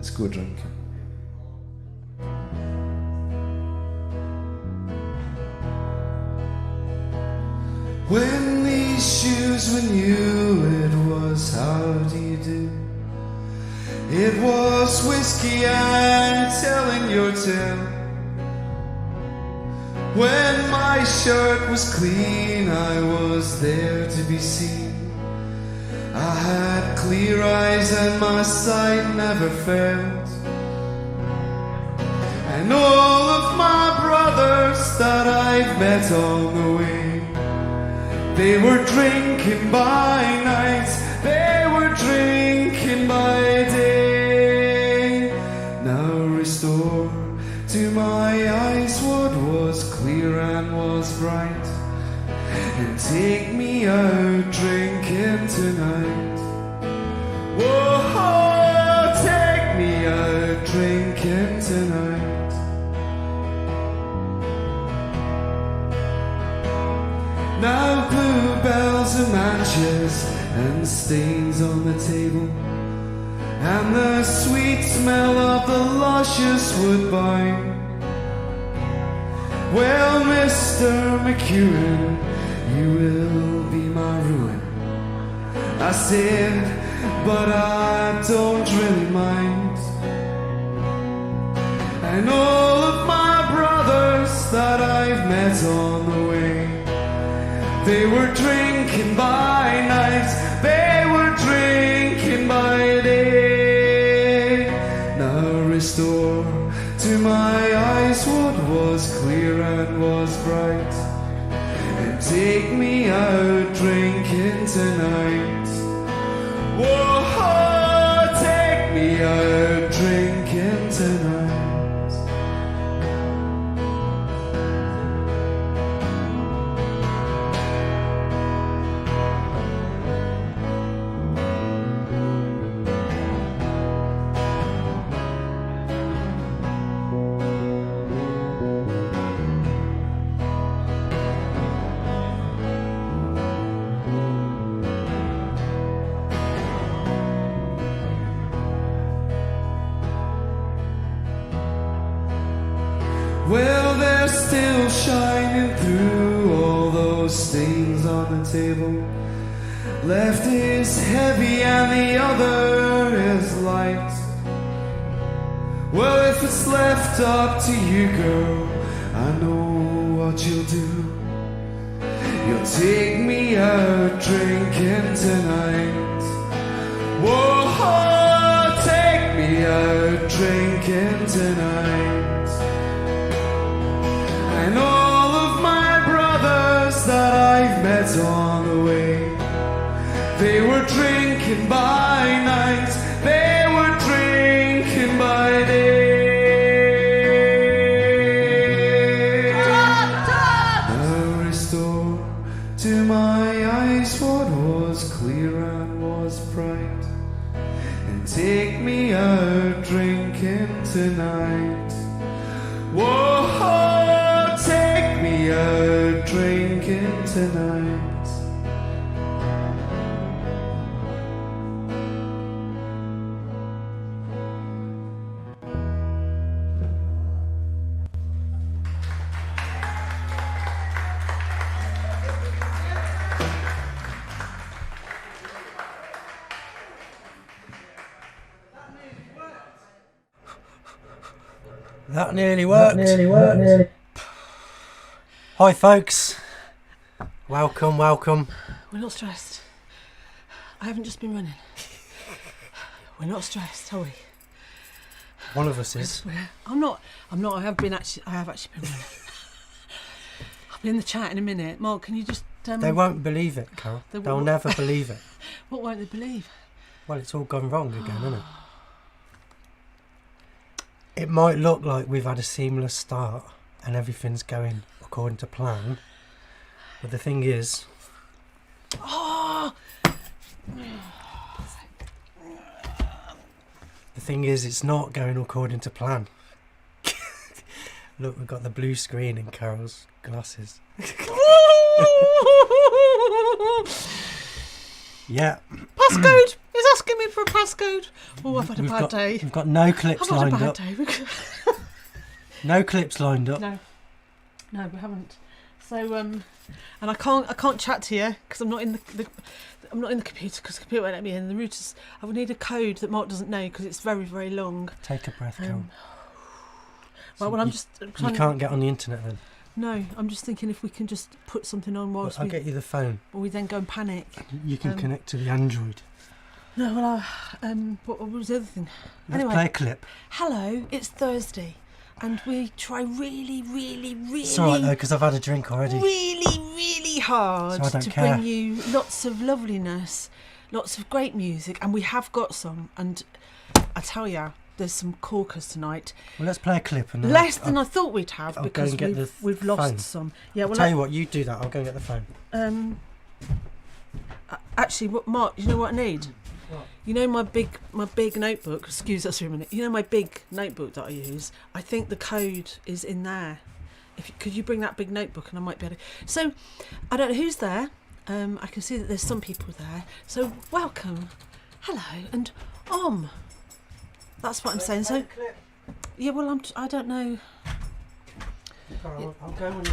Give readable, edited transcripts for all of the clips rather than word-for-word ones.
let's go drinking. When these shoes were new, it was how do you do? It was whiskey and telling your tale. When my shirt was clean, I was there to be seen. I had clear eyes and my sight never failed. And all of my brothers that I've met on the way, they were drinking by night, they were drinking by day. Now restore to my eyes what was clear and was bright, and take me out drinking tonight. Whoa, take me out drinking tonight. Now bluebells and matches and stains on the table, and the sweet smell of the luscious woodbine. Well, Mr. McEwen, you will be my ruin, I said, but I don't really mind. And all of my brothers that I've met on the way, they were drinking by night, they were drinking by day. Now restore to my eyes what was clear and was bright, and take me out drinking tonight. Whoa, take me out drinking tonight. Well, they're still shining through all those stains on the table. Left is heavy and the other is light. Well, if it's left up to you, girl, I know what you'll do. You'll take me out drinking tonight. Whoa, take me out drinking tonight. And all of my brothers that I've met on the way, they were drinking by night, they were drinking by day. Now restore to my eyes what was clear and was bright, and take me out drinking tonight. Whoa, take me out drinking tonight. That nearly worked. Hi folks, welcome. We're not stressed. I haven't just been running. We're not stressed, are we? One of us is. I'm not. I have actually been running. I'll be in the chat in a minute. Mark, can you just... They won't believe it, Carol. They'll never believe it. What won't they believe? Well, it's all gone wrong again, isn't it? It might look like we've had a seamless start and everything's going according to plan, but the thing is... Oh! The thing is, it's not going according to plan. Look, we've got the blue screen in Carol's glasses. Yeah. Passcode is asking in for a passcode. Oh, I've had a bad day. We've got no clips I've had lined a up. bad day. No clips lined up. No, we haven't. So and I can't chat to you because I'm not in I'm not in the computer because the computer won't let me in. The routers. I would need a code that Mark doesn't know because it's very, very long. Take a breath, Carol. Well, I'm just. You can't get on the internet then. No, I'm just thinking if we can just put something on whilst I'll get you the phone. Or we then go and panic. You can connect to the Android. No, well, what was the other thing? Let's Anyway, play a clip. Hello, it's Thursday, and we try really, really, really. It's alright though, because I've had a drink already. Really, really hard So I don't to care. bring you lots of loveliness, lots of great music, and we have got some. And I tell you, there's some corkers tonight. Well, let's play a clip. And Less than I thought we'd have I'll go because and get we've the lost phone. some. Yeah, well, I'll tell you what, you do that. I'll go and get the phone. Actually, what Mark? You know what I need? What? You know my big notebook. Excuse us for a minute. You know my big notebook that I use. I think the code is in there. Could you bring that big notebook and I might be able to. So, I don't know who's there. I can see that there's some people there. So welcome, hello, and That's what I'm saying. So, yeah. Well, I don't know. I'll go and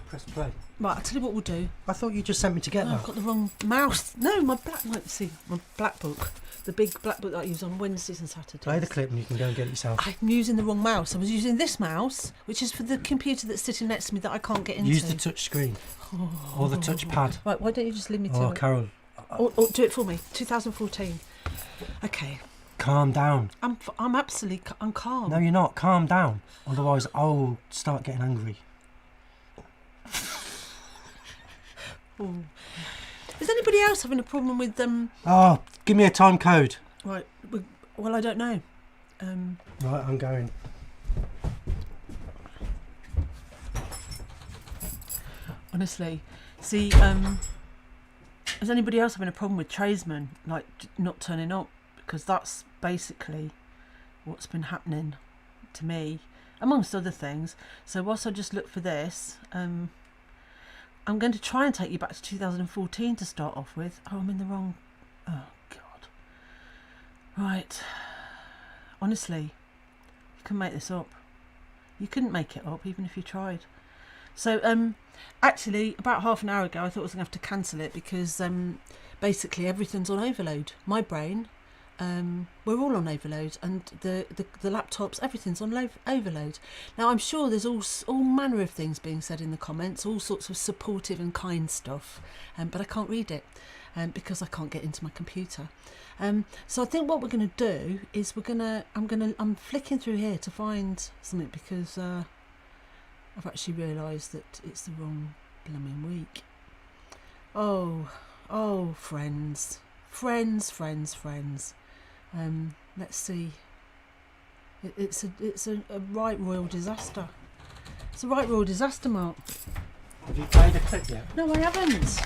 press play. Right, I'll tell you what we'll do. I thought you just sent me to get Oh, that. I've got the wrong mouse. No, my black. Let's see, my black book. The big black book that I use on Wednesdays and Saturdays. Play the clip and you can go and get it yourself. I'm using the wrong mouse. I was using this mouse, which is for the computer that's sitting next to me that I can't get into. Use the touch screen or the touch pad. Right, why don't you just leave me to Oh, it? Carol. Or do it for me. 2014. Okay. Calm down. I'm calm. No, you're not. Calm down. Otherwise, I'll start getting angry. Oh. Is anybody else having a problem with Oh, give me a time code. Right. Well, I don't know. Right, I'm going. Honestly, see, is anybody else having a problem with tradesmen like not turning up? Because that's basically what's been happening to me, amongst other things. So whilst I just look for this, I'm going to try and take you back to 2014 to start off with. Oh, I'm in the wrong. Oh God. Right. Honestly, you can make this up. You couldn't make it up even if you tried. So actually, about half an hour ago, I thought I was going to have to cancel it because basically everything's on overload. My brain, we're all on overload, and the laptops, everything's on overload. Now I'm sure there's all manner of things being said in the comments, all sorts of supportive and kind stuff, but I can't read it because I can't get into my computer. So I think what we're going to do is I'm flicking through here to find something because I've actually realised that it's the wrong blooming week. Oh, friends. Let's see. It's a right royal disaster. It's a right royal disaster, Mark. Have you played a clip yet? No, I haven't.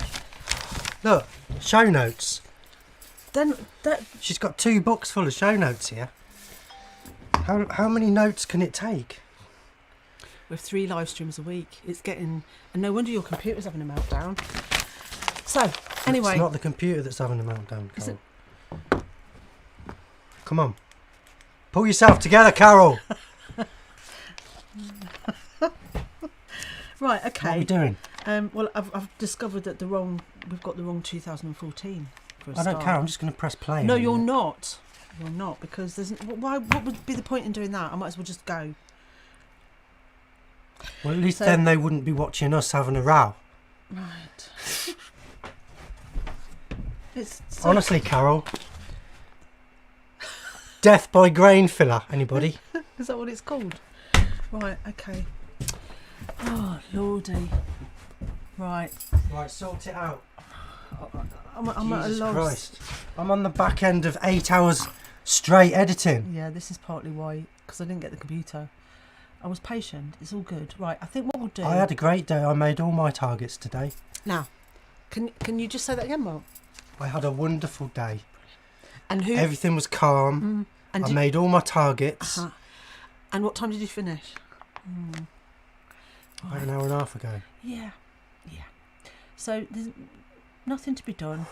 Look, show notes. Then that. She's got 2 books full of show notes here. How many notes can it take? With 3 live streams a week, it's getting. And no wonder your computer's having a meltdown. So anyway, It's not the computer that's having a meltdown, Is Carol. Come on. Pull yourself together, Carol. right, okay. What are we doing? Well, I've discovered that we've got the wrong 2014 for a I don't start. care. I'm just going to press play. No, on you're it. not. You're not, because there's. Why? What would be the point in doing that? I might as well just go. Well, at least So- then they wouldn't be watching us having a row. Right. It's so Honestly, Carol. Death by grain filler. Anybody? Is that what it's called? Right. Okay. Oh lordy. Right. Right, sort it out. I'm at a Jesus loss. Christ. I'm on the back end of 8 hours straight editing. Yeah, this is partly why, because I didn't get the computer. I was patient. It's all good. Right. I think what we'll do. I had a great day. I made all my targets today. Now, can you just say that again, Mark? I had a wonderful day. And who? Everything was calm. And I made all my targets. Uh-huh. And what time did you finish? About an hour and a half ago. Yeah. So there's nothing to be done.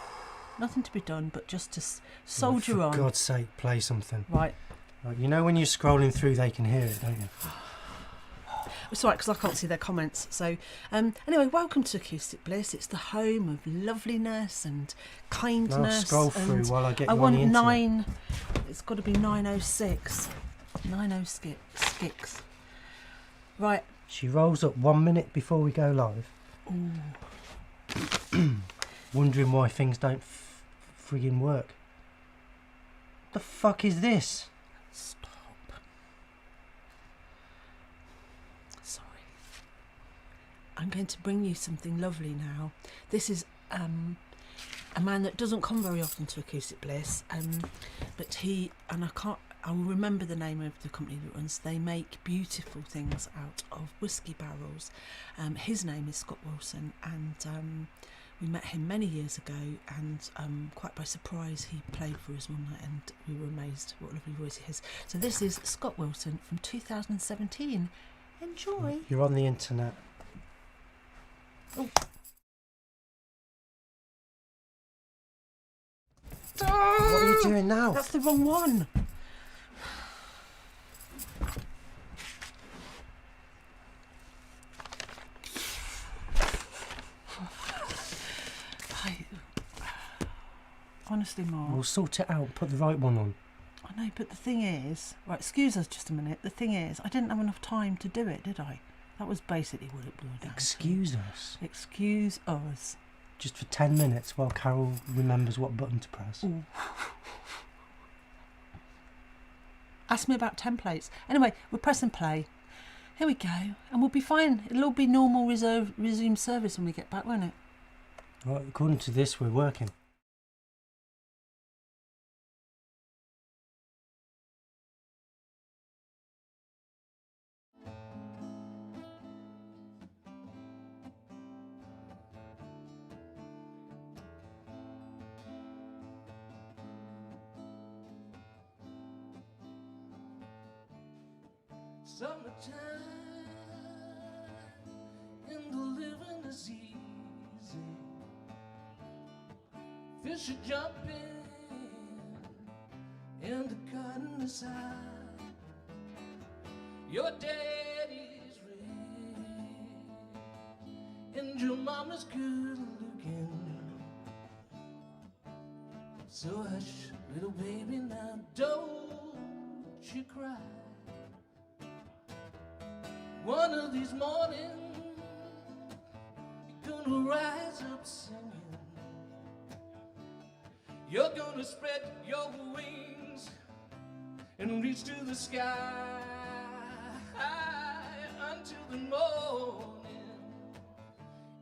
Nothing to be done, but just to soldier For on. God's sake, play something. Right. Like, you know when you're scrolling through, they can hear it, don't you? It's all right, because I can't see their comments. So, anyway, welcome to Acoustic Bliss. It's the home of loveliness and kindness. I'll scroll through and while I get I you on want the internet. 9. It's got to be 9:06. 9:06. Right. She rolls up 1 minute before we go live. Ooh. Wondering why things don't friggin' work. The fuck is this? Stop. Sorry. I'm going to bring you something lovely now. This is a man that doesn't come very often to Acoustic Bliss, but I will remember the name of the company that runs. They make beautiful things out of whiskey barrels. His name is Scott Wilson, and we met him many years ago, and quite by surprise he played for us one night, and we were amazed what a lovely voice he has. So this is Scott Wilson from 2017. Enjoy. You're on the internet. Oh. What are you doing now? That's the wrong one. Honestly, Mark. We'll sort it out. Put the right one on. I know, but the thing is... Right, excuse us just a minute. The thing is, I didn't have enough time to do it, did I? That was basically what it blew down to. Excuse us. Excuse us. Just for 10 minutes while Carol remembers what button to press. Ooh. Ask me about templates. Anyway, we're pressing play. Here we go. And we'll be fine. It'll all be normal resume service when we get back, won't it? Right, according to this, we're working. Summertime and the living is easy. Fish are jumping and the cotton is high. Your daddy's rich and your mama's good looking. So hush, little baby, now don't you cry. One of these mornings, you're gonna rise up singing. You're gonna spread your wings and reach to the sky until the morning.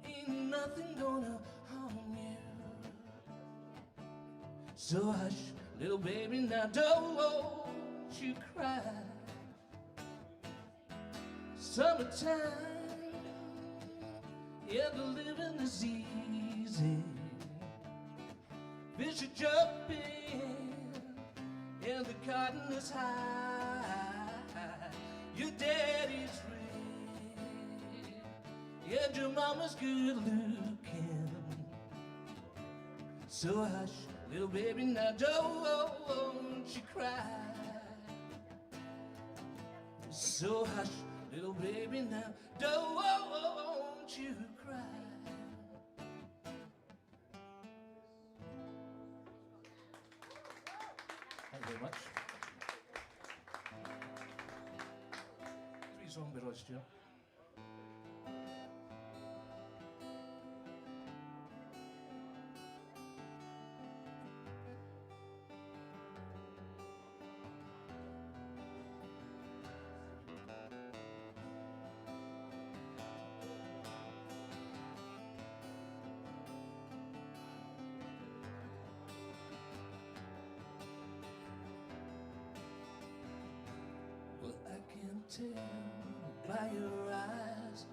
Ain't nothing gonna harm you. So hush, little baby, now don't you cry. Summertime, yeah, the living is easy. Fish are jumping, and the cotton is high. Your daddy's rich, and your mama's good looking. So hush, little baby, now don't you cry. So hush, little baby, now don't you cry. Thank you very much. 3 songs by Rod Stewart. Tell by your eyes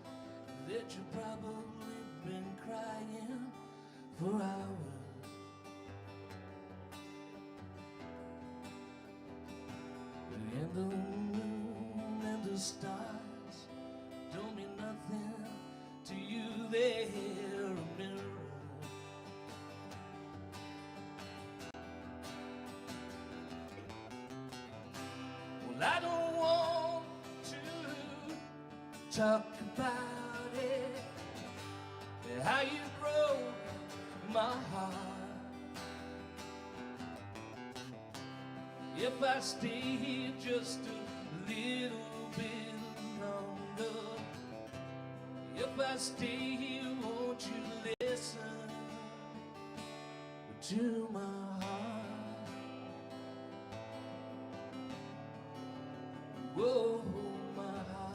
that you've probably been crying for hours. And the moon and the stars don't mean nothing to you, they're a mirror. talk about it, how you broke my heart. If I stay here just a little bit longer, if I stay here, won't you listen to my heart? Whoa, my heart.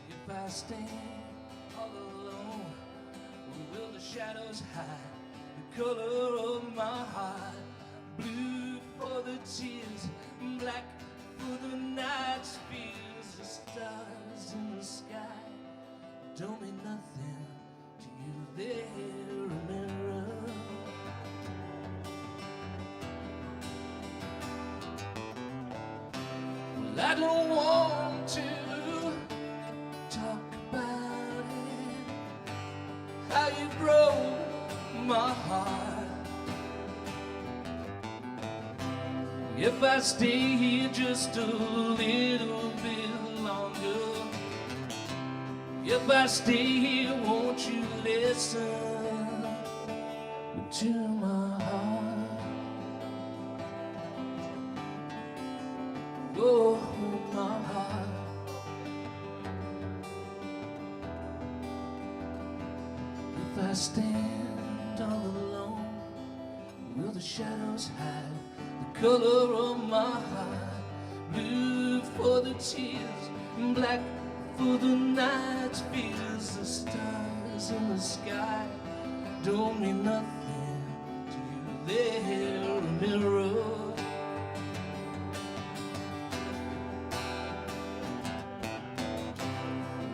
If I stand all alone, will the shadows hide the color of my heart? Blue for the tears, black for the night's fears. The stars in the sky don't mean nothing to you. They're a mirror. Well, I don't want to talk about it, how you broke my heart. If I stay here just a little bit longer, if I stay here, won't you listen to my heart? Oh, my heart. If I stand all alone, will the shadows hide the color of my heart? Blue for the tears, black for the night's fears. The stars in the sky don't mean nothing to you. They're a mirror.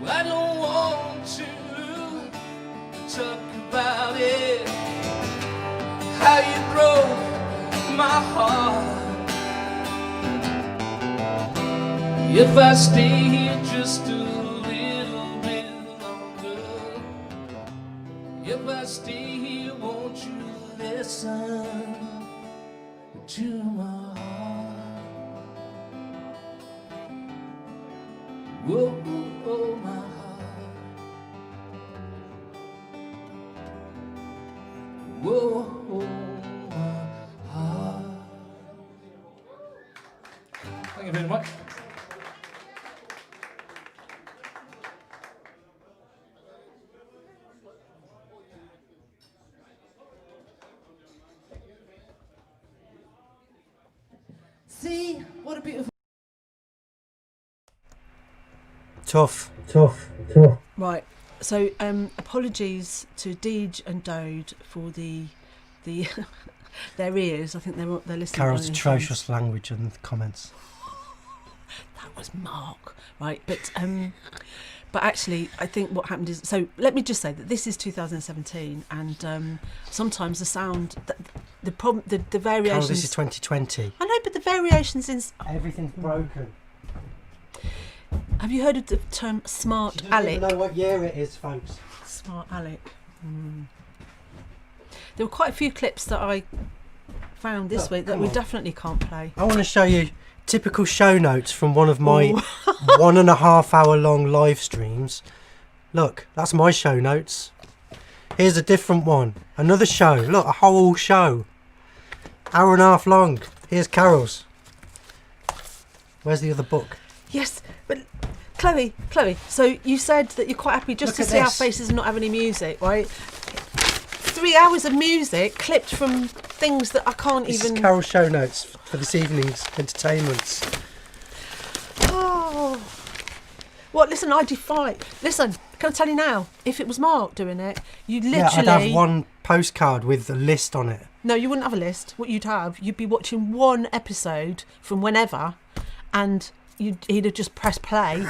I don't want to talk about it, how you broke my heart. If I stay here just a little bit longer, if I stay here, won't you listen to my heart? Whoa, oh, my heart. Whoa, my heart. Thank you very much. See, what a beautiful. Tough. Right. So, apologies to Deej and Dode for the their ears. I think they're listening. Carol's on atrocious language and comments. That was Mark, right? But actually, I think what happened is, so let me just say that this is 2017, and sometimes the sound, the problem, the variations. Carol, this is 2020. I know, but the variations in. Everything's broken. Have you heard of the term smart She doesn't Alec? even know what year it is, folks. Smart Alec. There were quite a few clips that I found this week that we definitely can't play. I want to show you typical show notes from one of my 1.5 hour long live streams. Look, that's my show notes. Here's a different one. Another show. Look, a whole show. 1.5 hours long. Here's Carol's. Where's the other book? Yes, but Chloe, so you said that you're quite happy just Look to at see our this. faces and not have any music, right? 3 hours of music clipped from things that I can't This even... is Carol's show notes for this evening's entertainments. Oh. Well, listen, I defy... Listen, can I tell you now? If it was Mark doing it, you'd literally... Yeah, I'd have one postcard with a list on it. No, you wouldn't have a list. What you'd be watching one episode from whenever, and he'd have just pressed play,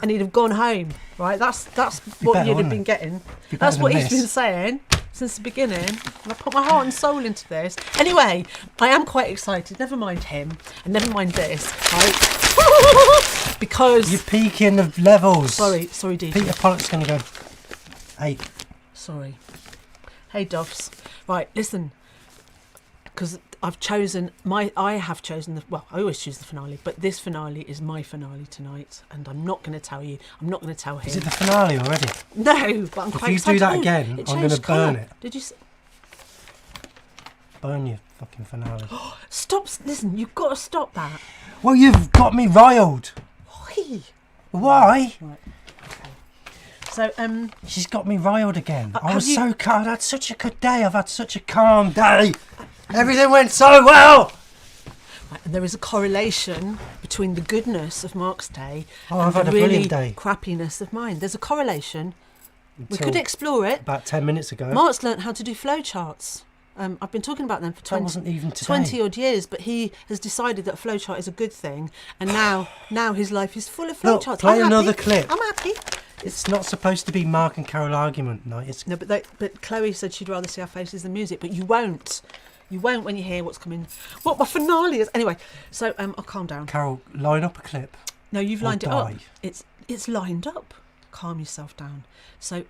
and he'd have gone home. Right? That's what better, you'd have wouldn't been it? getting. Be That's better what than he's this. been saying since the beginning. And I put my heart and soul into this. Anyway, I am quite excited. Never mind him, and never mind this. Right? Because You're peaking the levels. sorry, DJ. Peter Pollock's going to go 8. Sorry. Hey, Doves. Right, listen. because I have chosen well, I always choose the finale, but this finale is my finale tonight, and I'm not going to tell you. I'm not going to tell him. Is it the finale already? No, but I'm quite If you excited. do that again, I'm going to burn it. Did you? Burn your fucking finale. Stop! Listen, you've got to stop that. Well, you've got me riled. Why? Why? Right. Okay. So, She's got me riled again. I have was you- so calm. I had such a good day. I've had such a calm day. Everything went so well. right, and there is a correlation between the goodness of Mark's day Oh, and I've had the a really brilliant day. crappiness of mine. There's a correlation. We Until could explore it. about 10 minutes ago. Mark's learnt how to do flowcharts. I've been talking about them for That wasn't even today. 20 odd years, but he has decided that a flowchart is a good thing, and now his life is full of Look, flowcharts. play I'm another happy. clip. I'm happy. It's not supposed to be Mark and Carol argument night. It's No, but Chloe said she'd rather see our faces than music, but you won't. You won't when you hear what's coming. What my finale is. Anyway, so I'll calm down. Carol, line up a clip. No, you've or lined it up. die. It's lined up. Calm yourself down. So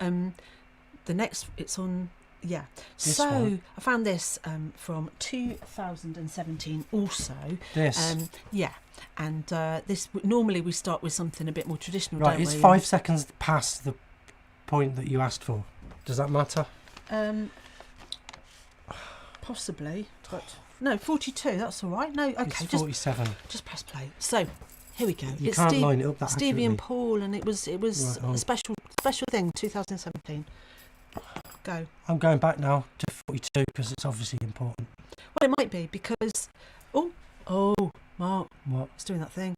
the next it's on. Yeah. This so one. I found this from 2017 also. This. Yeah. And this normally we start with something a bit more traditional. Right, don't it's we? 5 seconds past the point that you asked for. Does that matter? Possibly, but no, 42. That's all right. No, okay, It's 47. just press play. So here we go. You it's can't line it up that Stevie and accurately. Paul, and it was Right on. a special thing. 2017. Go. I'm going back now to 42 because it's obviously important. Well, it might be because oh, Mark, What? it's doing that thing.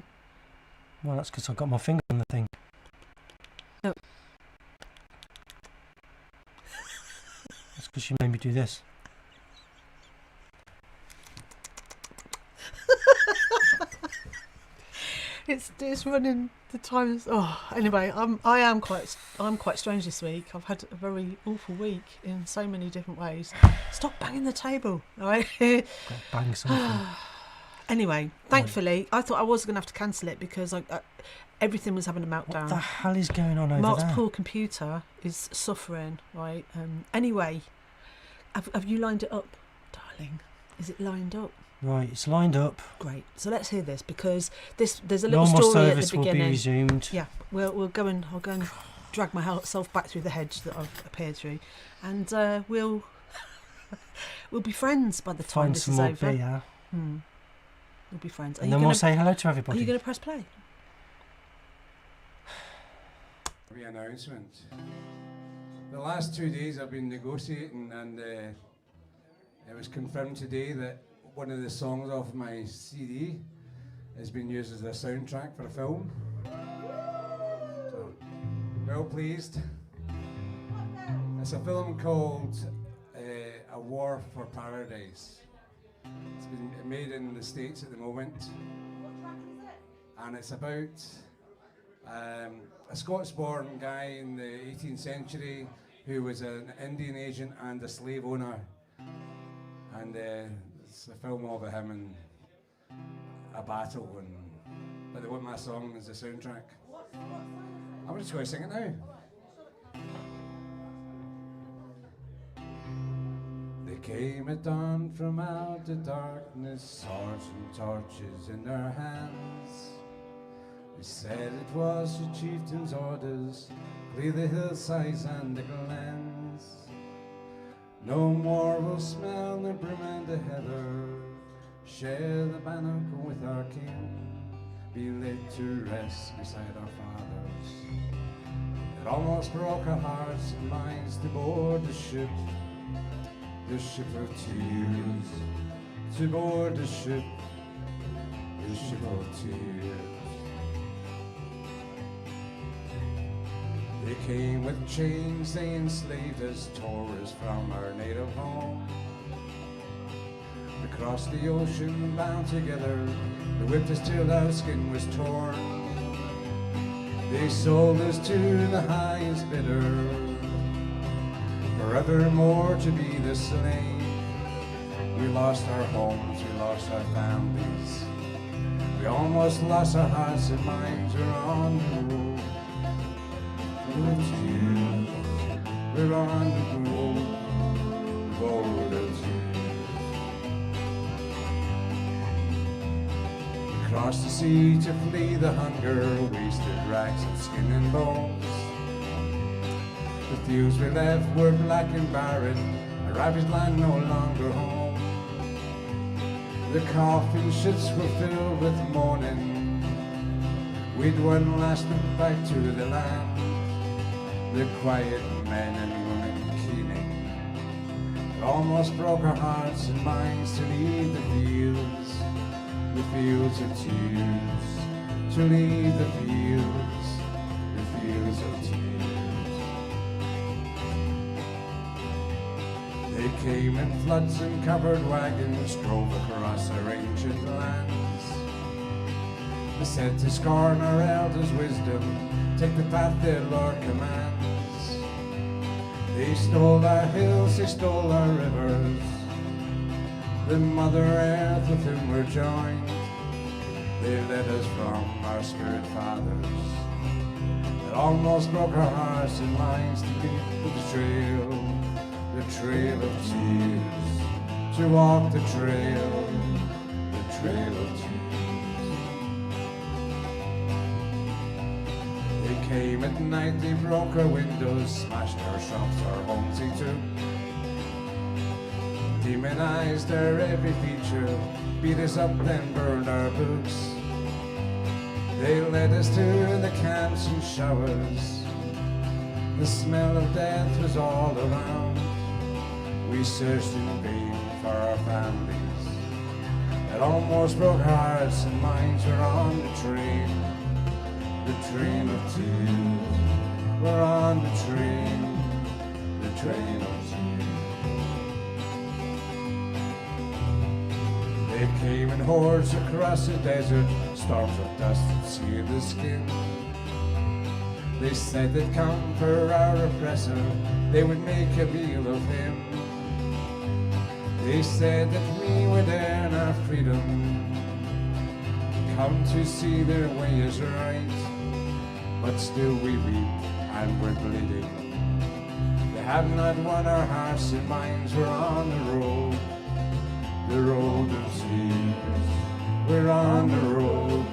Well, that's because I got my finger on the thing. No. That's because you made me do this. It's running the times. Oh, anyway, I'm quite strange this week. I've had a very awful week in so many different ways. Stop banging the table, all right? Got to bang something. Anyway, thankfully, I thought I was going to have to cancel it because everything was having a meltdown. What the hell is going on over Mark's there? poor computer is suffering, right? Anyway, have you lined it up, darling? Is it lined up? Right, it's lined up. Great. So let's hear this because there's a little Normal story at service the will be beginning. resumed. Yeah, I'll go and drag myself back through the hedge that I've appeared through, and we'll be friends by the time Find this some is more over. beer. We'll be friends. And then we'll say hello to Are everybody. you going to press play? Announcement. The last 2 days I've been negotiating, and it was confirmed today that one of the songs off my CD has been used as a soundtrack for a film. So, well pleased. It's a film called A War for Paradise. It's been made in the States at the moment. And it's about a Scots-born guy in the 18th century who was an Indian agent and a slave owner. And it's a film of him and a battle, but they want my song as a soundtrack. I'm just going to sing it now. They came at dawn from out the darkness, swords and torches in their hands. They said it was the chieftain's orders, clear the hillsides and the glens. No more will smell the broom and the heather, share the bannock with our king, be laid to rest beside our fathers. It almost broke our hearts and minds to board the ship of tears, to board the ship of tears. They came with chains, they enslaved us, tore us from our native home. Across the ocean, bound together, they whipped us till our skin was torn. They sold us to the highest bidder, forevermore to be the slave. We lost our homes, we lost our families, we almost lost our hearts and minds. We're on the road. We're on the road of tears. Across the sea to flee the hunger, wasted rags of skin and bones. The fields we left were black and barren, a ravaged land no longer home. The coffin ships were filled with mourning. We'd one last look back to the land, the quiet men and women keening. It almost broke our hearts and minds to leave the fields of tears, to leave the fields of tears. They came in floods and covered wagons, drove across our ancient lands. They said to scorn our elders' wisdom, take the path their Lord commands. They stole our hills, they stole our rivers, the Mother Earth with whom we're joined. They led us from our spirit fathers. It almost broke our hearts and minds to leave the trail of tears, to walk the trail of tears. They came at night, they broke our windows, smashed our shops, our homes they took. Demonized our every feature, beat us up then burned our books. They led us to the camps and showers. The smell of death was all around. We searched in vain for our families. It almost broke our hearts and minds. We're on the train of tears. We're on the train of tears. They came in hordes across the desert, storms of dust that seared the skin. They said they'd come for our oppressor, they would make a meal of him. They said that we would earn our freedom, come to see their way is right. But still we weep and we're bleeding. They have not won our hearts and minds. We're on the road of tears. We're on the road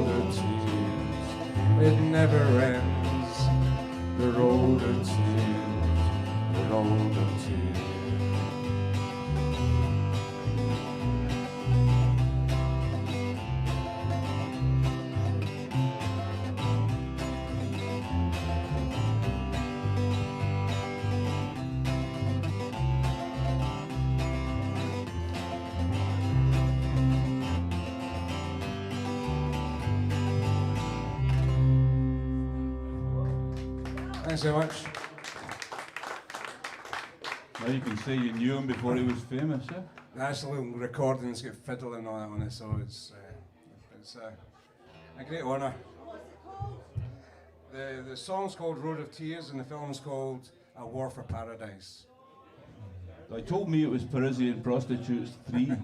of tears. It never ends. The road of tears, the road of tears. Thanks so much. Now you can say you knew him before he was famous, eh? That's a little recordings, get fiddle and all that on it, so it's a great honour. The song's called Road of Tears and the film's called A War for Paradise. They told me it was Parisian Prostitutes 3.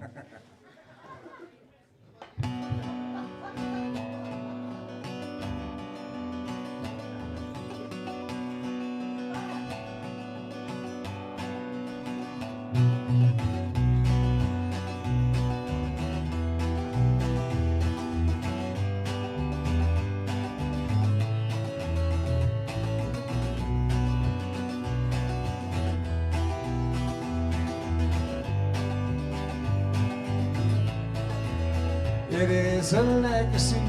It is a legacy,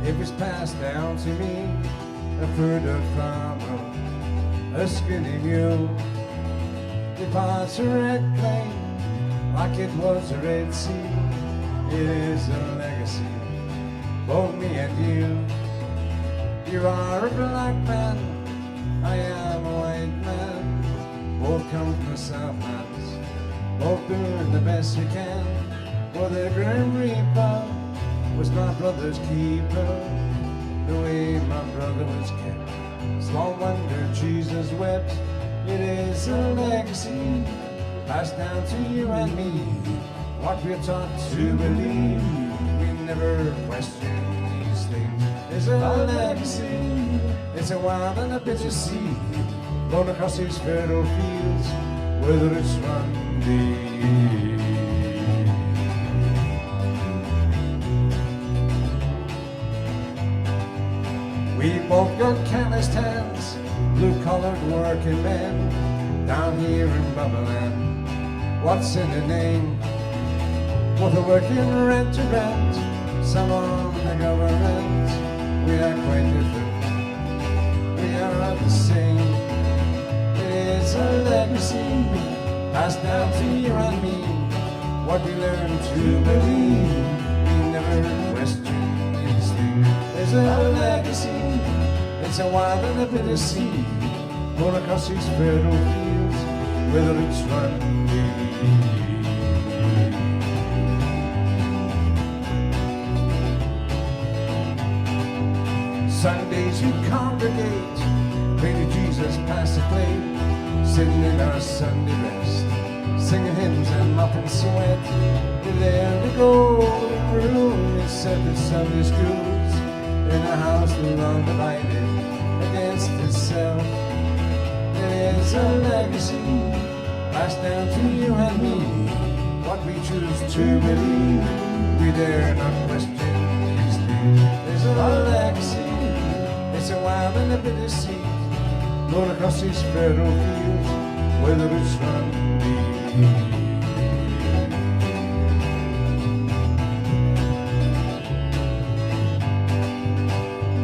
it was passed down to me, a further farmer, a skinny mule. The parts a red clay, like it was a Red Sea. It is a legacy, both me and you. You are a black man, I am a white man. Both come from the Southlands, both doing the best we can. For the Grim Reaper was my brother's keeper, the way my brother was kept. Small wonder Jesus wept. It is a legacy passed down to you and me. What we're taught to believe, we never question these things. It's a legacy, it's a wild and a bitter sea, blown across these fertile fields, whether it's run deep. both got calloused hands, blue-collared working men, down here in Bubbleland. What's in the name? Both are working rent to rent, some on the government. We are quite different, we are the same. It's a legacy passed down to you and me. What we learn to believe, we never question these things. There's a legacy, it's a wild and a bitter sea, going across these fertile fields where the roots run deep. Sundays we congregate, pray to Jesus past the plate, sitting in our Sunday rest, singing hymns and mopping sweat. We're there in the golden room in separate Sunday schools, in a house long divided against itself. There's a legacy passed down to you and me. What we choose to believe, we dare not question these things. There's a legacy, it's a wild and a bitter sea, blown across these fertile fields where the roots run deep.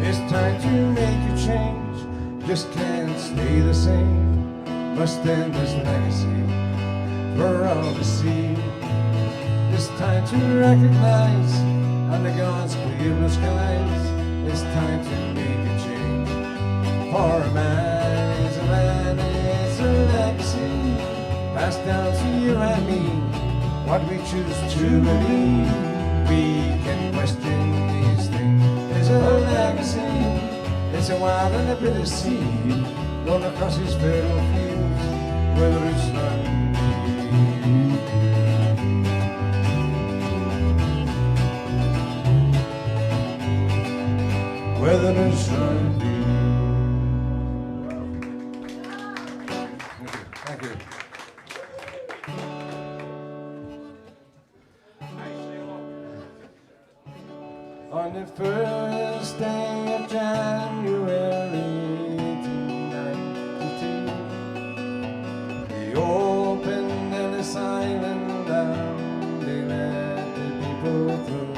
It's time to make a change, just can't stay the same. Must end this legacy for all to see. It's time to recognize under God's clear blue skies. It's time to make a change. For a man is a man, it's a legacy passed down to you and me. What we choose to believe, we can question these things. It's a legacy, it's a wild and a bitter sea, blown across these fertile fields where the roots run deep. Where the roots run deep. Thank you. On the first day of January 1892, they opened Ellis Island down, they let the people through.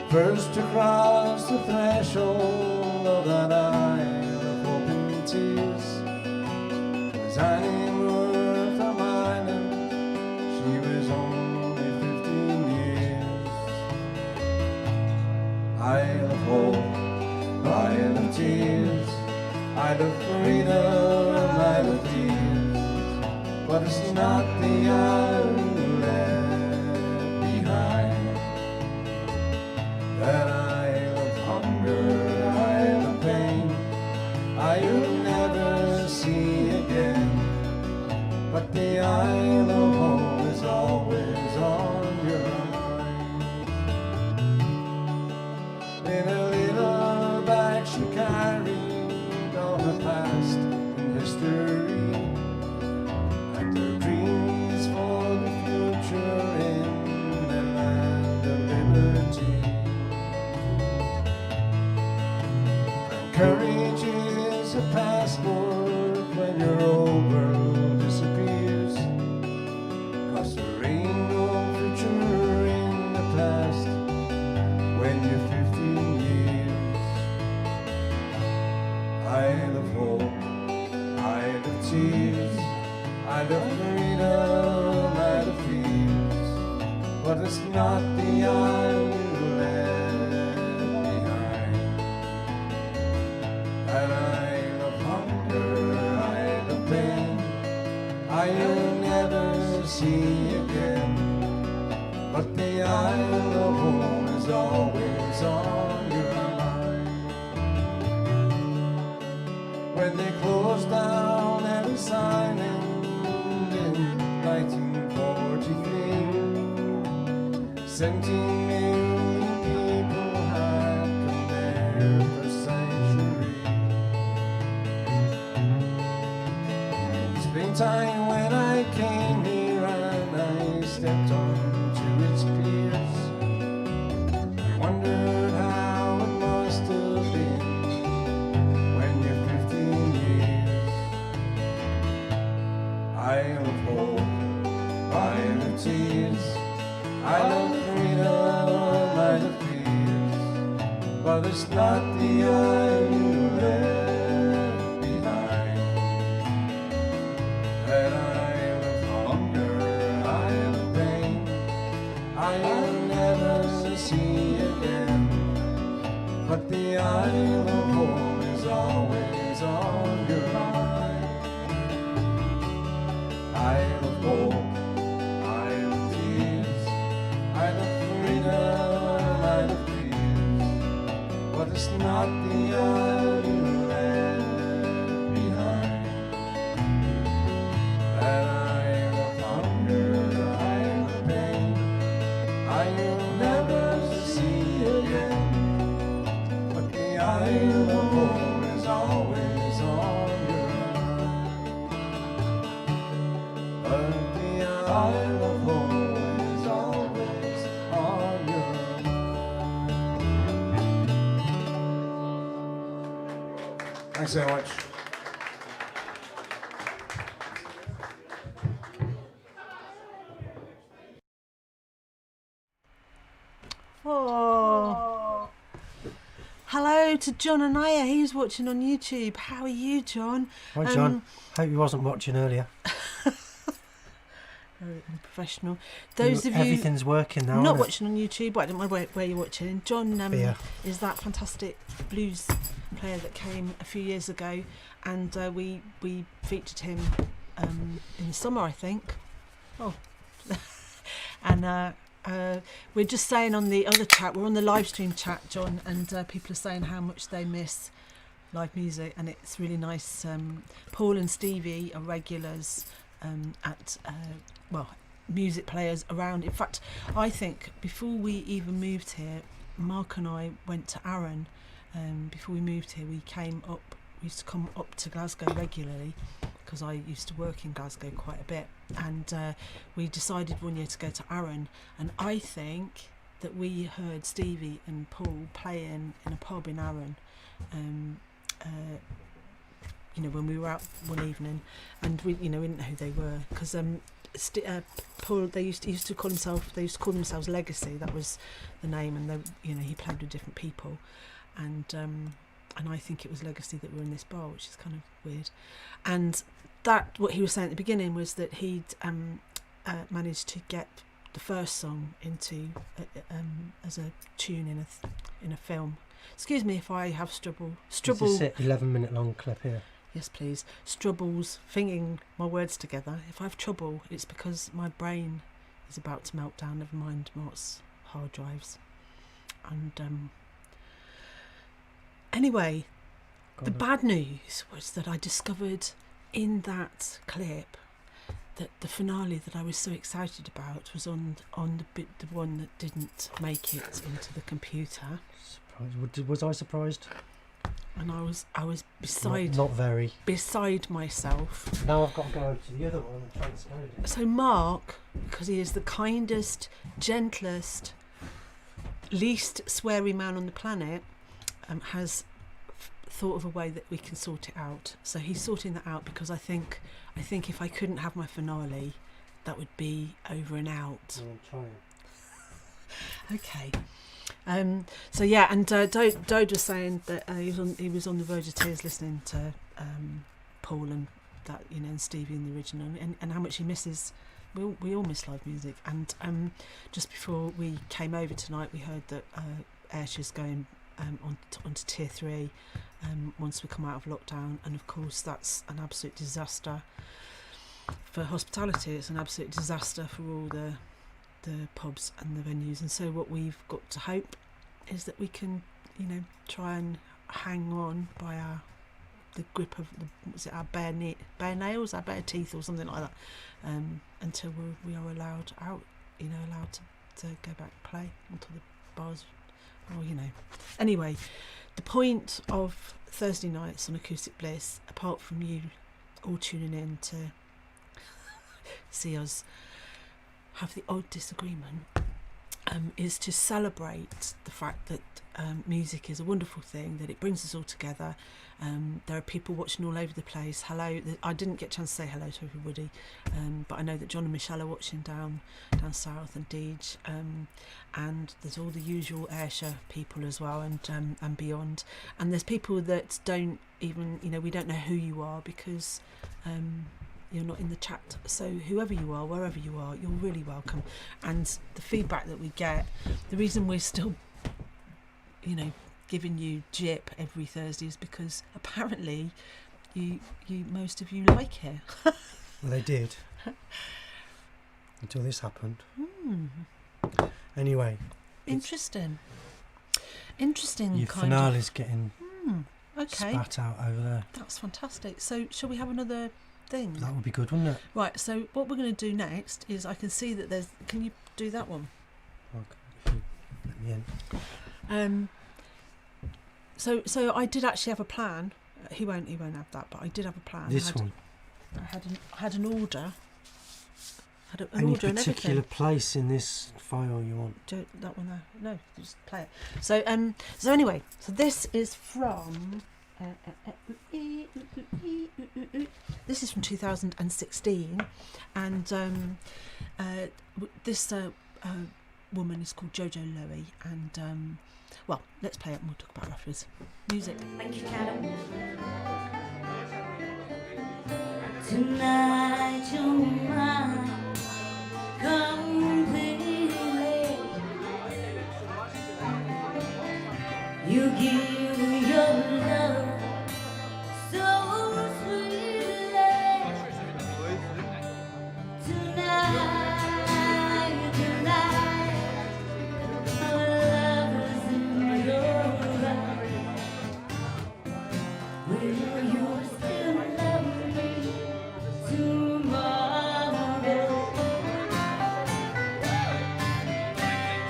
First to cross the threshold of that isle of hope and tears was Annie Moore from Ireland. She was only 15 years. Isle of hope, isle of tears, isle of freedom, isle of tears. But it's not the isle you left behind. That isle of hunger, isle of pain, I'll never see again. But the isle of home is always on your mind. In a little bag she carried all her past and history, and her dreams for the future in the land of liberty. Courage is a passport when your old world disappears, 'cause there ain't no future in the past when you're 15 years. Isle of hope, isle of tears, isle of freedom, isle of fears. But it's not the isle you left behind. An isle of hunger, isle of pain, I'll never see again. But the isle of home is always on your mind. When they closed down Ellis Island in 1943, 17 million people had come there for sanctuary. Springtime when I came here and I stepped onto its piers, I wondered how but it's not the eye you left behind. And I'm of hunger, I'm of pain, I'll never see again, but the eye of home is always on your mind. Eye of hope, eye of tears, eye of freedom, eye of fears, but it's not the eye you left behind. And eye of hunger, eye of pain, I'll never see again, but the eye of home is always on your mind. But the eye of home is always on your mind. Thanks so much. Oh. Hello to John Anaya. He's watching on YouTube. How are you, John? Hi, John. Hope you wasn't watching earlier. Very unprofessional. Those of you Everything's working now. not isn't it? watching on YouTube, I don't mind where you're watching. John Beer. is that fantastic blues player that came a few years ago, and we featured him in the summer, I think. Oh, and we're just saying on the other chat, we're on the live stream chat, John, and people are saying how much they miss live music, and it's really nice. Paul and Stevie are regulars at music players around. In fact, I think before we even moved here, Mark and I went to Arran. Before we moved here, we used to come up to Glasgow regularly because I used to work in Glasgow quite a bit, and we decided one year to go to Arran, and I think that we heard Stevie and Paul playing in a pub in Arran when we were out one evening, and we didn't know who they were, because Paul, they used to call themselves Legacy. That was the name, and he played with different people, and I think it was Legacy that were in this bar, which is kind of weird. And that, what he was saying at the beginning, was that he'd managed to get the first song into as a tune in a film. Excuse me if I have Strubble. This is it, 11-minute long clip here. Yes, please. Strubble's finging my words together. If I have trouble, it's because my brain is about to melt down. Never mind Mark's hard drives. And anyway, the bad news was that I discovered in that clip that the finale that I was so excited about was on the one that didn't make it into the computer. Was I surprised? And I was beside Not very. beside myself. Now I've got to go over to the other one and transcode it. So Mark, because he is the kindest, gentlest, least sweary man on the planet, has thought of a way that we can sort it out. So he's sorting that out, because I think if I couldn't have my finale, that would be over and out. I'm trying. Okay. So yeah, and Dode was saying that he was on the verge of tears listening to Paul and that, and Stevie in the original, and how much he misses. We all miss live music. And just before we came over tonight, we heard that Ayrshire's going onto tier 3 once we come out of lockdown, and of course that's an absolute disaster for hospitality. It's an absolute disaster for all the pubs and the venues, and so what we've got to hope is that we can try and hang on by the grip of our bare nails, our bare teeth, or something like that, until we are allowed out, allowed to go back and play until the bars, or anyway, the point of Thursday nights on Acoustic Bliss, apart from you all tuning in to see us have the odd disagreement, is to celebrate the fact that music is a wonderful thing, that it brings us all together. There are people watching all over the place. Hello, I didn't get a chance to say hello to everybody, but I know that John and Michelle are watching down south, and Deej, and there's all the usual Ayrshire people as well, and beyond. And there's people that don't even, we don't know who you are because you're not in the chat. So whoever you are, wherever you are, you're really welcome. And the feedback that we get, the reason we're still, giving you jip every Thursday is because apparently you most of you like it. Well, they did until this happened. Anyway, Interesting. your Kind finale's getting of. Okay, spat out over there. that's fantastic. So shall we have another thing? That would be good, wouldn't it? Right. So what we're going to do next is, I can see that there's. Can you do that one? Okay. Let me in. So I did actually have a plan. He won't have that, but I did have a plan. This one. I had an order. An Any order and particular everything. place in this file you want? Do that one there. No, just play it. So anyway, so this is from. This is from 2016, and this woman is called Jojo Lowy, and well, let's play it and we'll talk about it afterwards. Music. Thank you, Callum. Tonight you're mine completely. You give your love so sweetly. Tonight, our love is in your eyes. Will you still love me tomorrow?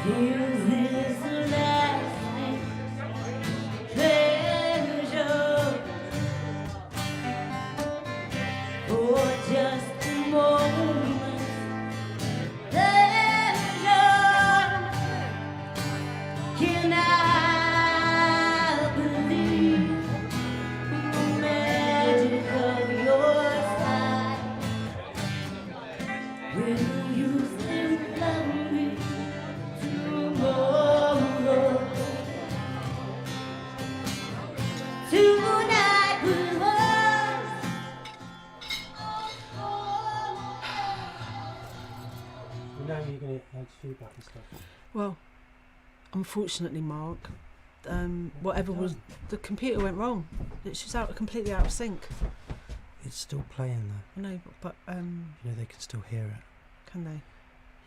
Is this lasting pleasure, or just a moment's pleasure? Can I believe the magic of your smile? Will you still love me tomorrow? Tonight we was. You know you're going to get feedback and stuff. Well, unfortunately, Mark, whatever was, the computer went wrong. It's just completely out of sync. It's still playing though. I know, but You know they can still hear it. can they?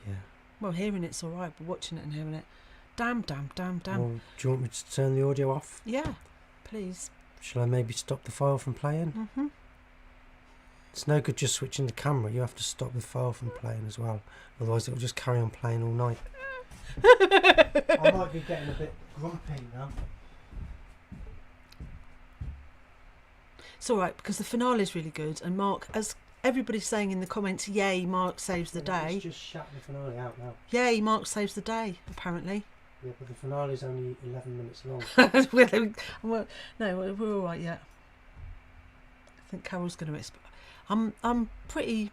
Yeah. Well, hearing it's all right, but watching it and hearing it, damn. Well, do you want me to turn the audio off? Yeah, please. Shall I maybe stop the file from playing? Mm-hmm. It's no good just switching the camera. You have to stop the file from playing as well. Otherwise it'll just carry on playing all night. I might be getting a bit grumpy now. It's all right because the finale is really good, and Mark, as everybody's saying in the comments, yay, Mark saves the day. Let's just shut the finale out now. Yay, Mark saves the day. Apparently. Yeah, but the finale's only 11 minutes long. Well, no, we're all right yet. I think Carol's going to. I'm pretty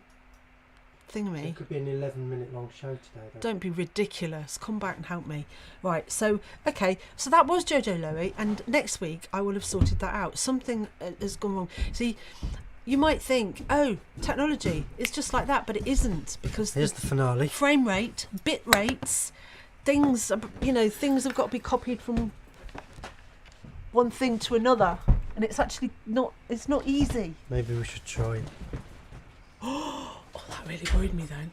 So thingamy. it could be an 11-minute long show today. Though. Don't be ridiculous. Come back and help me. Right, so, okay, so that was Jojo Lowy, and next week I will have sorted that out. Something has gone wrong. See, you might think, oh, technology, it's just like that, but it isn't, because Here's the finale. frame rate, bit rates, things, things have got to be copied from one thing to another, and it's actually not easy. Maybe we should try. Oh, that really worried me then.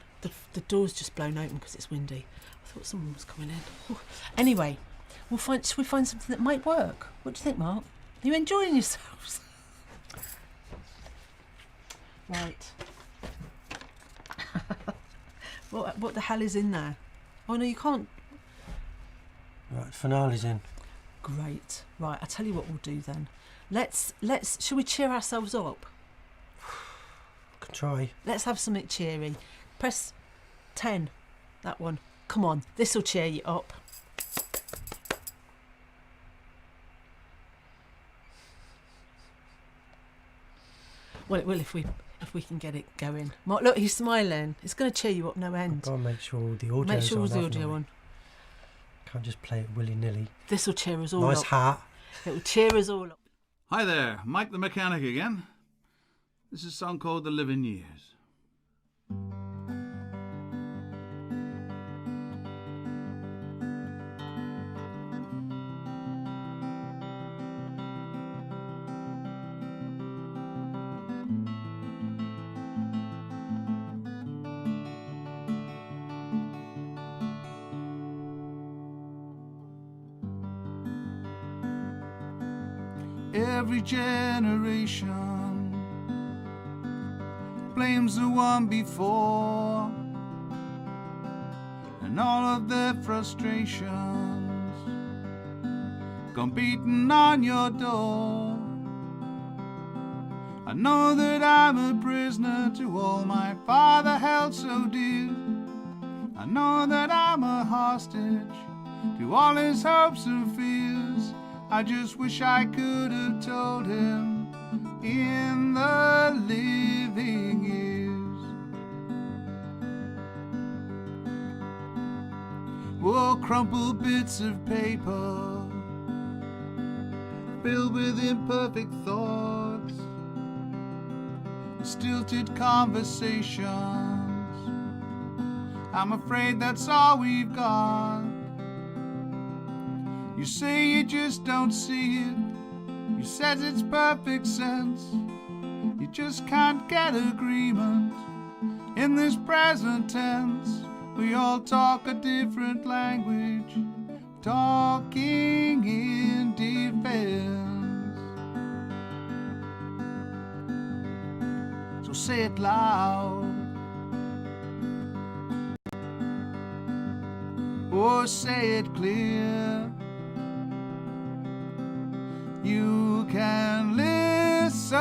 The door's just blown open because it's windy. I thought someone was coming in. Ooh. Anyway, should we find something that might work? What do you think, Mark? Are you enjoying yourselves? Right. What the hell is in there? Oh no, you can't. Right, finale's in. Great. Right, I'll tell you what we'll do then. Shall we cheer ourselves up? Can try. Let's have something cheery. Press 10. That one. Come on, this'll cheer you up. Well, it will if we can get it going. Mark, look, he's smiling. It's going to cheer you up no end. Gotta make sure all the audio's Make sure all on, the haven't audio I? on. Can't just play it willy-nilly. This'll cheer us all Nice up. hat. It will cheer us all up. Hi there, Mike the Mechanic again. This is a song called The Living Years. Every generation blames the one before, and all of their frustrations come beating on your door. I know that I'm a prisoner to all my father held so dear. I know that I'm a hostage to all his hopes and fears. I just wish I could have told him in the living years. Oh, crumpled bits of paper filled with imperfect thoughts, stilted conversations. I'm afraid that's all we've got. You say you just don't see it. You said it's perfect sense. You just can't get agreement in this present tense. We all talk a different language, talking in defense. So say it loud. Or say it clear. You can listen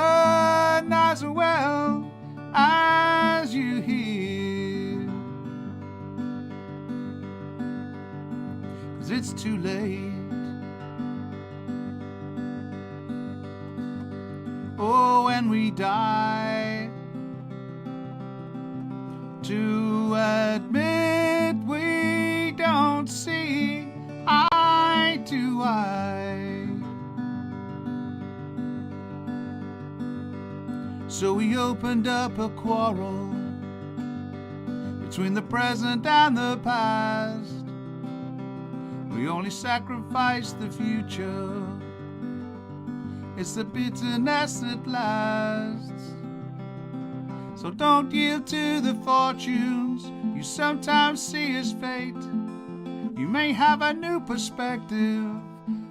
as well as you hear, 'cause it's too late. Oh, when we die, to admit we don't see eye to eye. So we opened up a quarrel between the present and the past. We only sacrificed the future. It's the bitterness that lasts. So don't yield to the fortunes you sometimes see as fate. You may have a new perspective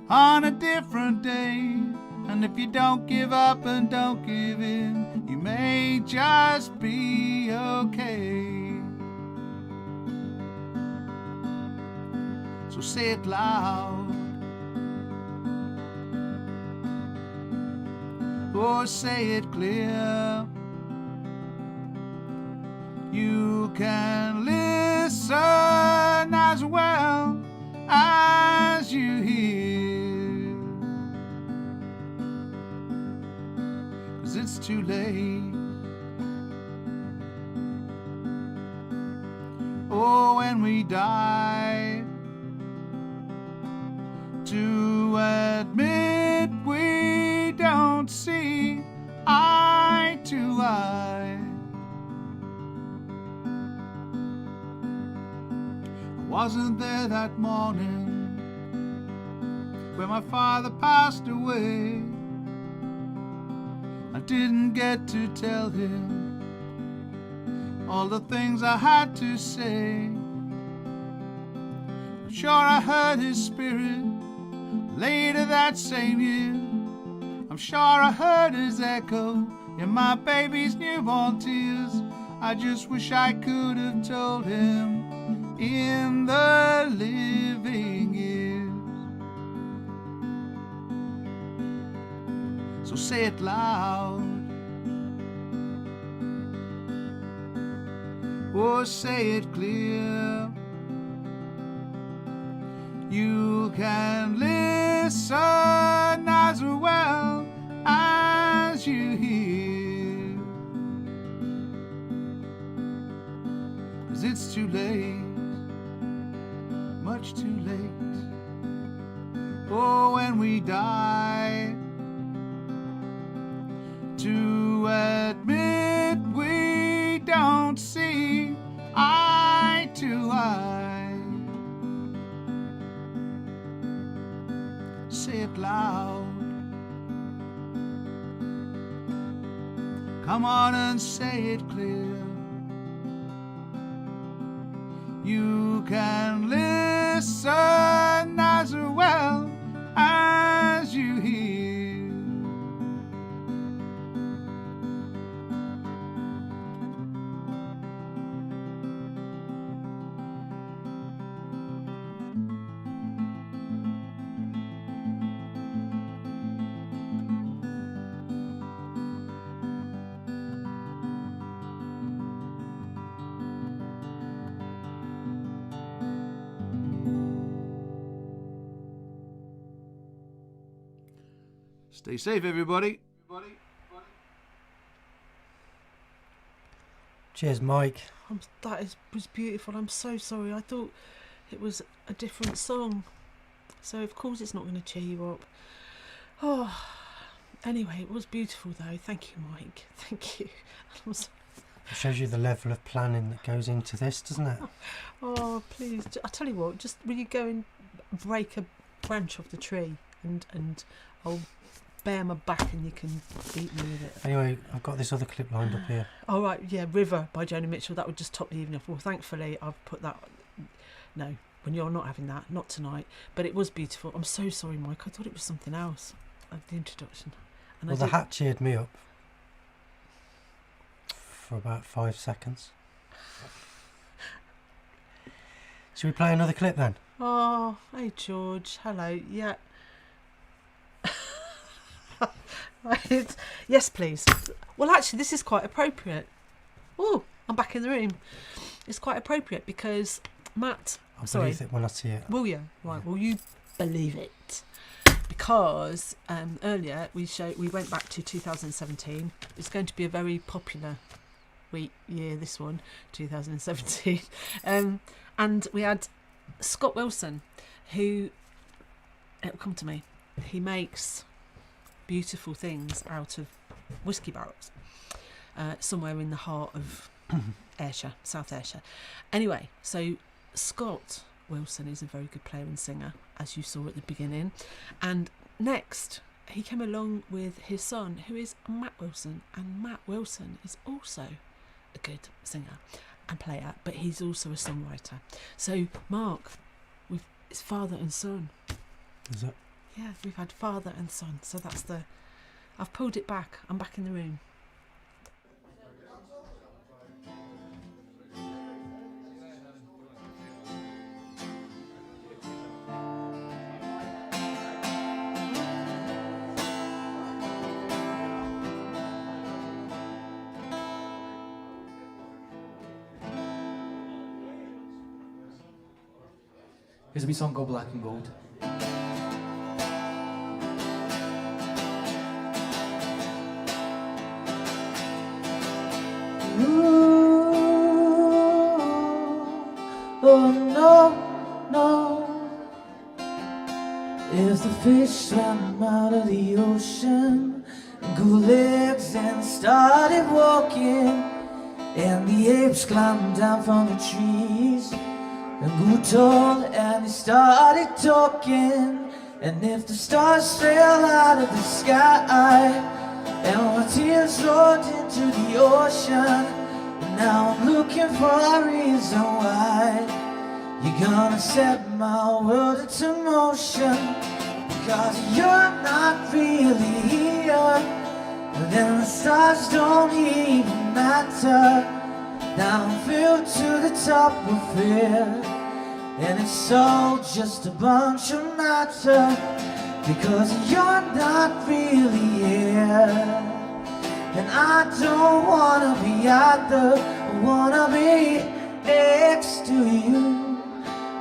on a different day. And if you don't give up and don't give in, you may just be okay. So say it loud, or say it clear. You can listen as well as you hear, 'cause it's too late. Oh, when we die, to admit we don't see eye to eye. I wasn't there that morning when my father passed away. I didn't get to tell him all the things I had to say. I'm sure I heard his spirit later that same year. I'm sure I heard his echo in my baby's newborn tears. I just wish I could have told him in the living years. So say it loud, or say it clear. You can listen as well as you hear, 'cause it's too late, much too late. Oh, when we die, to admit we don't see eye to eye. Say it loud. Come on and say it clear. You can listen as well as you hear. Stay safe, everybody. Cheers, Mike. Was beautiful. I'm so sorry. I thought it was a different song. So, of course, it's not going to cheer you up. Oh, anyway, it was beautiful, though. Thank you, Mike. Thank you. It shows you the level of planning that goes into this, doesn't it? Oh, please. I'll tell you what, just will you go and break a branch off the tree and I'll bare my back and you can beat me with it. Anyway, I've got this other clip lined up here. Oh, right, yeah, River by Joni Mitchell. That would just top the evening off. Well, thankfully, I've put that... No, when you're not having that, not tonight. But it was beautiful. I'm so sorry, Mike. I thought it was something else, the introduction. And Well, the hat cheered me up for about 5 seconds. Should we play another clip then? Oh, hey, George. Hello. Yeah. Right. Yes, please. Well, actually, this is quite appropriate. Oh, I'm back in the room. It's quite appropriate because Matt... I'll believe it when I see it. Will you? Right, will you believe it? Because earlier we went back to 2017. It's going to be a very popular year, this one, 2017. And we had Scott Wilson, who... It'll come to me. He makes beautiful things out of whiskey barrels somewhere in the heart of Ayrshire, South Ayrshire. Anyway, so Scott Wilson is a very good player and singer, as you saw at the beginning. And next, he came along with his son, who is Matt Wilson. And Matt Wilson is also a good singer and player, but he's also a songwriter. So, Mark, it's father and son. Is it? Yeah, we've had father and son, so that's the... I've pulled it back. I'm back in the room. Here's a wee song called Black and Gold. Oh no, no. If the fish swam out of the ocean, grew legs and started walking, and the apes climbed down from the trees and grew tall and they started talking, and if the stars fell out of the sky and my tears rolled into the ocean, now I'm looking for a reason why you're gonna set my world into motion. Because you're not really here, and then the stars don't even matter. Now I'm filled to the top with fear, and it's all just a bunch of matter. Because you're not really here, and I don't wanna be either. I wanna be next to you,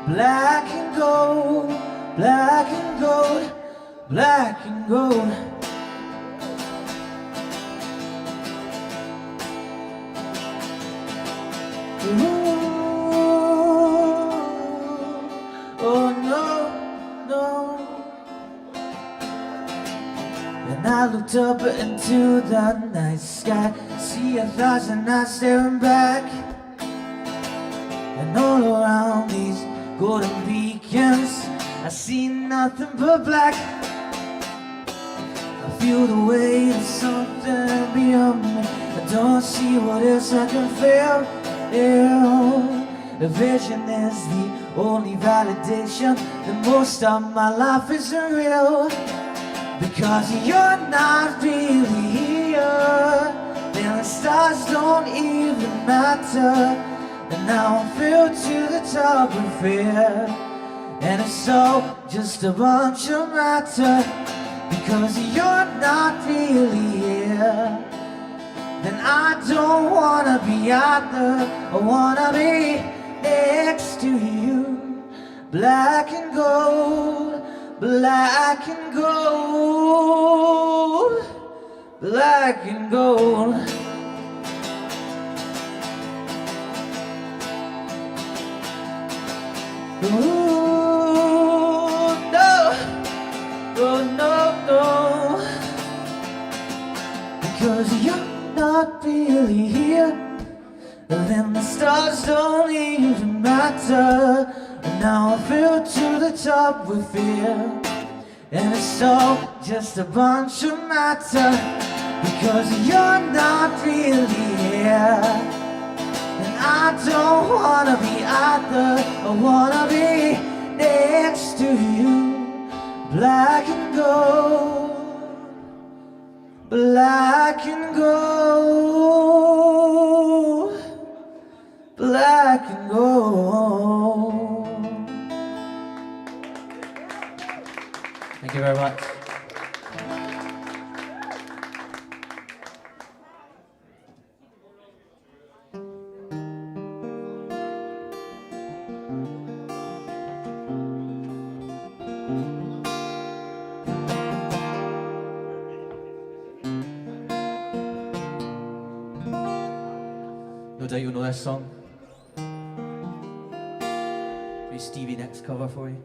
black and gold, black and gold, black and gold. Ooh, oh no, no. And I looked up into the night sky, see 1,000 eyes staring back. And all around these golden beacons, I see nothing but black. I feel the weight of something beyond me. I don't see what else I can feel. The vision is the only validation that most of my life isn't real. Because you're not really here, then the stars don't even matter. And now I'm filled to the top with fear, and it's all just a bunch of matter. Because you're not really here, then I don't wanna be either. I wanna be next to you. Black and gold, black and gold, black and gold. Ooh, no, oh no, no. Because you're not really here, then the stars don't even matter. And now I'm filled to the top with fear, and it's all just a bunch of matter. Because you're not really here, and I don't wanna be either. I wanna be next to you. Black and gold, black and gold, black and gold. Thank you very much. No doubt you'll know this song. Do Stevie Nicks cover for you.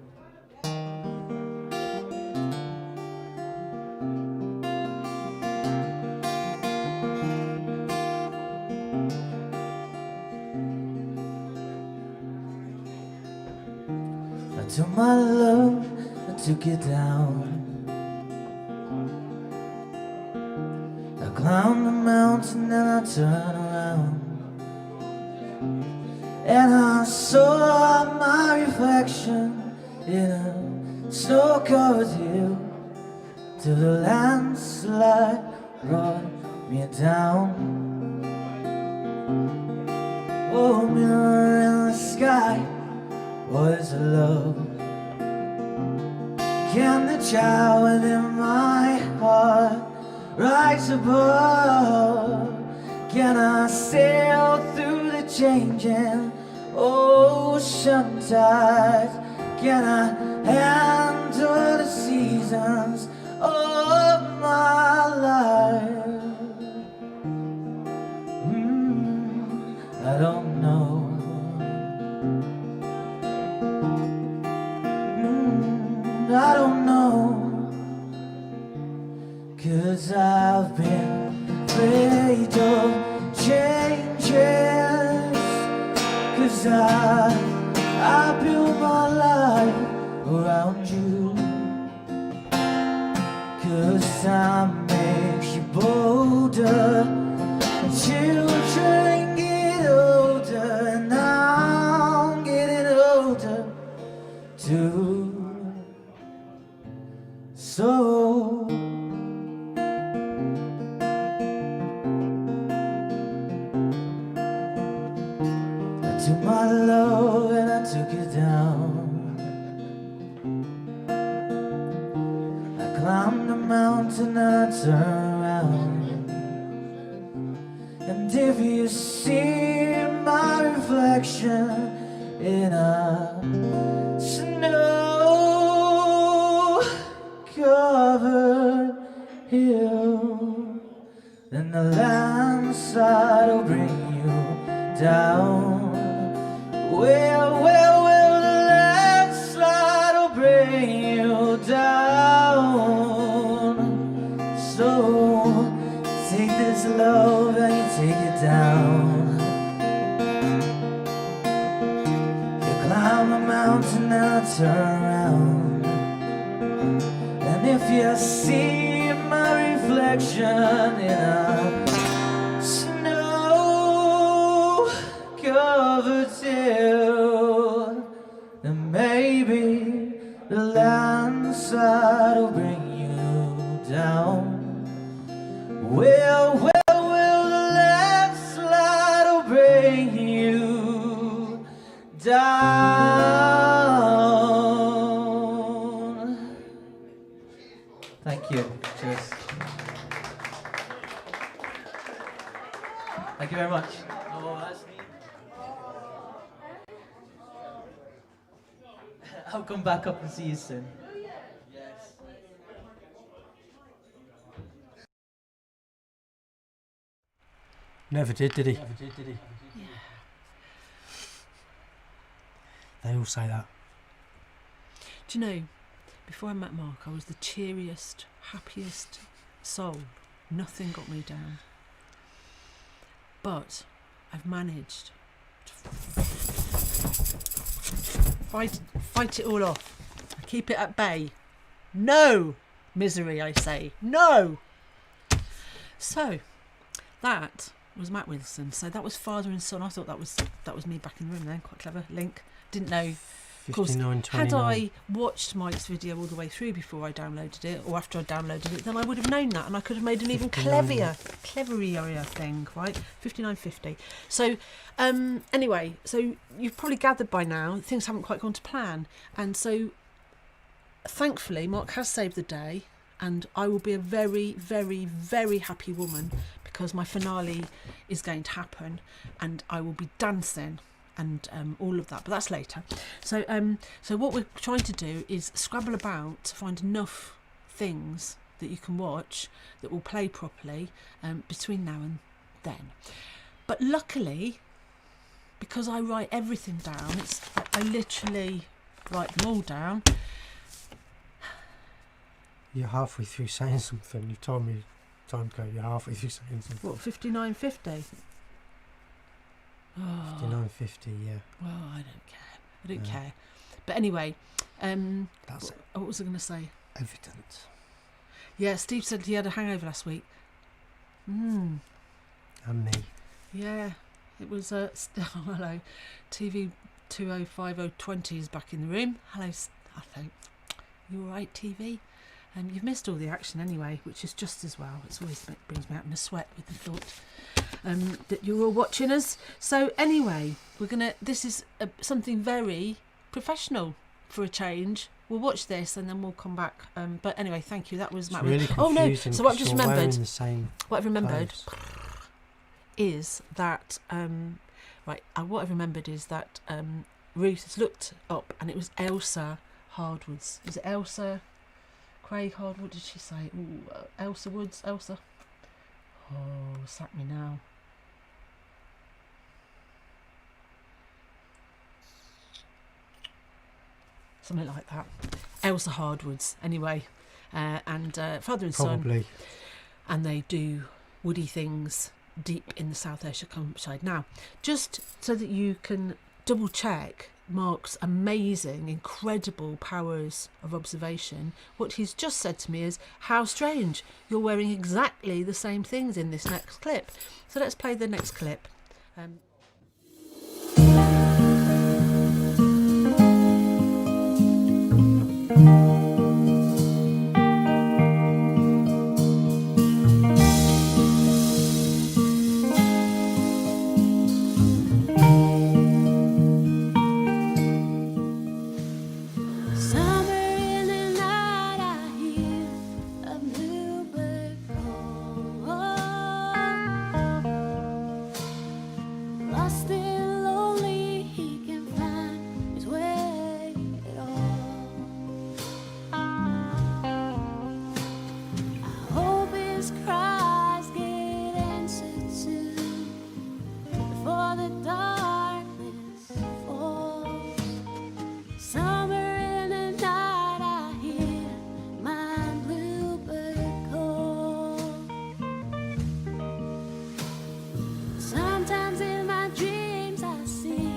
I took my love, I took it down. I climbed the mountain and I turned around, and I saw my reflection in a snow-covered hill, till the landslide brought me down. Oh, mirror in the sky, what is love? Can the child within my heart rise above? Can I sail through the changing ocean tides? Can I handle the seasons of my life? I don't know. I don't know. 'Cause I've been afraid of changes. 'Cause I built my life around you. 'Cause time makes you bolder, and children get older, and I'm getting older too. So I took my love and I took it down. I climbed the mountain and I turned around, and if you see my reflection in a hill, then the landslide will bring you down. Well, the landslide will bring you down. So take this love and you take it down. You climb a mountain and I turn around, and if you see my reflection in a snow-covered hill, then maybe the landslide will bring you down. Well, the landslide will bring you down. Thank you. Cheers. Thank you very much. Oh, that's me. I'll come back up and see you soon. Yes. Never did he? They all say that. Do you know, before I met Mark, I was the cheeriest, happiest soul. Nothing got me down. But I've managed to fight it all off. I keep it at bay. No misery, I say. No! So, that was Matt Wilson. So that was father and son. I thought that was me back in the room then. Quite clever. Link. Didn't know. Of course, had I watched Mike's video all the way through before I downloaded it, or after I downloaded it, then I would have known that, and I could have made an even cleverier thing, right? 59.50. So, anyway, so you've probably gathered by now things haven't quite gone to plan, and so thankfully Mark has saved the day, and I will be a very, very, very happy woman because my finale is going to happen, and I will be dancing. And all of that, but that's later. So so what we're trying to do is scrabble about to find enough things that you can watch that will play properly between now and then. But luckily, because I write everything down, I literally write them all down. You're halfway through saying something. You've told me time ago you're halfway through saying something. What, 59.50? Oh. 59.50, yeah. Well, I don't care. But anyway, that's it. What was I going to say? Evidence. Yeah, Steve said he had a hangover last week. And me. Yeah, it was hello, TV 205020 is back in the room. Hello, I think. You all right, TV? You've missed all the action anyway, which is just as well. It's always brings me out in a sweat with the thought that you're all watching us. So anyway, this is something very professional for a change. We'll watch this and then we'll come back. But anyway, thank you. That was Matt. Really confusing. So what I've just remembered. What I've remembered is that what I've remembered is that Ruth has looked up and it was Elsa Hardwoods. Is it Elsa? Craig Hardwood, did she say? Ooh, Elsa Woods, Elsa. Oh, sack me now. Something like that. Elsa Hardwoods, anyway. And father and son. And they do woody things deep in the South Ayrshire countryside. Now, just so that you can double check Mark's amazing, incredible powers of observation, what he's just said to me is, how strange, you're wearing exactly the same things in this next clip. So let's play the next clip. deepest cries get answered soon before the darkness falls. Somewhere in the night I hear my bluebird call. Sometimes in my dreams I see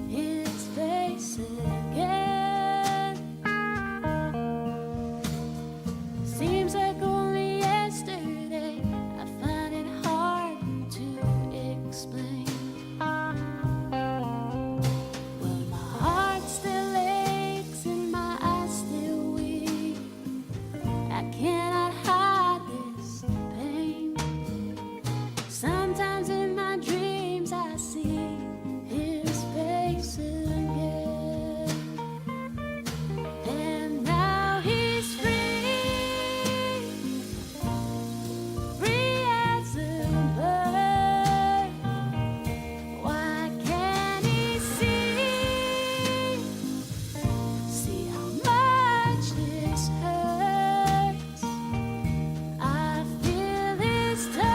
his face again. Seems like only yesterday, I find it hard to explain. Well, my heart still aches and my eyes still weep. I cannot hide this pain. Sometimes in my dreams I see his face again. And now he's free, free as a bird. Why can't he see how much this hurts? I feel his touch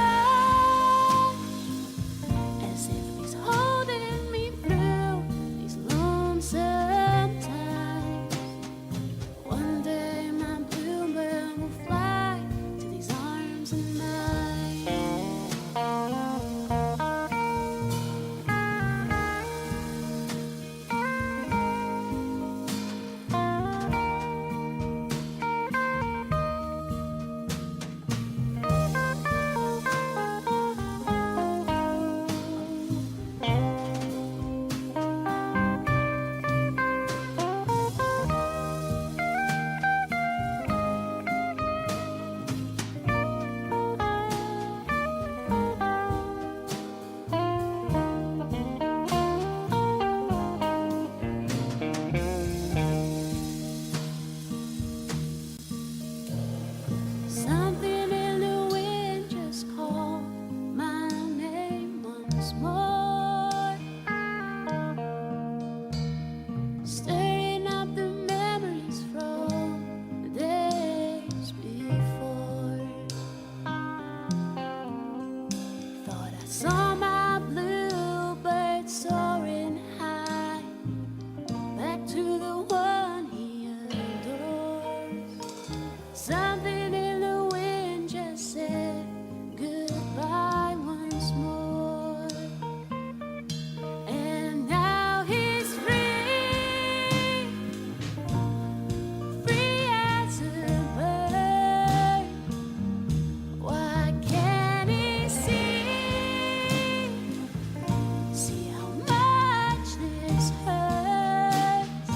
as if he's holding me through these lonesome times. One day my bluebird will fly to these arms of mine. Something in the wind just called my name once more, stirring up the memories from the days before. Thought I saw my bluebird soaring high, back to the one he adores. Something in the wind just said goodbye once more. And now he's free, free as a bird. Why can't he see how much this hurts?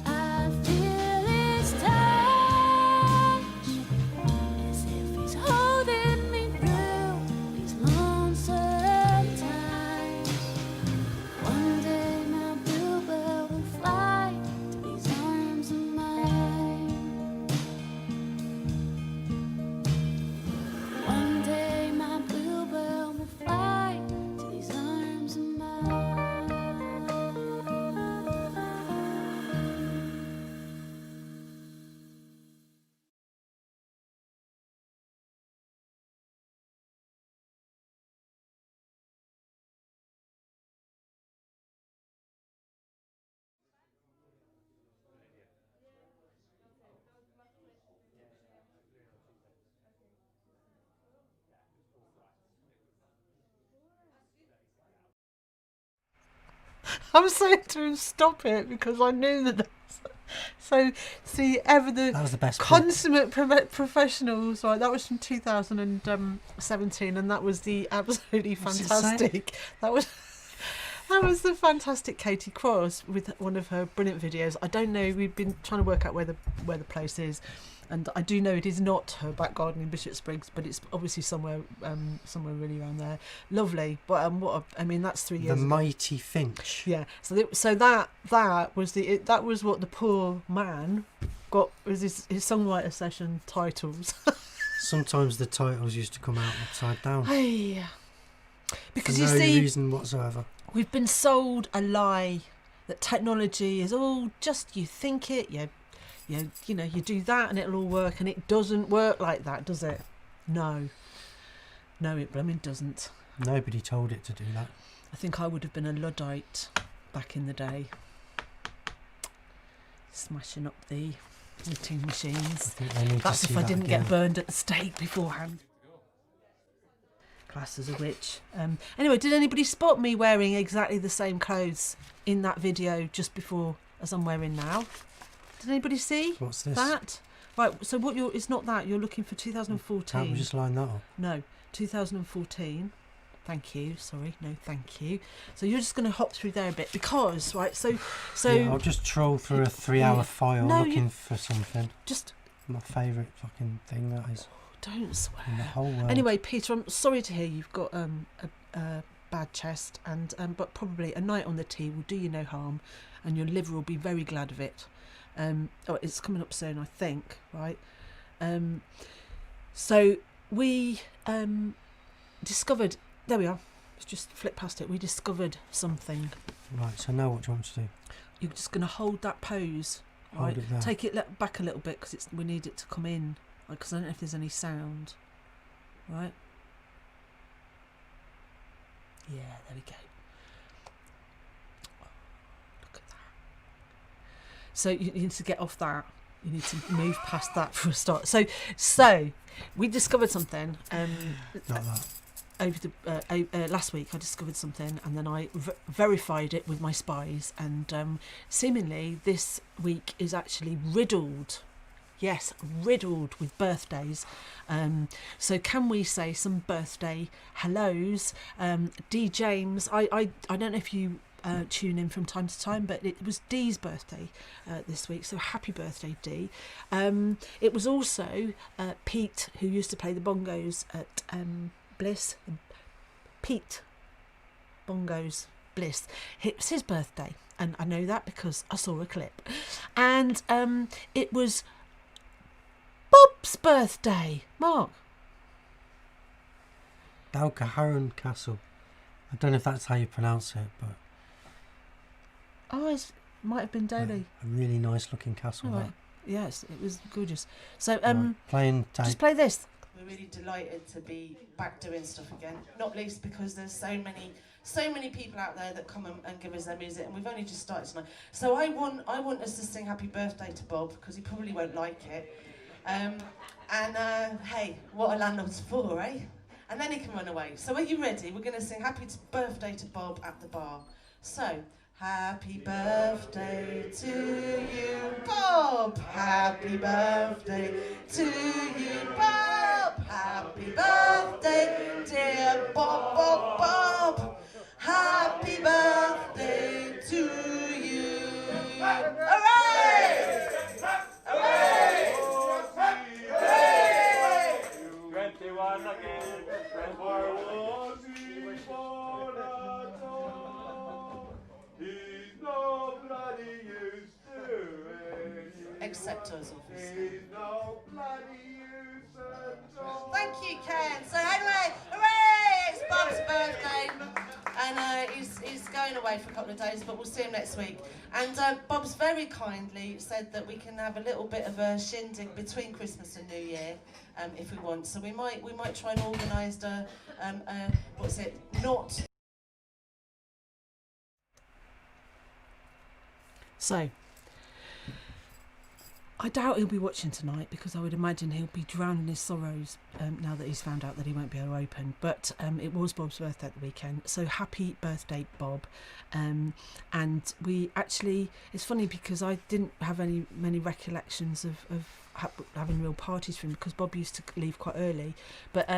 I feel his touch as if he's holding me through these lonesome times. One day my bluebird will fly to these arms of mine. One day my bluebird will fly to these arms of mine. I was saying to him, stop it, because I knew that. So, see, ever That was the best bit. consummate professionals, right? That was from 2017, and that was the absolutely What's it say? fantastic. That was the fantastic Katie Cross with one of her brilliant videos. I don't know. We've been trying to work out where the place is, and I do know it is not her back garden in Bishop Spriggs, but it's obviously somewhere really around there. Lovely, but that's 3 years. The ago. Mighty Finch. Yeah, so that was what the poor man got, was his songwriter session titles. Sometimes the titles used to come out upside down. Hey, because for you no see, reason whatsoever. we've been sold a lie that technology is all just you think it, you do that and it'll all work, and it doesn't work like that, does it? No, it blooming doesn't. Nobody told it to do that. I think I would have been a Luddite back in the day, smashing up the eating I machines. think they need That's to see if I that didn't again. get burned at the stake beforehand. Class as a witch. Anyway, did anybody spot me wearing exactly the same clothes in that video just before as I'm wearing now? Did anybody see What's this? that? Right, so what it's not that, you're looking for 2014. Can't we just line that up? No, 2014. Thank you. Sorry, no, thank you. So you're just going to hop through there a bit because, right? So Yeah, I'll just troll through a 3-hour file No, looking for something. just My favourite fucking thing that is don't in the swear. whole world. Anyway, Peter, I'm sorry to hear you've got a bad chest, and but probably a night on the tea will do you no harm, and your liver will be very glad of it. It's coming up soon, I think, right? So we discovered. There we are. Let's just flip past it. We discovered something. Right, so now what do you want to do? You're just going to hold that pose, Hold right? it there. Take it back a little bit because we need it to come in. Because I don't know if there's any sound. Right? Yeah, there we go. Look at that. So you need to get off that. You need to move past that for a start. So we discovered something. Not that. Over the last week I discovered something, and then I verified it with my spies, and seemingly this week is actually riddled with birthdays. So can we say some birthday hellos? D James, I don't know if you tune in from time to time, but it was Dee's birthday this week, so happy birthday, Dee. It was also Pete, who used to play the bongos at BLiss. Pete Bongos BLiss. It was his birthday, and I know that because I saw a clip. And it was Bob's birthday. Mark. Balcaharan Castle. I don't know if that's how you pronounce it, but Oh, it might have been Dolly. a really nice looking castle. All That. right. Yes, it was gorgeous. So Right, playing tape. just play this. We're really delighted to be back doing stuff again, not least because there's so many people out there that come and give us their music, and we've only just started tonight. So I want us to sing happy birthday to Bob, because he probably won't like it. Hey, what a landlord's for, eh? And then he can run away. So are you ready? We're going to sing happy birthday to Bob at the bar. So, happy birthday to you, Bob. Happy birthday to you, Bob. Happy birthday, dear Bob, Bob, Bob. Happy birthday to you. Hooray! Hooray! Hooray! 21 again, and where was he born at all? He's no bloody used to it. Except us, obviously. He's no bloody use at all. Thank you, Ken. So anyway, hooray! It's Bob's birthday, and he's going away for a couple of days, but we'll see him next week. And Bob's very kindly said that we can have a little bit of a shindig between Christmas and New Year, if we want. So we might try and organise not. So I doubt he'll be watching tonight, because I would imagine he'll be drowning his sorrows now that he's found out that he won't be able to open. But it was Bob's birthday at the weekend, so happy birthday, Bob. And we actually, it's funny because I didn't have many recollections of having real parties for him, because Bob used to leave quite early. But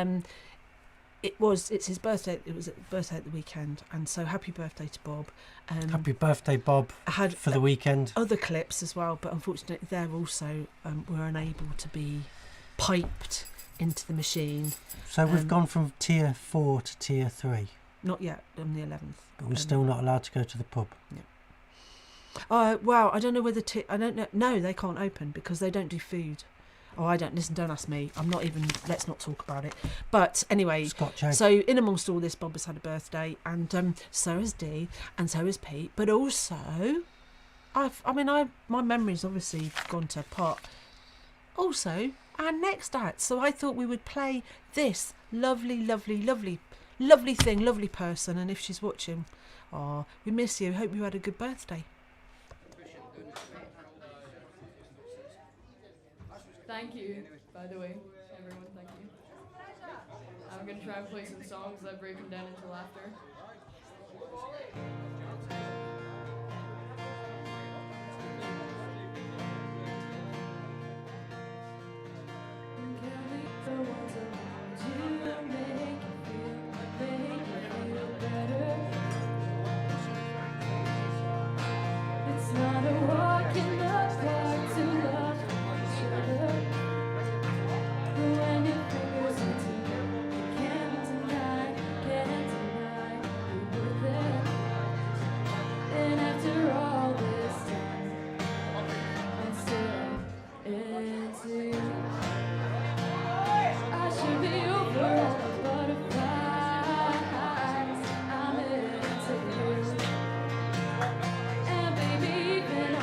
it's his birthday. It was his birthday at the weekend, and so happy birthday to Bob. Happy birthday, Bob, I had for the weekend. other clips as well, but unfortunately they're also were unable to be piped into the machine. So we've gone from tier 4 to tier 3, Not yet, on the 11th. but we're still not allowed to go to the pub. Well, I don't know whether I don't know. No, they can't open because they don't do food. Oh, I don't listen. Don't ask me. I'm not even. Let's not talk about it. But anyway, Scotch egg. so in amongst all this, Bob has had a birthday, and so has Dee, and so has Pete. But also, my memory's obviously gone to pot. Also, our next act. So I thought we would play this lovely thing, lovely person. And if she's watching, oh, we miss you. Hope you had a good birthday. Thank you, by the way, everyone, thank you. I'm going to try and play some songs that break them down into laughter. It's not a walk in the park to love each other. But when your fingers are together, you can't deny you're worth it. And after all this time, I'm still into you. I should be over all the butterflies. I'm into you. And baby, even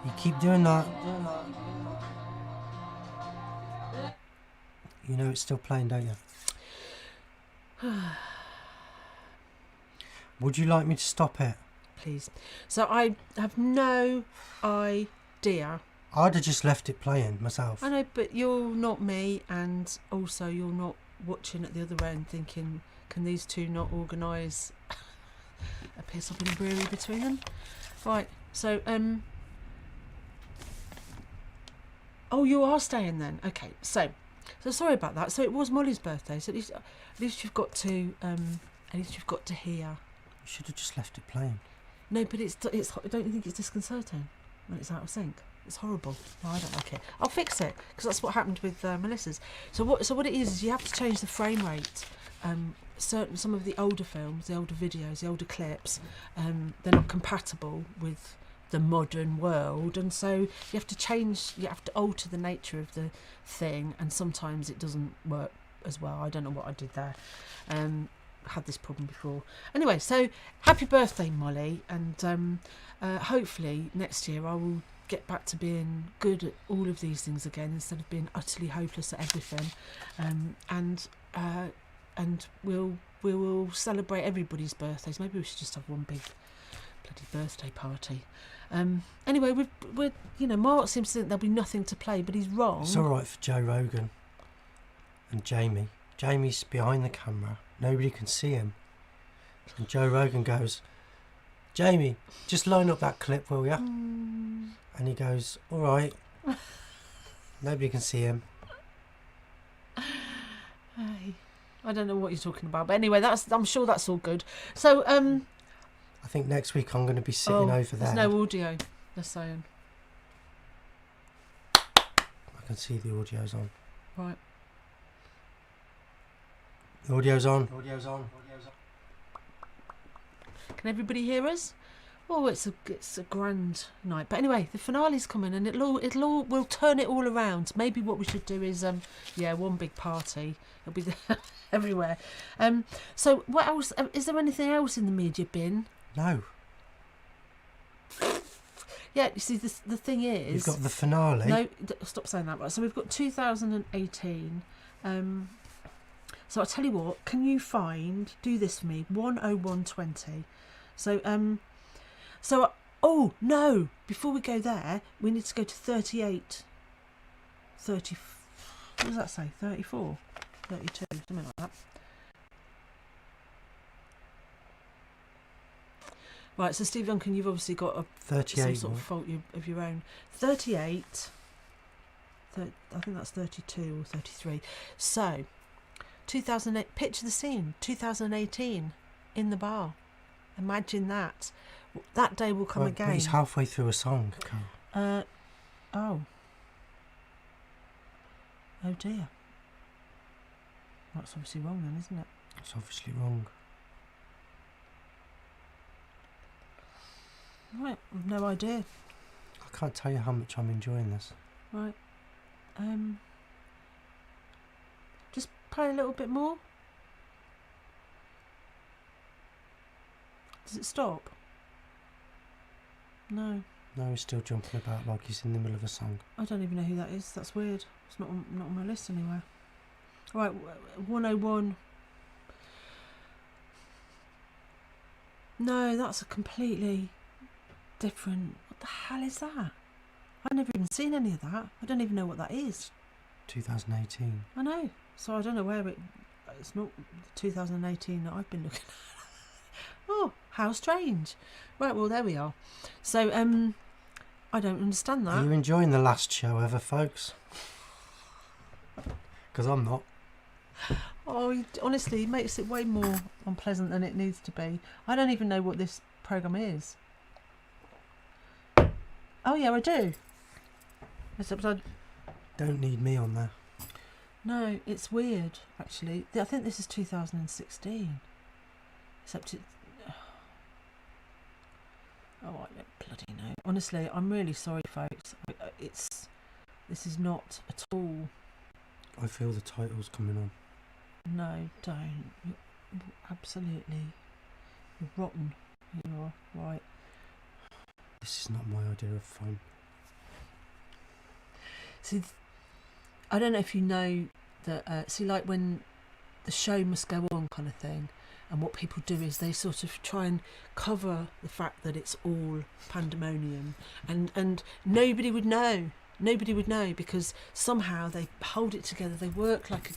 You keep doing that. You know it's still playing, don't you? Would you like me to stop it? Please. So I have no idea. I'd have just left it playing myself. I know, but you're not me, and also you're not watching at the other end thinking, can these two not organise a piss up in a brewery between them? Right, so, oh, you are staying then? Okay, so sorry about that. So it was Molly's birthday, so at least you've got to, hear. You should have just left it playing. No, but it's. Don't you think it's disconcerting when it's out of sync? It's horrible. No, I don't like it. I'll fix it because that's what happened with Melissa's. So what it is you have to change the frame rate. Some of the older films, the older videos, the older clips, they're not compatible with the modern world, and so you have to alter the nature of the thing, and sometimes it doesn't work as well. I don't know what I did there. Had this problem before. Anyway, so happy birthday, Molly, and hopefully next year I will get back to being good at all of these things again instead of being utterly hopeless at everything. And we will celebrate everybody's birthdays. Maybe we should just have one big bloody birthday party. Anyway, we're Mark seems to think there'll be nothing to play, but he's wrong. It's all right for Joe Rogan and Jamie. Jamie's behind the camera. Nobody can see him. And Joe Rogan goes, Jamie, just line up that clip, will ya? And he goes, all right. Nobody can see him. Hey, I don't know what you're talking about, but anyway, I'm sure that's all good. So, I think next week I'm going to be sitting over there. There's no audio, they're saying. I can see the audio's on. Right. The audio's on. Can everybody hear us? Oh, it's a grand night. But anyway, the finale's coming, and we'll turn it all around. Maybe what we should do is one big party. It'll be everywhere. So what else? Is there anything else in the media bin? No. Yeah, you see, the thing is, You've got the finale. No, stop saying that. Right. So we've got 2018. So I'll tell you what. Can you do this for me? 10120. So oh no! Before we go there, we need to go to 38. 30. What does that say? 34, 32, something like that. Right. So Steve Duncan, you've obviously got a 38 some sort of fault of your own. 38. I think that's 32 or 33. So 2008. Picture the scene. 2018 in the bar. Imagine that. That day will come again. But he's halfway through a song, Carl. Oh dear. That's obviously wrong then, isn't it? It's obviously wrong. Right, I've no idea. I can't tell you how much I'm enjoying this. Right. Just play a little bit more. Does it stop? No. No, he's still jumping about like he's in the middle of a song. I don't even know who that is. That's weird. It's not on my list anywhere. Right, 101. No, that's a completely different. What the hell is that? I've never even seen any of that. I don't even know what that is. 2018. I know. So I don't know where it's not 2018 that I've been looking at. Oh, how strange. Right, well, there we are. So, I don't understand that. Are you enjoying the last show ever, folks? Because I'm not. Oh, honestly, he makes it way more unpleasant than it needs to be. I don't even know what this programme is. Oh, yeah, I do. Except I don't need me on there. No, it's weird, actually. I think this is 2016. Except it... Oh, I don't bloody know. Honestly, I'm really sorry, folks. This is not at all... I feel the title's coming on. No, don't. You're absolutely... You're rotten. You are, right. This is not my idea of fun. See, I don't know if you know that... see, like when the show must go on kind of thing, and what people do is they sort of try and cover the fact that it's all pandemonium, and nobody would know. Nobody would know because somehow they hold it together. They work like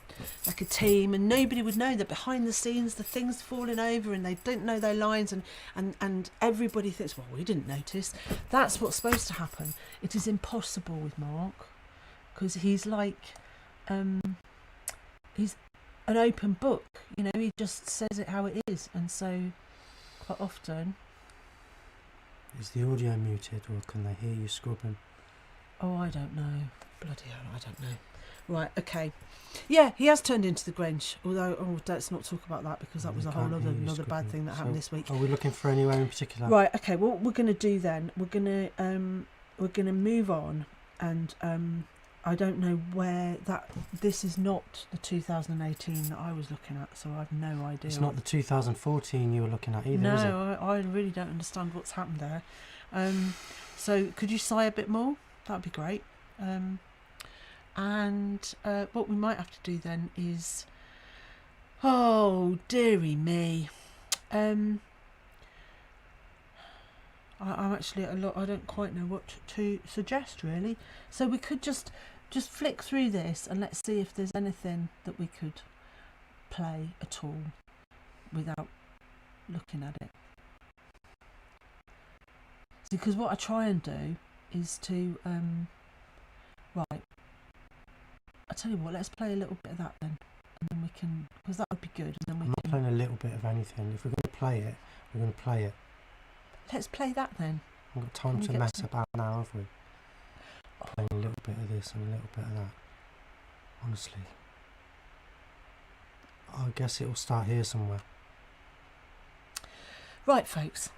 a team, and nobody would know that behind the scenes the thing's falling over and they don't know their lines, and everybody thinks, well, we didn't notice. That's what's supposed to happen. It is impossible with Mark because he's like he's an open book, you know. He just says it how it is, and so quite often. Is the audio muted, or can they hear you scrubbing? Oh, I don't know. Bloody hell, I don't know. Right, okay. Yeah, he has turned into the Grinch, although, let's not talk about that because that was a whole another bad thing that happened this week. Are we looking for anywhere in particular? Right, okay, what we're going to do then, we're going to move on, and I don't know where this is not the 2018 that I was looking at, so I have no idea. It's not the 2014 you were looking at either, is it? No, I really don't understand what's happened there. So could you sigh a bit more? That'd be great. And what we might have to do then is, oh dearie me, I'm actually at a lot. I don't quite know what to suggest really. So we could just flick through this and let's see if there's anything that we could play at all without looking at it. Because what I try and do is to right, I tell you what, let's play a little bit of that then, and then we can, because that would be good. And then I'm not playing a little bit of anything. If we're going to play it, we're going to play it. Let's play that then. I've got time to mess about now, have we? Playing a little bit of this and a little bit of that. Honestly, I guess it will start here somewhere. Right, folks.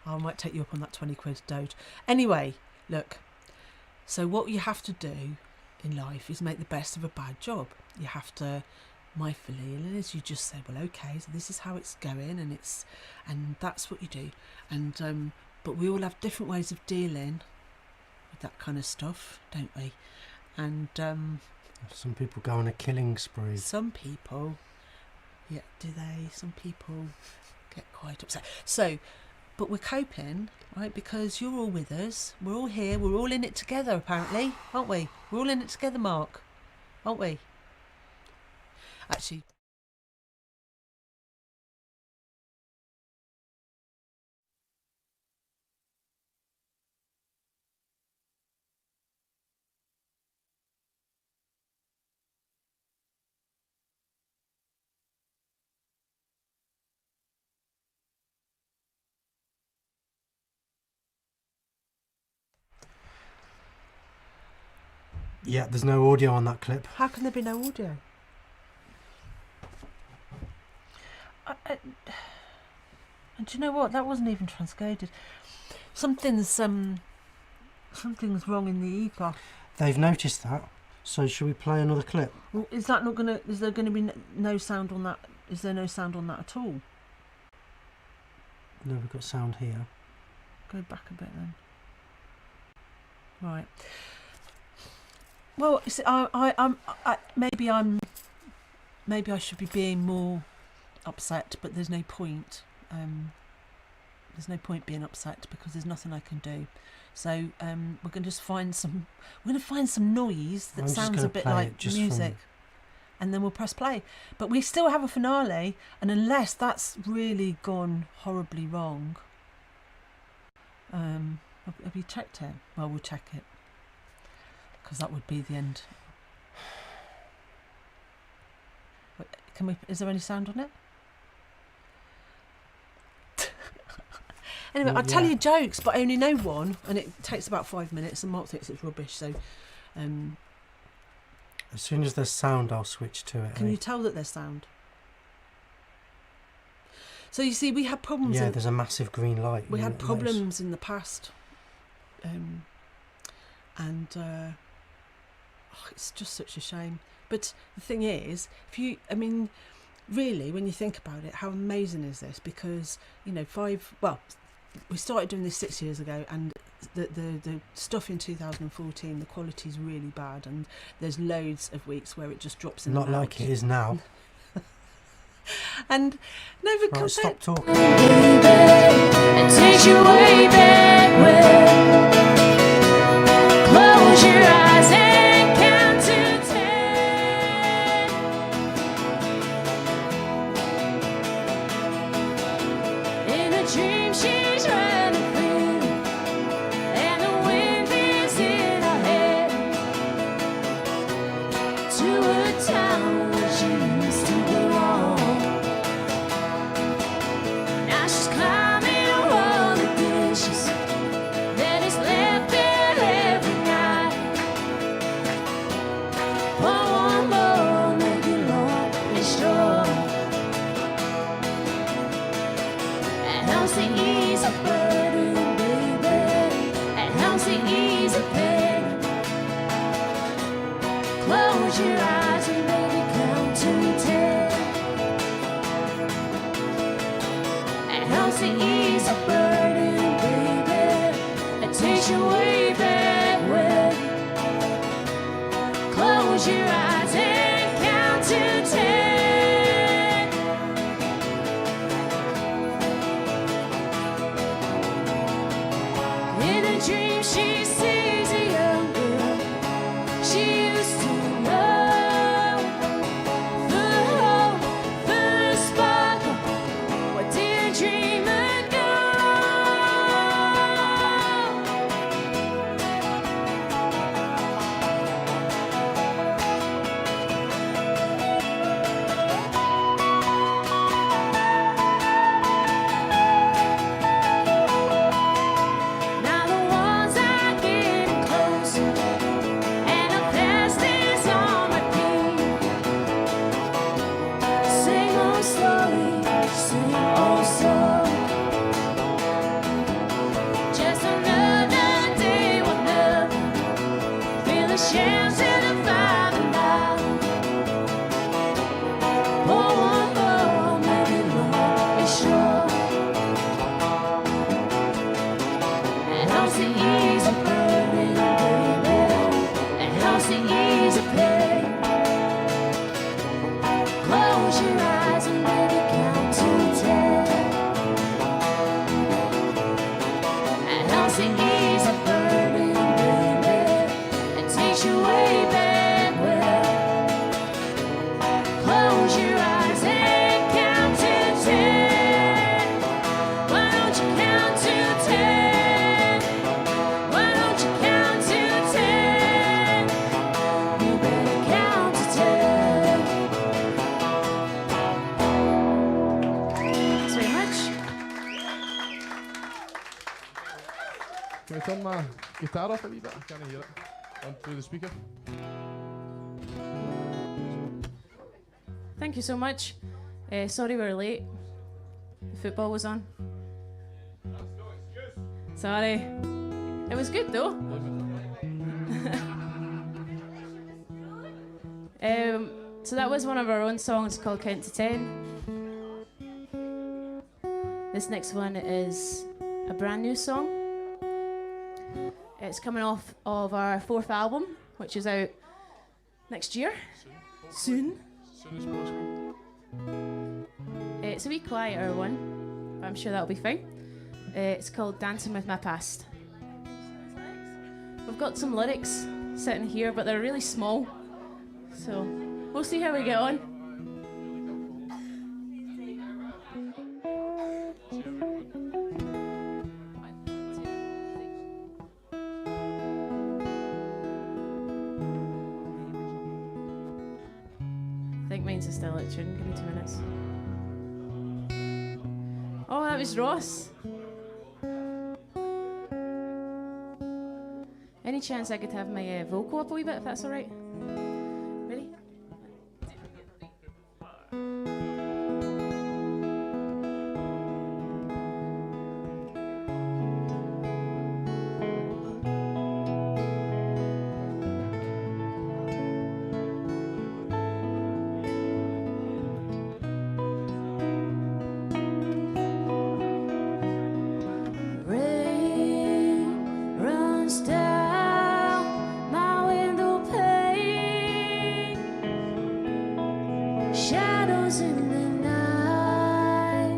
I might take you up on that 20 quid, Doge. Anyway, look. So what you have to do in life is make the best of a bad job. You have to, my feeling is, you just say, well, okay, so this is how it's going, and that's what you do. And but we all have different ways of dealing with that kind of stuff, don't we? And some people go on a killing spree. Some people, yeah, do they? Some people get quite upset. So. But we're coping, right? Because you're all with us. We're all here. We're all in it together, apparently, aren't we? We're all in it together, Mark, aren't we? Actually. Yeah, there's no audio on that clip. How can there be no audio? And do you know what? That wasn't even transcoded. Something's wrong in the ether. They've noticed that. So should we play another clip? Well, is that not gonna? Is there going to be no sound on that? Is there no sound on that at all? No, we've got sound here. Go back a bit then. Right. Well, maybe I should be being more upset, but there's no point. There's no point being upset because there's nothing I can do. So we're going to just find some. We're going to find some noise that sounds a bit like music, and then we'll press play. But we still have a finale, and unless that's really gone horribly wrong, have you checked it? Well, we'll check it because that would be the end. Can we? Is there any sound on it? Anyway, I'll tell you jokes, but I only know one, and it takes about 5 minutes, and Mark thinks it's rubbish, so... As soon as there's sound, I'll switch to it. Can you tell that there's sound? So you see, we had problems... Yeah, there's a massive green light. We had problems in the past. It's just such a shame. But the thing is, really, when you think about it, how amazing is this? Because, we started doing this 6 years ago, and the stuff in 2014, the quality's really bad, and there's loads of weeks where it just drops in. Not like it is now. And no, but right, stop talking. It takes you way back when. Close your eyes and count to 10. In a dream, she's running free, and the wind is in her head to a town where she used to belong. Now she's climbing all the dishes that is left there every night. Pour one more, make it long and strong. It helps to ease a burden, baby. It helps to ease a pain. Close your eyes and baby count to 10. It helps to ease a burden, baby. It takes you way back when. Close your eyes and count to 10. In a dream she sees a young girl she used to know. The hope, the sparkle, what did a dream ago? Now the walls are getting closer, and the past is on repeat. Sing on slowly, sing on slow. Just another day with nothing. Feel the shells in the fire tonight. Pour one more, make it long and short. It helps to ease a burden, baby. It helps to ease a pain. Close your eyes and baby count to 10. It helps to ease a burden, baby. It takes you way back when. Close your eyes and count to 10. Why don't you count to 10? Why don't you count to 10? You better count to 10. Thanks very much. Can I turn my guitar off a wee bit? I can't hear it. On through the speaker. Thank you so much. Sorry we're late. The football was on. Sorry. It was good though. So that was one of our own songs called Count to 10. The This next one is a brand new song. It's coming off of our 4th album, which is out next year. Soon. Soon as possible. It's a wee quieter one, but I'm sure that'll be fine. It's called Dancing With My Past. We've got some lyrics sitting here, but they're really small. So we'll see how we get on. I think mine's a still at tune. Give me 2 minutes. Oh, that was Ross. Any chance I could have my vocal up a wee bit, if that's all right? Ready? Rain runs down my window pane, shadows in the night,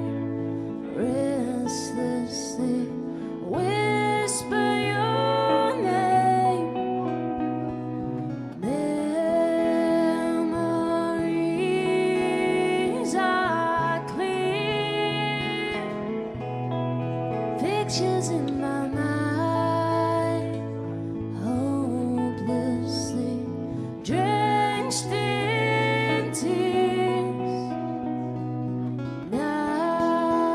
restlessly whisper your name. Memories are clear, pictures in my mind, hopelessly drenched in tears. Nighttime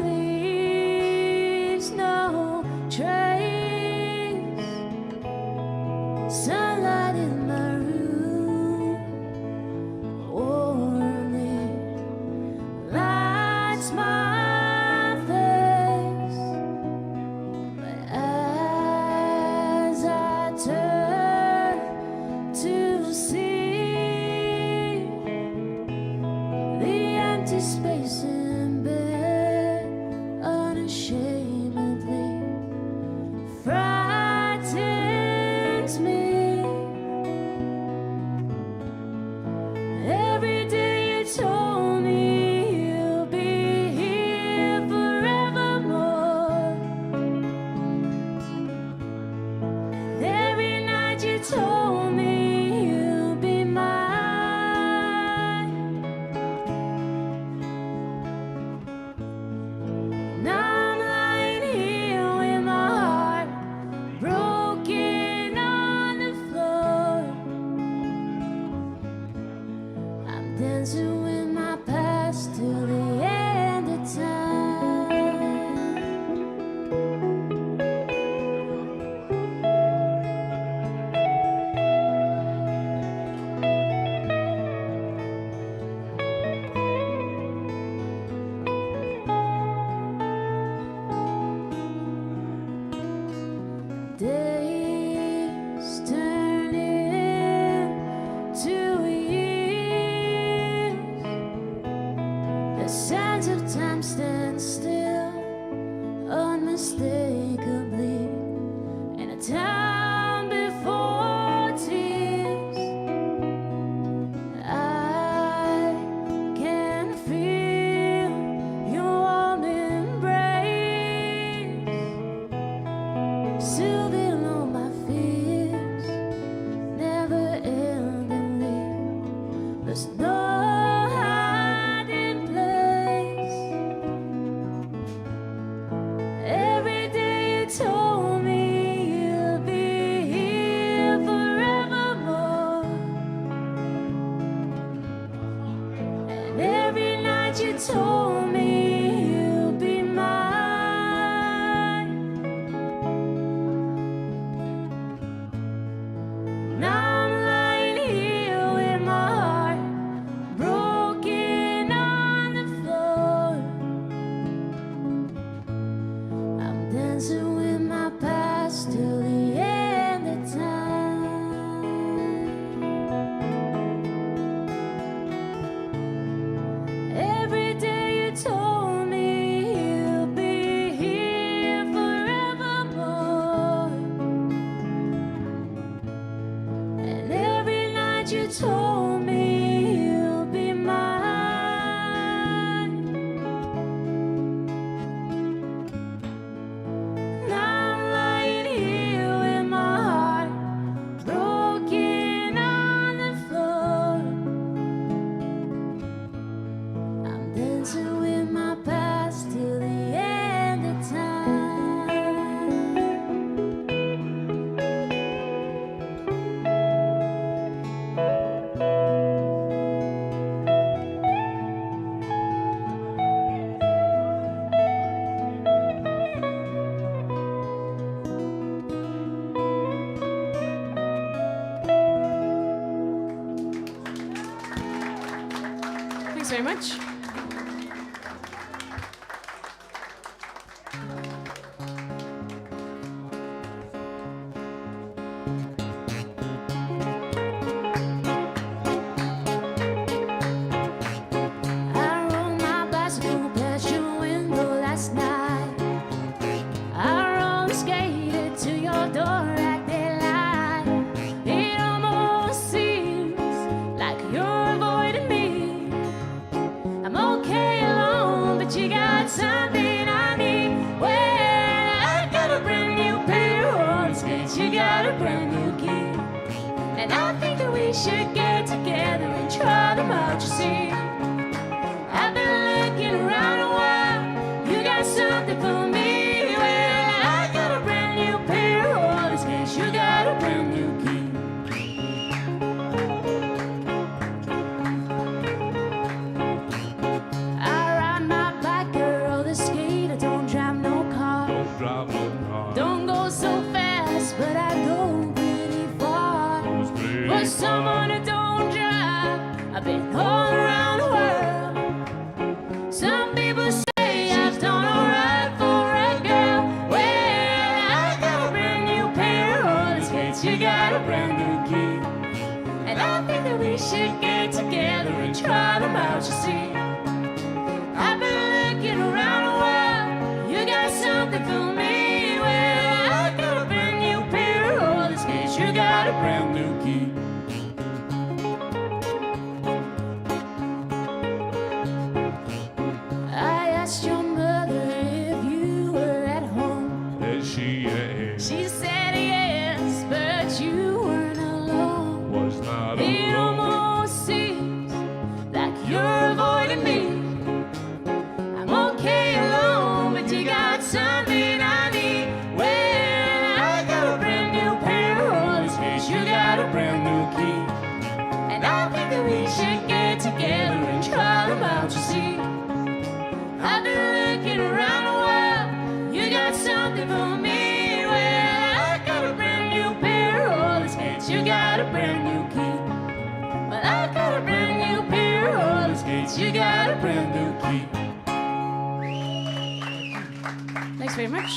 leaves no trace. Sunlight in my room warmly lights my face. But as I turn to see the empty space in bed, unashamedly frightens me. Every day you told me you'll be here forevermore. Every night you told me you'll be mine. Now I'm lying here with my heart broken on the floor. I'm dancing with my past till the end of time. Days turn into years. The sands of time stand still, unmistakably, in a time before tears. I can feel your warm embrace, soothing all my fears, never endingly. There's no hiding place. Every day you told me you'll be here forevermore. And every night you told me you'll be mine. very much. I rode my bicycle past your window last night. I roller skated to your door like daylight. It almost seems like you're avoiding me. I'm okay alone, but you got something I need. Well, I got a brand new pair of roller skates. You got a brand new key. And I think that we should get together and try them out, you see. I've been looking around a while. You got something for me. Well, I got a brand new pair of roller skates. You got a brand new key. I ride my bike, I roller skate. I don't drive no car. Don't drive no car. Don't go so fast, but I go pretty far. Goes pretty For someone who don't drive, I've been all around the world. Some people say I've done alright for a girl. Well, I got a brand new pair of roller skates. You got a brand new key. And I think that we should get together and try them out, you see. I've been looking around a while. You got something for me. Well, I got a brand new pair of roller skates. You got a brand new key. I asked your mother if you were at home. Is she She said yes, but you weren't alone. was not It alone. almost seems like you're avoiding me. I'm okay alone, but you got something I need. Well, I got a brand new pair of roller skates. You got a brand new key. And I think that we should get together and try them out, you see. I've been looking around a while. You got something for me. Well, I got a brand new pair of roller skates. You got a brand new key. Well, I got a brand new pair of roller skates. You got a brand new key. Thanks very much.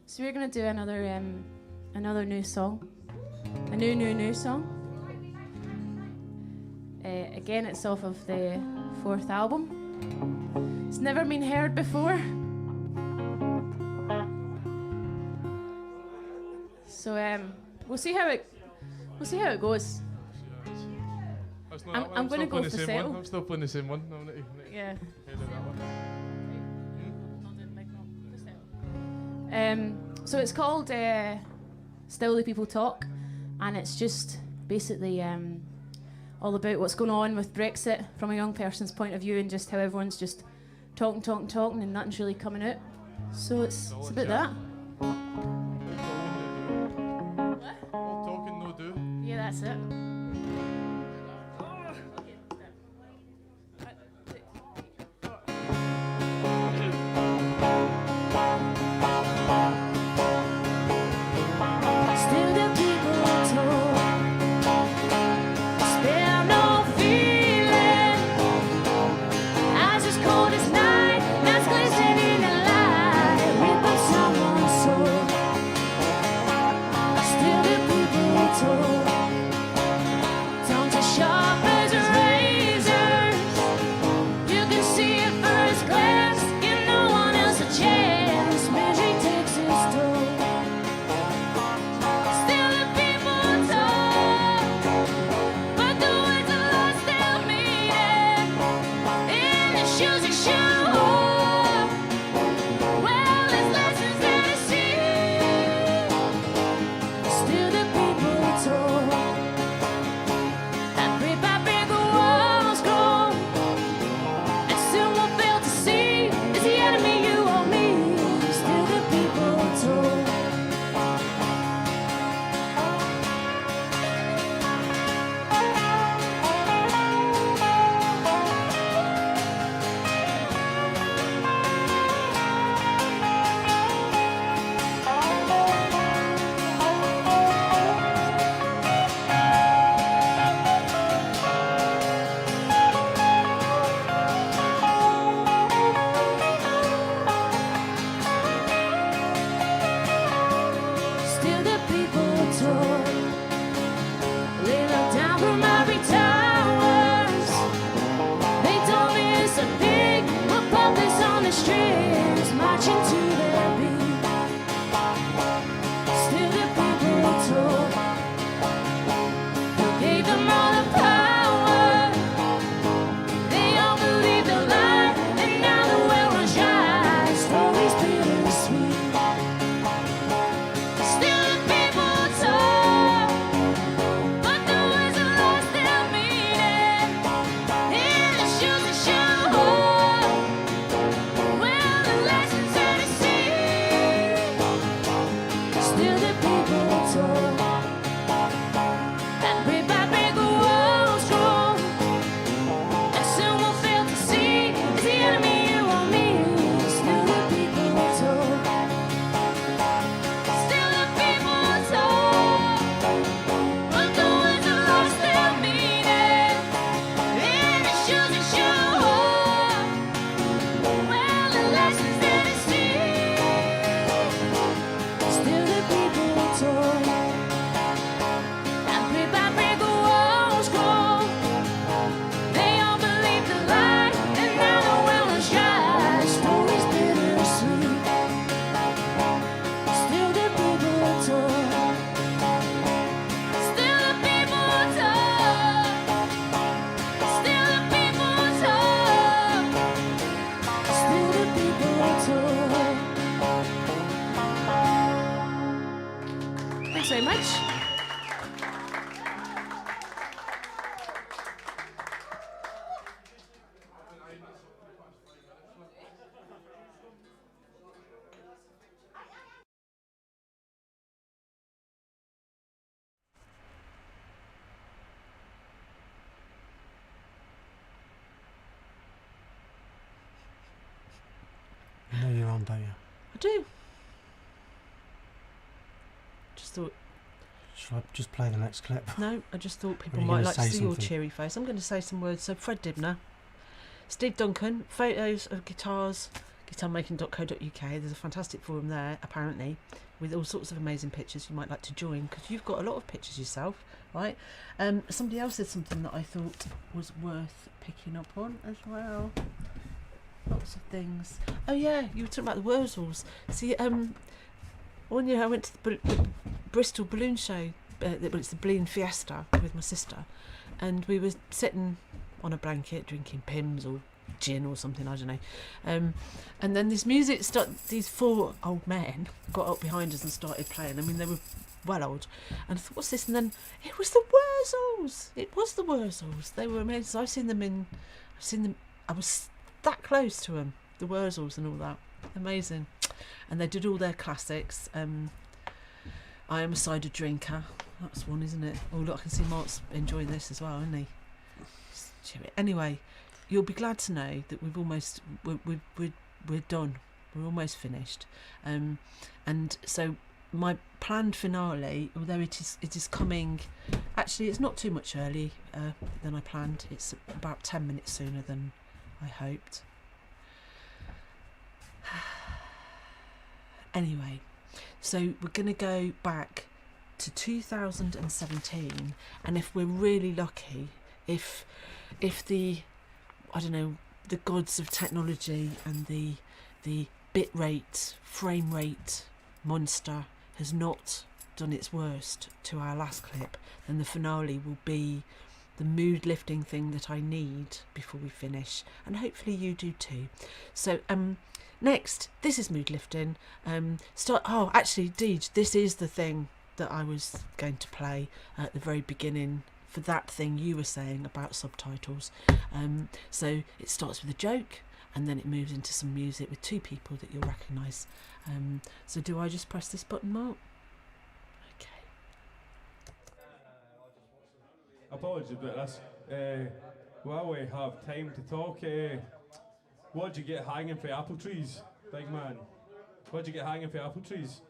So we're gonna do another new song, a new song. Again, it's off of the 4th album. It's never been heard before. So we'll see how it goes. That's I'm not that one. gonna still go playing the for same settle. one. I'm still playing the same one. No, not Yeah. that one. So it's called Still the People Talk, and it's just basically all about what's going on with Brexit from a young person's point of view, and just how everyone's just talking and nothing's really coming out. So it's about that. All talking, no do. Yeah, that's it. Still the people talk, spare no feeling. Eyes as cold as night, nights glistening in the light. Rip up someone's soul. Still the people talk, tongues as sharp as razors. You can see at first glance, give no one else a chance. Magic takes its toll. Still the people talk, but the words are lost their meaning in the shoes they show. Well, there's lessons that I see. Still the people talk, and brick by brick the walls grow, and soon we'll fail to see is the enemy you or me. Still the people talk. marching to their beat. Still the people told, who gave them all the power. They all believed the lie, and now the well runs dry. Stories bittersweet. Still the people talk, but the words have lost their meaning. In the shoes that show up, well, the lessons are to see. Still the people talk, and brick by brick the walls grow, and soon we'll fail to see is the enemy you or me. Still the people talk, still the people talk, but the words have lost their meaning. In the shoes that show up, well, the lessons that I see. Still the people talk, and brick by brick the walls grow. They all believe the lie, and now the well runs dry. Stories bittersweet. Still the people talk, still the people talk, still the people talk, still the people talk. Thanks very much. You know you're on, don't you? I do. Just thought, Shall I just play the next clip? no, I just thought people you might gonna like to say see your something? cheery face. I'm going to say some words. So, Fred Dibner, Steve Duncan, photos of guitars, guitarmaking.co.uk. There's a fantastic forum there, apparently, with all sorts of amazing pictures you might like to join, because you've got a lot of pictures yourself, right? Somebody else said something that I thought was worth picking up on as well. Lots of things. Oh yeah, you were talking about the Wurzels. See, one year I went to the Bristol Balloon Show. It's the Balloon Fiesta with my sister, and we were sitting on a blanket drinking Pimm's or gin or something, I don't know. And then this music these four old men got up behind us and started playing. I mean, they were well old. And I thought, what's this? And then it was the Wurzels. It was the Wurzels. They were amazing. So I've seen them. I was that close to them, the Wurzels and all that. Amazing. And they did all their classics. I Am a Cider Drinker. That's one, isn't it? Oh, look, I can see Mark's enjoying this as well, isn't he? Anyway, you'll be glad to know that we're done. We're almost finished. And so my planned finale, although it is coming, actually it's not too much early than I planned. It's about 10 minutes sooner than I hoped. Anyway, so we're going to go back to 2017, and if we're really lucky, if the, I don't know, the gods of technology and the bit rate, frame rate monster has not done its worst to our last clip, then the finale will be the mood lifting thing that I need before we finish, and hopefully you do too. So next, this is mood lifting. Actually, Deej, this is the thing that I was going to play at the very beginning for that thing you were saying about subtitles. So it starts with a joke, and then it moves into some music with two people that you'll recognise. So do I just press this button, Mark? Okay. Apologies about this. While we have time to talk, what'd you get hanging for apple trees, big man? What'd you get hanging for apple trees?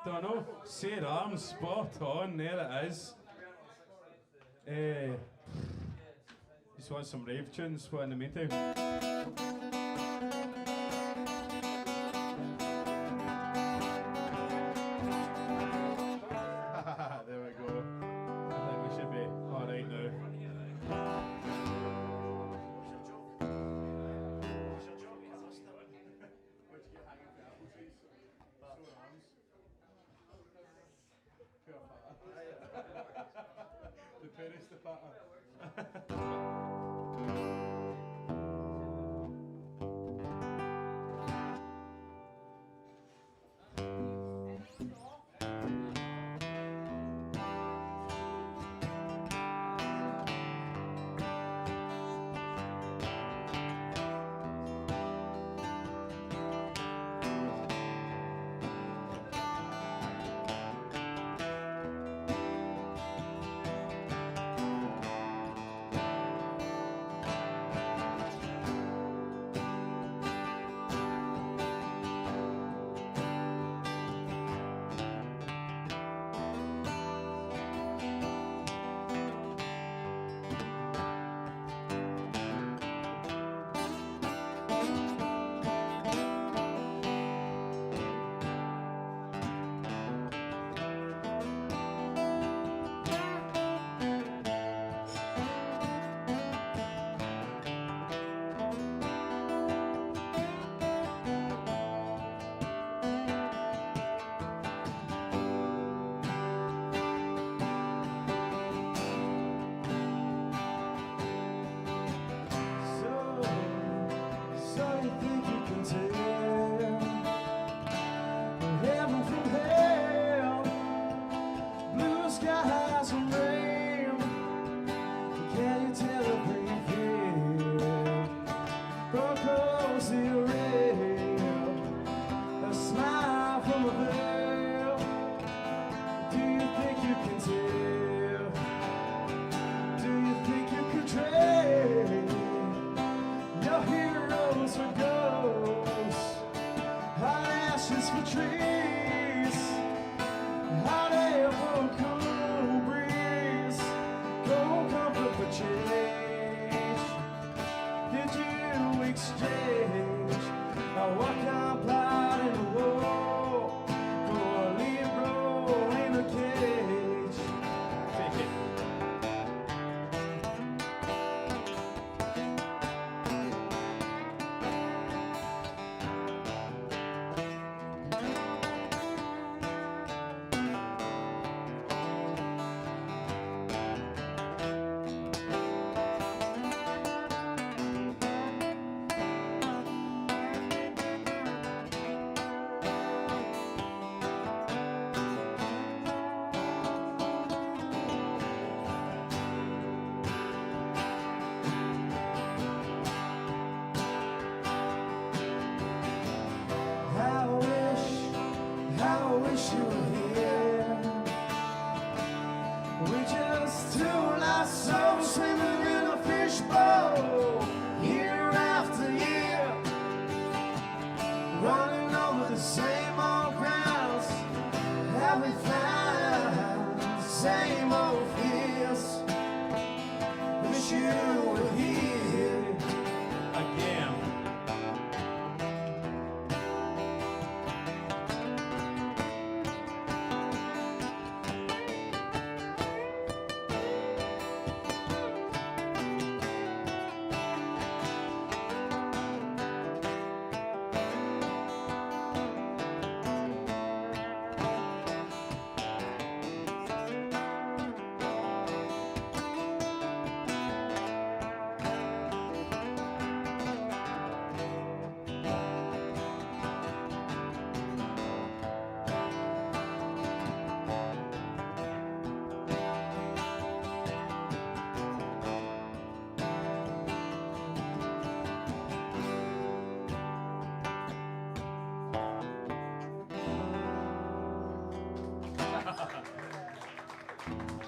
Don't know. Say arms, spot on. There it is. Just want some rave tunes. What in the meantime? There we go. I think we should be alright now. Where's the patter?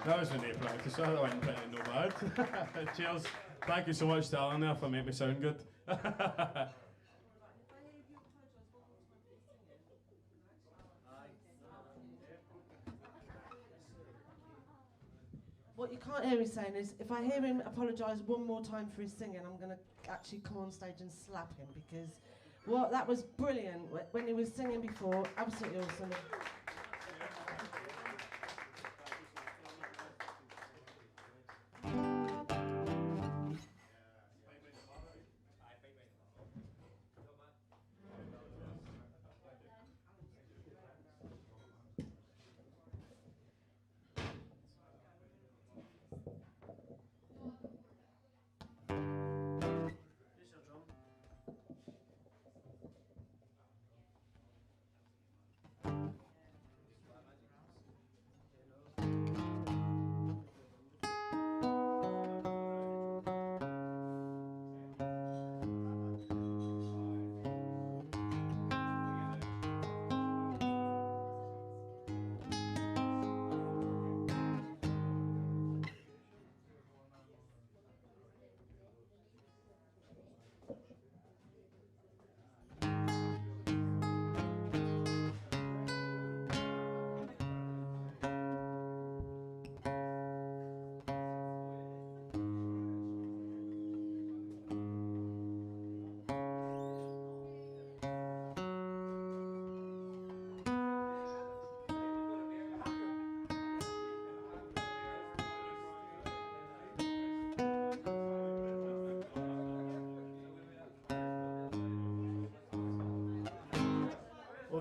That was really practice. That went pretty no bad. Cheers. Thank you so much to Alan there for making me sound good. What you can't hear me saying is, if I hear him apologise one more time for his singing, I'm going to actually come on stage and slap him, because that was brilliant. When he was singing before, absolutely awesome.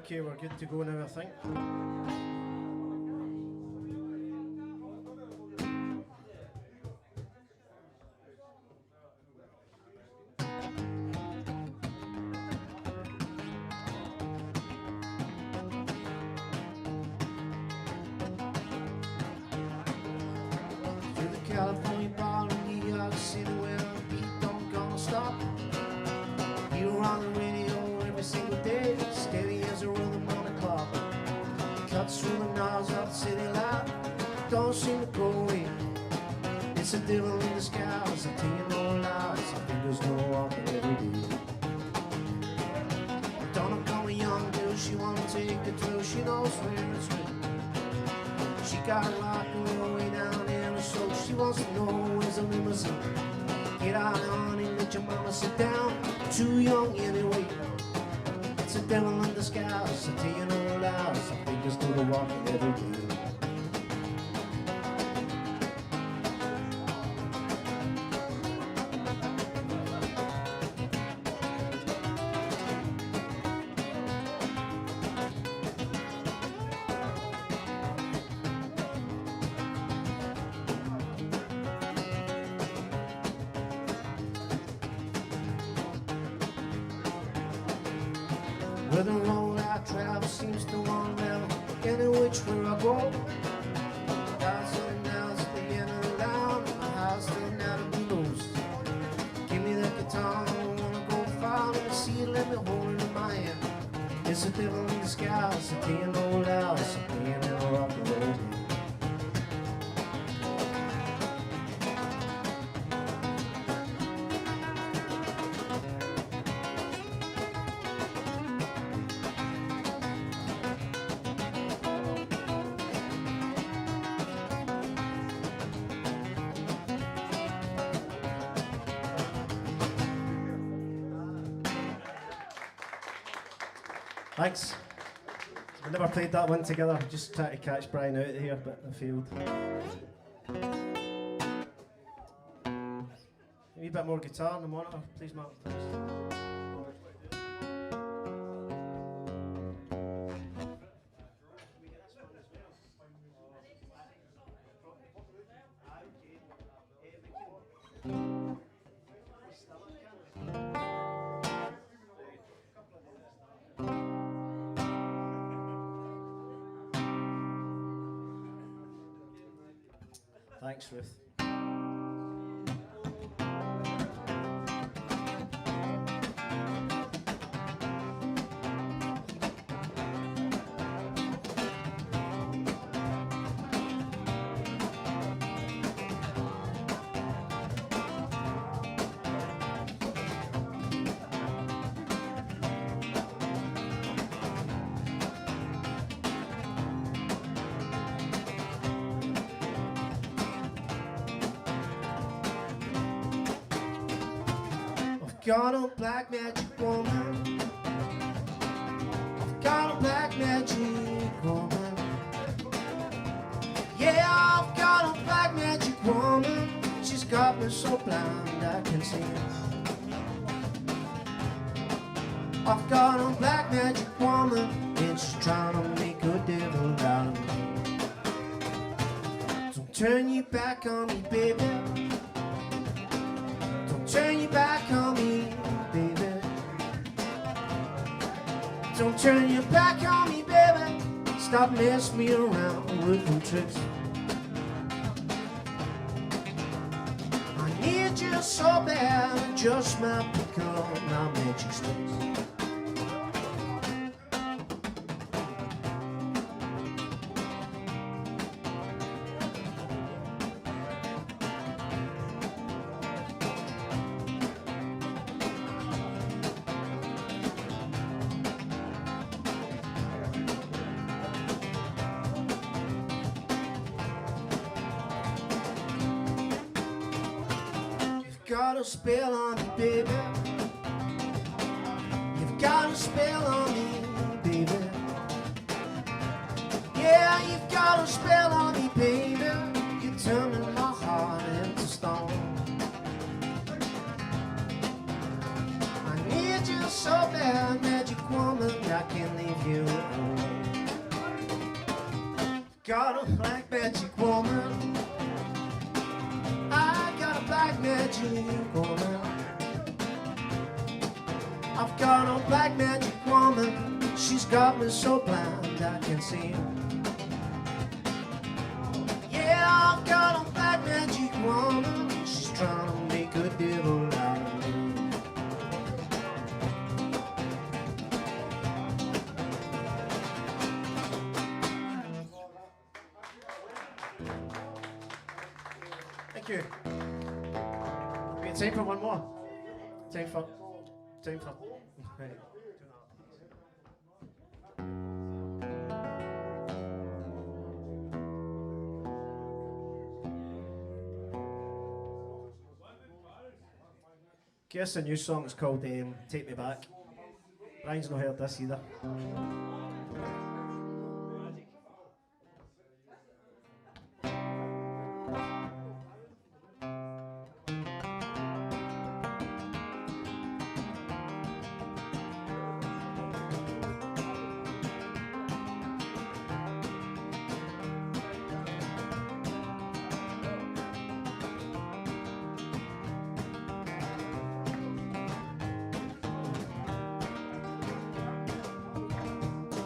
Okay, we're good to go now, I think. To the California bar in New York City where the beat don't gonna stop. You're on the radio every single day, steady as a rhythm on the clock. Cuts through the knobs of the city light, don't seem to go away. It's a devil in disguise, I tell you no lies, our fingers go walking every day. Don't come a young girl, she wanna take the thrill, she knows where it's real. She got a rock and roll way down in her soul. She wants to know where's the limousine. Get out, honey, let your mama sit down. Too young anyway. It's a devil in disguise, I tell you no lies. I think it's gonna walk every day. Where the road I travel seems to unravel, any which way I go. Thousand miles at the end of the line, my house still not to be lost. Give me that guitar, I don't wanna go far. Let me see it, let me hold it in my hand. It's a devil in disguise, I tell you no lies, I'm playing in a rock and roll band. Thanks. We never played that one together. Just tried to catch Brian out here, but I failed. A wee bit more guitar on the monitor, please, Mark. Thanks. Thanks, Ruth. Got a black magic woman. I've got a black magic woman. Yeah, I've got a black magic woman. She's got me so blind I can see. I've got a black magic woman, and she's trying to make a devil out of me. Don't turn your back on me, baby. Turn your back on me, baby. Don't turn your back on me, baby. Stop messing me around with them tricks. I need you so bad, I just might pick up my magic sticks. Got a spell on me, baby. You've got a spell on me, baby. Yeah, you've got a spell on me, baby. You're turning my heart into stone. I need you so bad, magic woman. I can't leave you alone. got a black magic woman. I got a black magic woman. I've got a black magic woman. She's got me so blind I can see. Yeah, I've got a black magic woman. She's trying to make a devil out of me. Thank you. We have time for one more. Time for. Right. Guess the new song is called Take Me Back. Brian's not heard this either.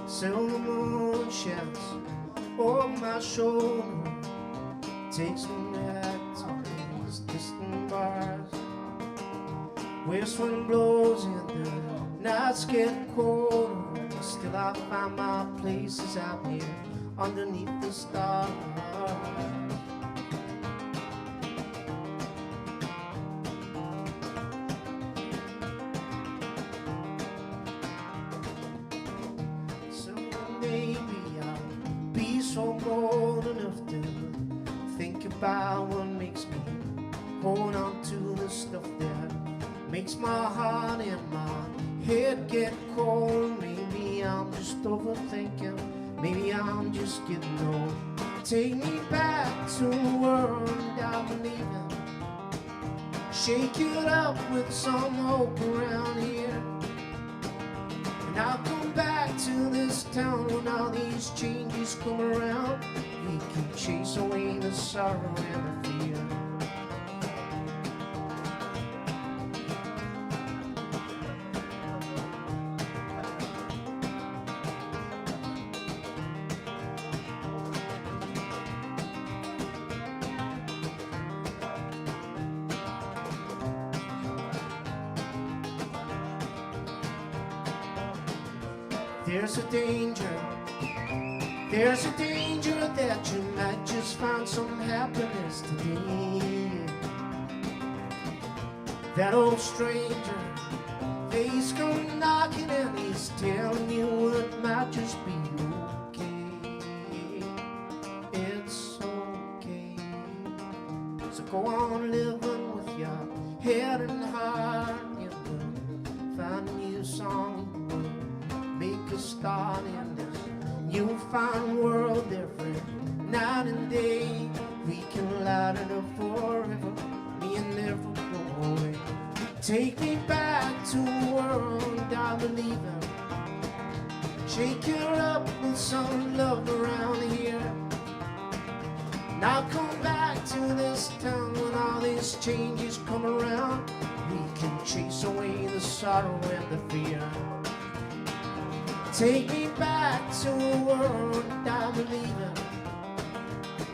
Silver moon shines over my shoulder, takes me back to these distant bars. West wind blows and the nights get colder, still I find my places out here underneath the stars. So bold enough to think about what makes me hold on to the stuff that makes my heart and my head get cold. Maybe I'm just overthinking, maybe I'm just getting old. Take me back to the world I believe in. Shake it up with some hope around here. And I'll come back to this town when all these changes come around. We can chase away the sorrow and the fear. There's a danger that you might just find some happiness today. That old stranger, face come knocking and he's telling you it might just be okay. It's okay. So go on living with your head and heart. You will find a new song. Make a start in this you'll find world different night and day. We can light it up forever, me and never go away. Take me back to a world I believe in. Shake it up with some love around here. And I'll come back to this town when all these changes come around. We can chase away the sorrow and the fear. Take me back to a world I believe in.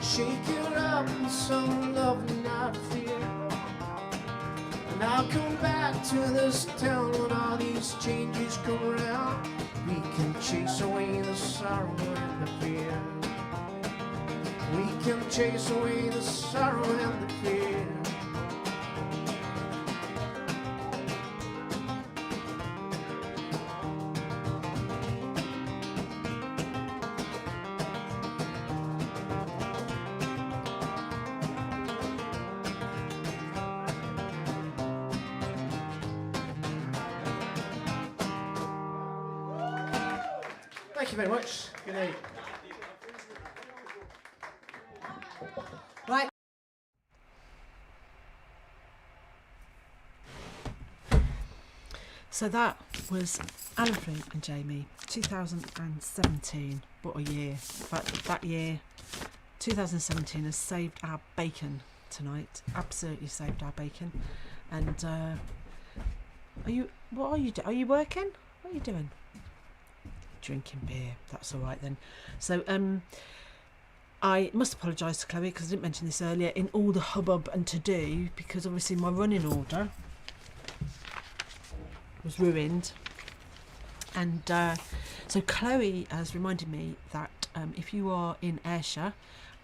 Shake it up with some love and not fear. And I'll come back to this town when all these changes come around. We can chase away the sorrow and the fear. We can chase away the sorrow and the fear. Thank you very much. Good night. Right. So that was Alan and Jamie, 2017. What a year. But that year, 2017, has saved our bacon tonight. Absolutely saved our bacon. And are you working? What are you doing? Drinking beer. That's all right then. So I must apologise to Chloe because I didn't mention this earlier in all the hubbub and to do, because obviously my running order was ruined. And so Chloe has reminded me that if you are in Ayrshire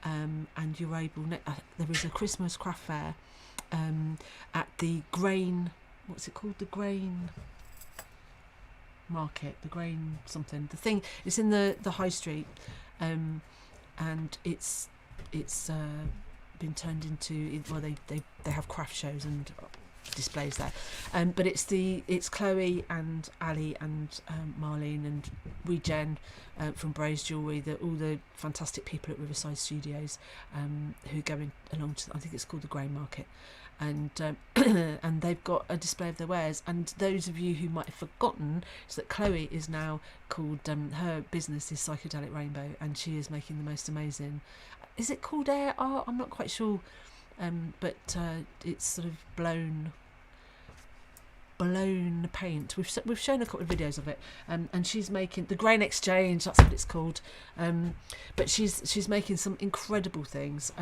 and you're able, there is a Christmas craft fair at the Grain, what's it called? The Grain Market, the Grain something. The thing, it's in the high street, and it's been turned into, well, they have craft shows and displays there, but it's Chloe and Ali and Marlene and Regen from Braze Jewellery, all the fantastic people at Riverside Studios who are going along to, I think it's called the Grain Market, and and they've got a display of their wares. And those of you who might have forgotten is that Chloe is now called, her business is Psychedelic Rainbow, and she is making the most amazing, is it called air art? I'm not quite sure, but it's sort of blown paint. We've shown a couple of videos of it, and she's making the Grain Exchange, that's what it's called, but she's making some incredible things.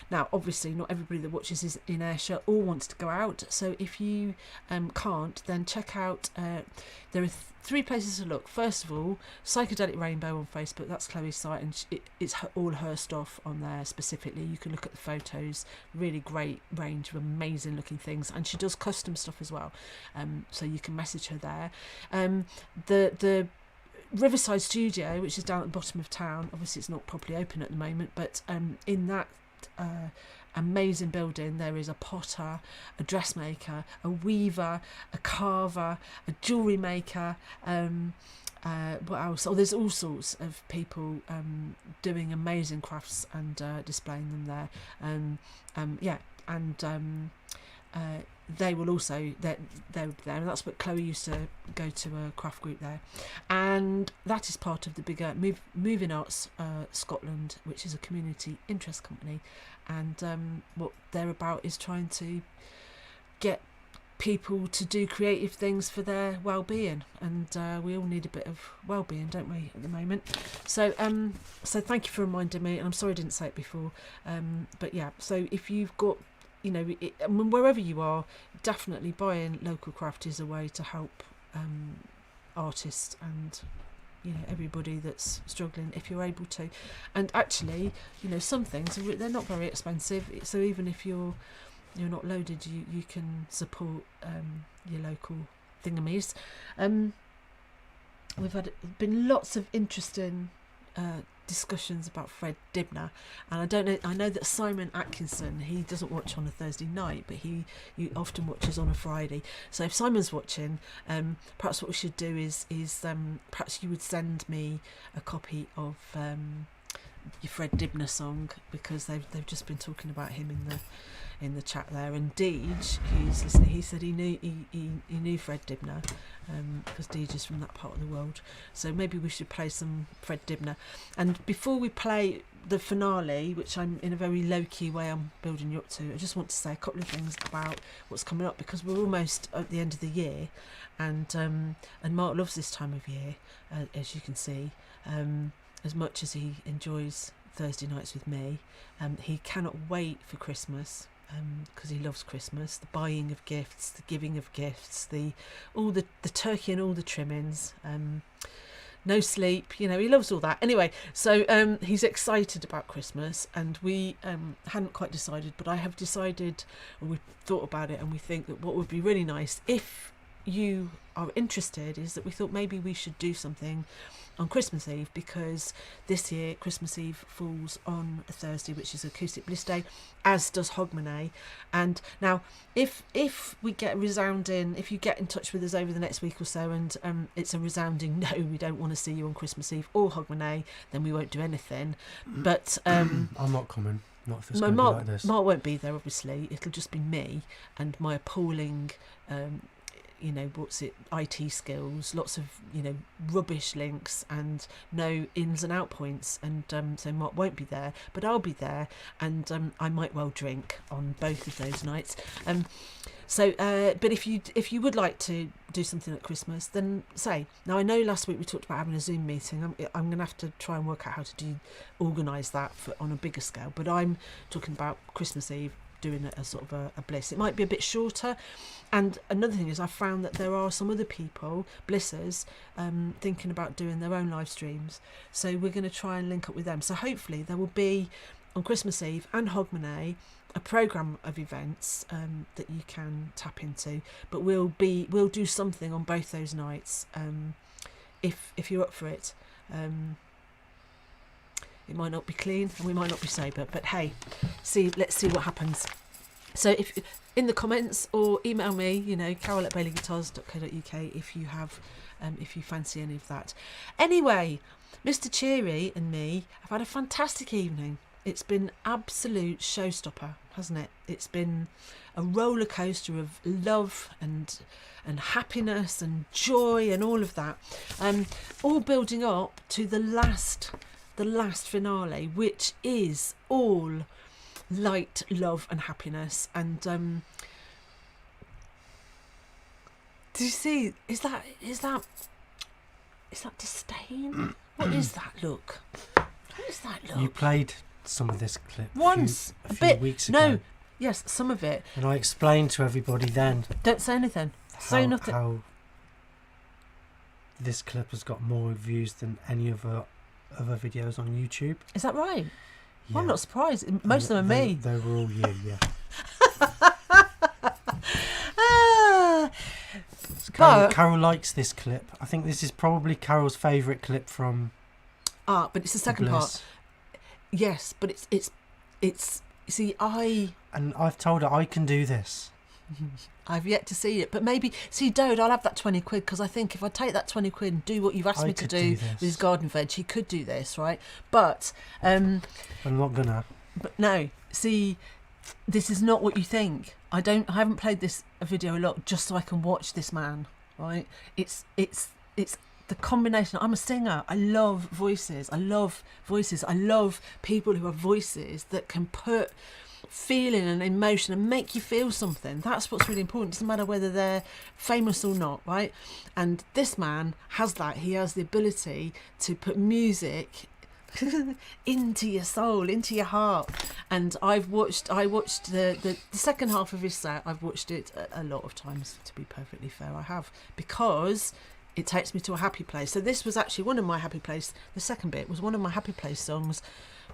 Now obviously not everybody that watches is in Ayrshire or wants to go out, so if you can't, then check out, there are 3 places to look. First of all, Psychedelic Rainbow on Facebook, that's Chloe's site, and it's all her stuff on there specifically. You can look at the photos, really great range of amazing looking things, and she does custom stuff as well, so you can message her there. The Riverside Studio, which is down at the bottom of town, obviously it's not properly open at the moment, but in that amazing building there is a potter, a dressmaker, a weaver, a carver, a jewellery maker, what else? Oh, there's all sorts of people doing amazing crafts and displaying them there. They will also, they're there, and that's what Chloe used to go to a craft group there, and that is part of the bigger Moving Arts Scotland, which is a community interest company, and what they're about is trying to get people to do creative things for their well-being, and we all need a bit of well-being, don't we, at the moment? So so thank you for reminding me, and I'm sorry I didn't say it before, but yeah, so if you've got, you know, I mean, wherever you are, definitely buying local craft is a way to help artists and, you know, everybody that's struggling, if you're able to. And actually, you know, some things, they're not very expensive, so even if you're not loaded, you can support your local thingamies. We've been lots of interesting discussions about Fred Dibner, and I know that Simon Atkinson, he doesn't watch on a Thursday night, but he often watches on a Friday. So if Simon's watching, perhaps what we should do is perhaps you would send me a copy of your Fred Dibner song, because they've just been talking about him in the chat there. And Deej, who's listening, he said he knew Fred Dibner, because Deej is from that part of the world. So maybe we should play some Fred Dibner. And before we play the finale, which I'm in a very low-key way I'm building you up to, I just want to say a couple of things about what's coming up, because we're almost at the end of the year, and Mark loves this time of year, as you can see. As much as he enjoys Thursday nights with me, he cannot wait for Christmas, because he loves Christmas, the buying of gifts, the giving of gifts, the turkey and all the trimmings, no sleep, you know, he loves all that. Anyway, so he's excited about Christmas, and we hadn't quite decided, but I have decided, or we've thought about it, and we think that what would be really nice, if you are interested, is that we thought maybe we should do something on Christmas Eve, because this year Christmas Eve falls on a Thursday, which is Acoustic Bliss Day, as does Hogmanay. And now if we get resounding, if you get in touch with us over the next week or so, and it's a resounding no, we don't want to see you on Christmas Eve or Hogmanay, then we won't do anything. But I'm not coming. Not if it's going to be like this. Mark won't be there, obviously. It'll just be me and my appalling you know, IT skills, lots of, you know, rubbish links and no ins and out points. And so Mark won't be there, but I'll be there, and I might well drink on both of those nights. But if you would like to do something at Christmas, then say. Now, I know last week we talked about having a Zoom meeting. I'm going to have to try and work out how to organise that on a bigger scale. But I'm talking about Christmas Eve, doing a sort of a BLiss. It might be a bit shorter. And another thing is, I found that there are some other people, Blissers, thinking about doing their own live streams. So we're going to try and link up with them. So hopefully there will be, on Christmas Eve and Hogmanay, a programme of events that you can tap into. But we'll do something on both those nights, if you're up for it. It might not be clean and we might not be sober, but hey, let's see what happens. So if in the comments or email me, you know, carol@baileyguitars.co.uk if you have, if you fancy any of that. Anyway, Mr. Cheery and me have had a fantastic evening. It's been absolute showstopper, hasn't it? It's been a roller coaster of love and happiness and joy and all of that, all building up to the last finale, which is all light, love and happiness. And do you see, is that disdain? What is that look? What is that look? You played some of this clip once a few weeks ago. No, yes, some of it. And I explained to everybody then. Don't say anything. Say nothing. How this clip has got more views than any other videos on YouTube. Is that right? Yeah. Well, I'm not surprised. Most of them are me. They were all you, yeah. Carol likes this clip. I think this is probably Carol's favourite clip from. But it's the second part. Yes, but it's. See, and I've told her I can do this. I've yet to see it, but maybe see, Dode, I'll have that 20 quid because I think if I take that 20 quid and do what you've asked me to do with his garden veg, he could do this, right? But I'm not gonna. But no, see, this is not what you think. I haven't played this video a lot just so I can watch this man, right? It's the combination. I'm a singer. I love voices. I love people who have voices that can put feeling and emotion and make you feel something. That's what's really important. It doesn't matter whether they're famous or not, right? And this man has that. He has the ability to put music into your soul, into your heart. And I watched the second half of his set. I've watched it a lot of times, to be perfectly fair. I have, because it takes me to a happy place. So this was actually one of my happy place. The second bit was one of my happy place songs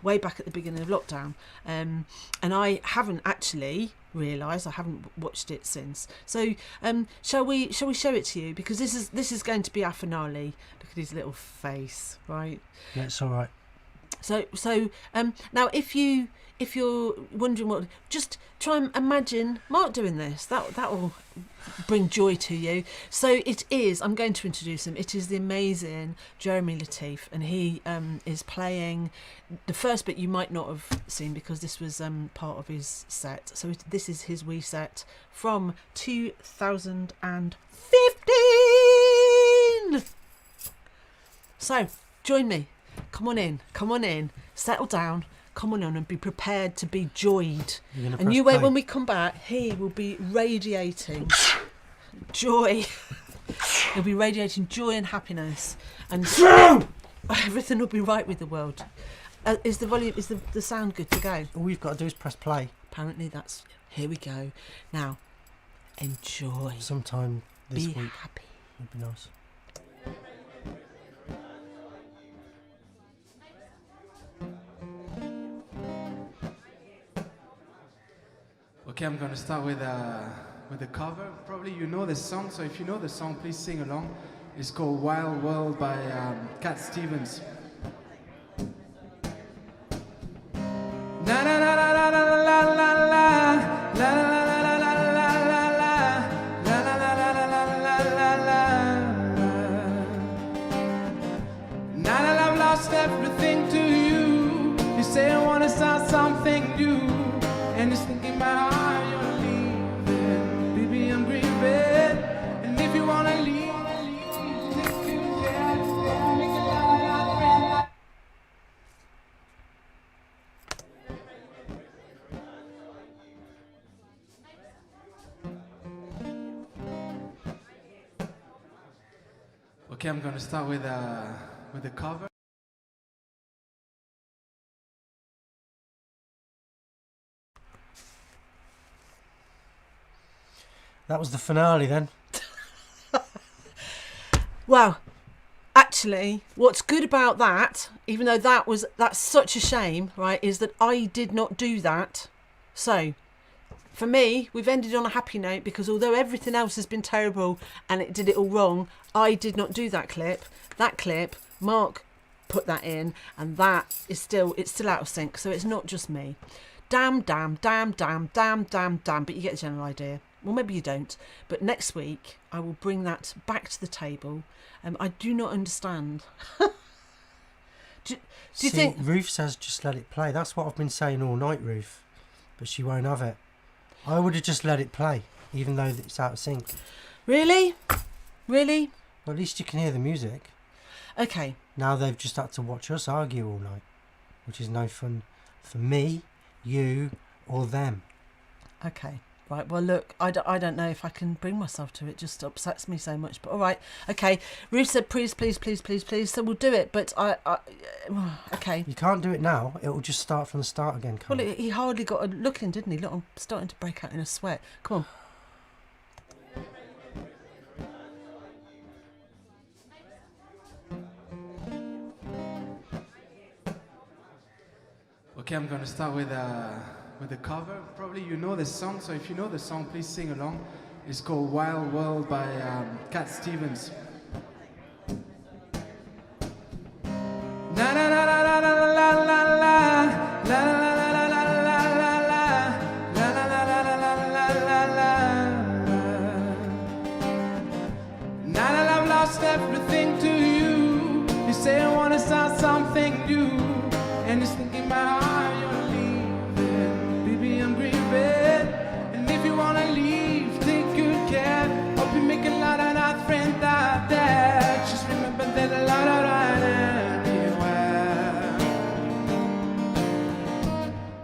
way back at the beginning of lockdown, and I haven't actually realised, I haven't watched it since. So shall we show it to you, because this is going to be our finale. Look at his little face, right? Yeah, it's all right. So now if you're wondering what, just try and imagine Mark doing this. That will bring joy to you. So it is, I'm going to introduce him. It is the amazing Jeremy Lateef, and he is playing the first bit you might not have seen because this was part of his set. So this is his wee set from 2015. So join me. Come on in, settle down, come on in and be prepared to be joyed. And you wait, when we come back, he will be radiating joy. He'll be radiating joy and happiness, and everything will be right with the world. Is the sound good to go? All you've got to do is press play. Apparently that's, here we go. Now, enjoy. Sometime this week. Be happy. Would be nice. Okay, I'm gonna start with a cover. Probably you know this song, so if you know the song, please sing along. It's called Wild World by Cat Stevens. Na na na na na na la la la la la la la la la la. Now that I've lost everything to you, you say I wanna start something new, and it's thinking about how you're leaving. Baby, I'm grieving, and Okay, I'm gonna start with the cover. That was the finale then. Well, actually, what's good about that, even though that's such a shame, right, is that I did not do that. So, for me, we've ended on a happy note because although everything else has been terrible and it did it all wrong, I did not do that clip. That clip, Mark put that in, and that is still out of sync. So it's not just me. Damn, but you get the general idea. Well, maybe you don't. But next week, I will bring that back to the table. I do not understand. do you think... Ruth says just let it play. That's what I've been saying all night, Ruth. But she won't have it. I would have just let it play, even though it's out of sync. Really? Really? Well, at least you can hear the music. Okay. Now they've just had to watch us argue all night, which is no fun for me, you, or them. Okay. Right, well, look, I don't know if I can bring myself to it. It just upsets me so much. But all right, okay. Ruth said, please, so we'll do it. But okay. You can't do it now. It will just start from the start again, can't Well, he hardly got a look in, didn't he? Look, I'm starting to break out in a sweat. Come on. Okay, I'm gonna start with the cover. Probably you know this song, so if you know the song, please sing along. It's called Wild World by Cat Stevens. Na na na na na na la la la la la la la la la la la la. Now that I've lost everything to you, you say I wanna start something new, and it's thinking about how you're leaving. Baby, I'm grieving, and if you wanna leave, take good care. Hope you make a lot of our friends out there. Just remember there's a lot of right anywhere.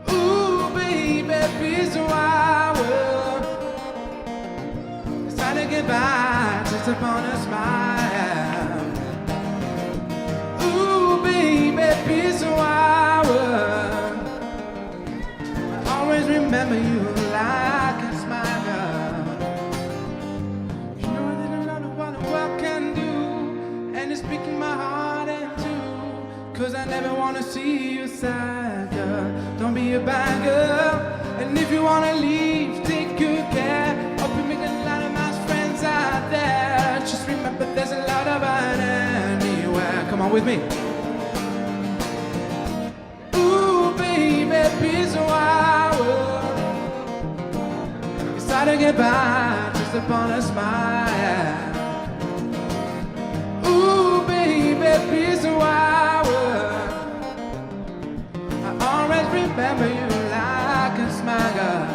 Ooh, baby, peace of our world. It's time to get by, just upon a smile. Ooh, baby, peace of our world. Always remember you like a smile. You know that I don't know what the world can do, and it's breaking my heart in two. Cause I never wanna see you sad, girl. Don't be a bad girl. And if you wanna leave, take good care. Hope you make a lot of nice friends out there. Just remember there's a lot of it anywhere. Come on with me. Ooh, baby, peace of our world. It's hard to get by just upon a smile. Ooh, baby, peace of our world. I always remember you like a smile, girl.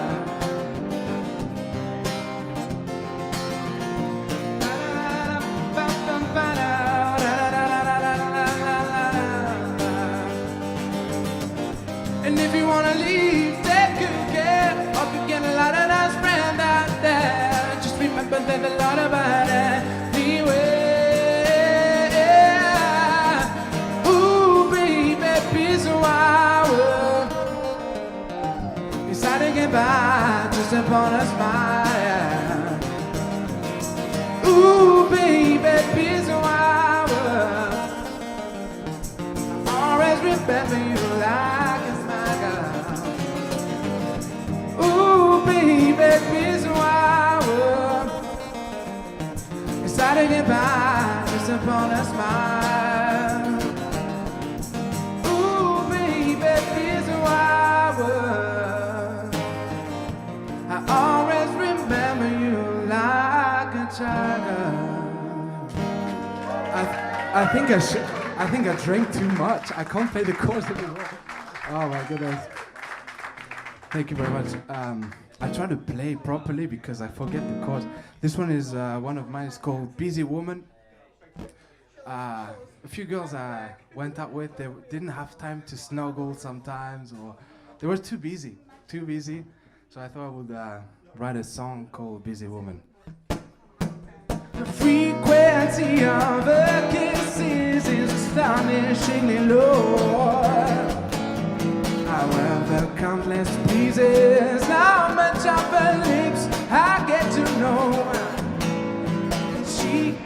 And if you wanna leave, take good care. Hope you get a lot of nice friends out there. Just remember there's a lot about it anyway. Ooh, baby, peace of our world. It's hard to get by just upon a smile. Ooh, baby, peace of our world. I always remember you like a smile, girl. Ooh, baby, peace of our world. It's hard to get by just upon a smile. Ooh, baby, peace of our world. I always remember you like a child. I think I drank too much. I can't play the chords anymore. Oh my goodness. Thank you very much. I try to play properly because I forget the chords. This one is one of mine. It's called Busy Woman. A few girls I went out with, they didn't have time to snuggle sometimes, or they were too busy. So I thought I would write a song called Busy Woman. The frequent intensity of her kisses is astonishingly low. However, countless pleases, how much of her lips I get to know. She,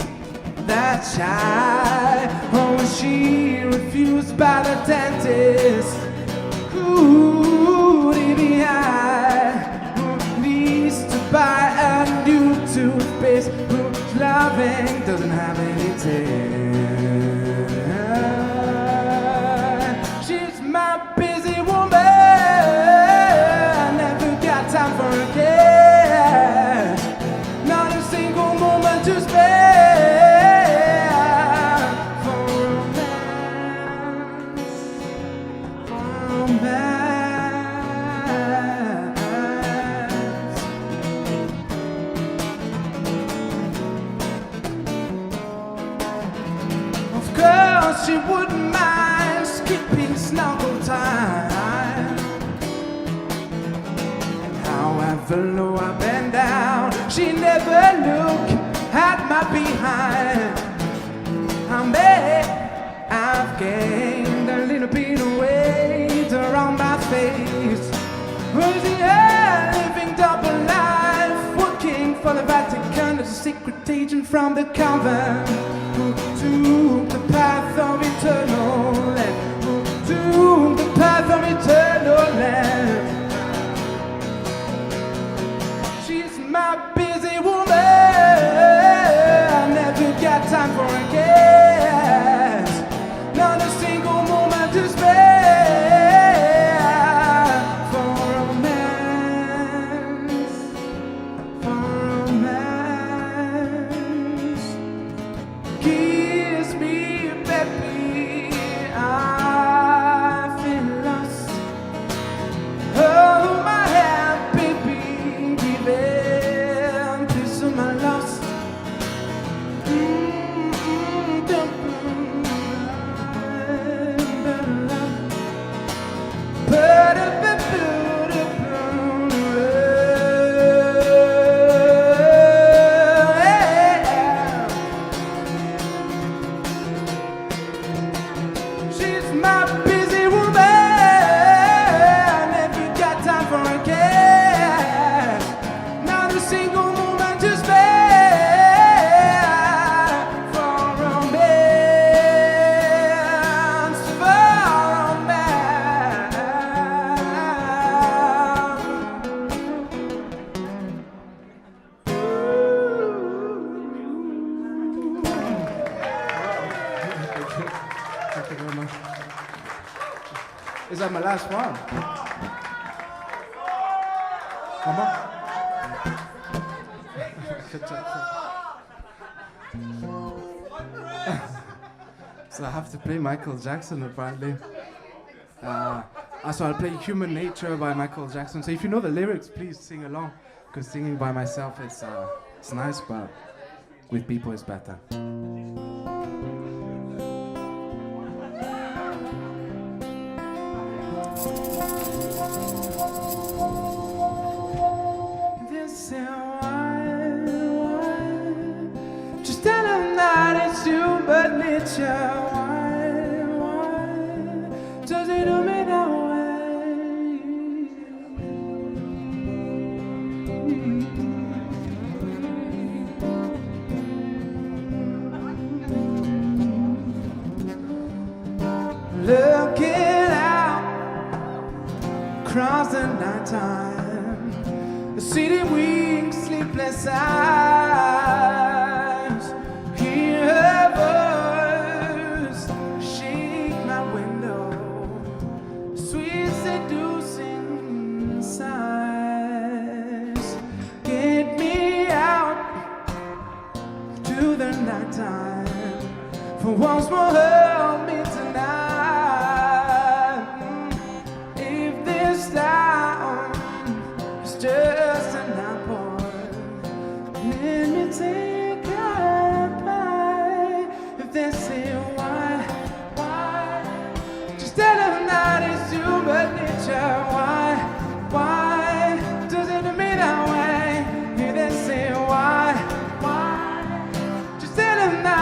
that shy, oh, she refused by the dentist. Could he be high? Who needs to buy a new toothpaste? Whose loving doesn't have any taste? She's my busy woman. I never got time for a cash. Not a single moment to spare for romance. Of course, she wouldn't mind skipping snuggle time. However low I bend down, she never look at my behind. I've gained a little bit of weight around my face. Was a living double life, working for the Vatican as a secret agent from the convent, who took the path of eternal land, who took the path of eternal land. She's my busy woman. I never got time for a guest. Not a single moment to spare for romance, for romance. Kiss me, baby, I feel lost. Hold my hand, baby, give in piece of my lost. She's my busy woman. I never got time for a cash. Not a single moment to spare for romance, for romance. Thank you very much. Is that my last one? One more? So I have to play Michael Jackson apparently. So I'll play Human Nature by Michael Jackson. So if you know the lyrics, please sing along. Because singing by myself it's nice, but with people it's better. This and why? Just tell him that it's human nature. Why? Does it do me that way? Looking out across the nighttime, the city winks sleepless eyes. Hear her voice shake my window, sweet seducing sighs. Get me out to the nighttime, for once more help me tonight. If this time is just an apple, let me take a bite. If they say why, just tell them that it's human nature. Why does it do me that way? If they say why, just tell them that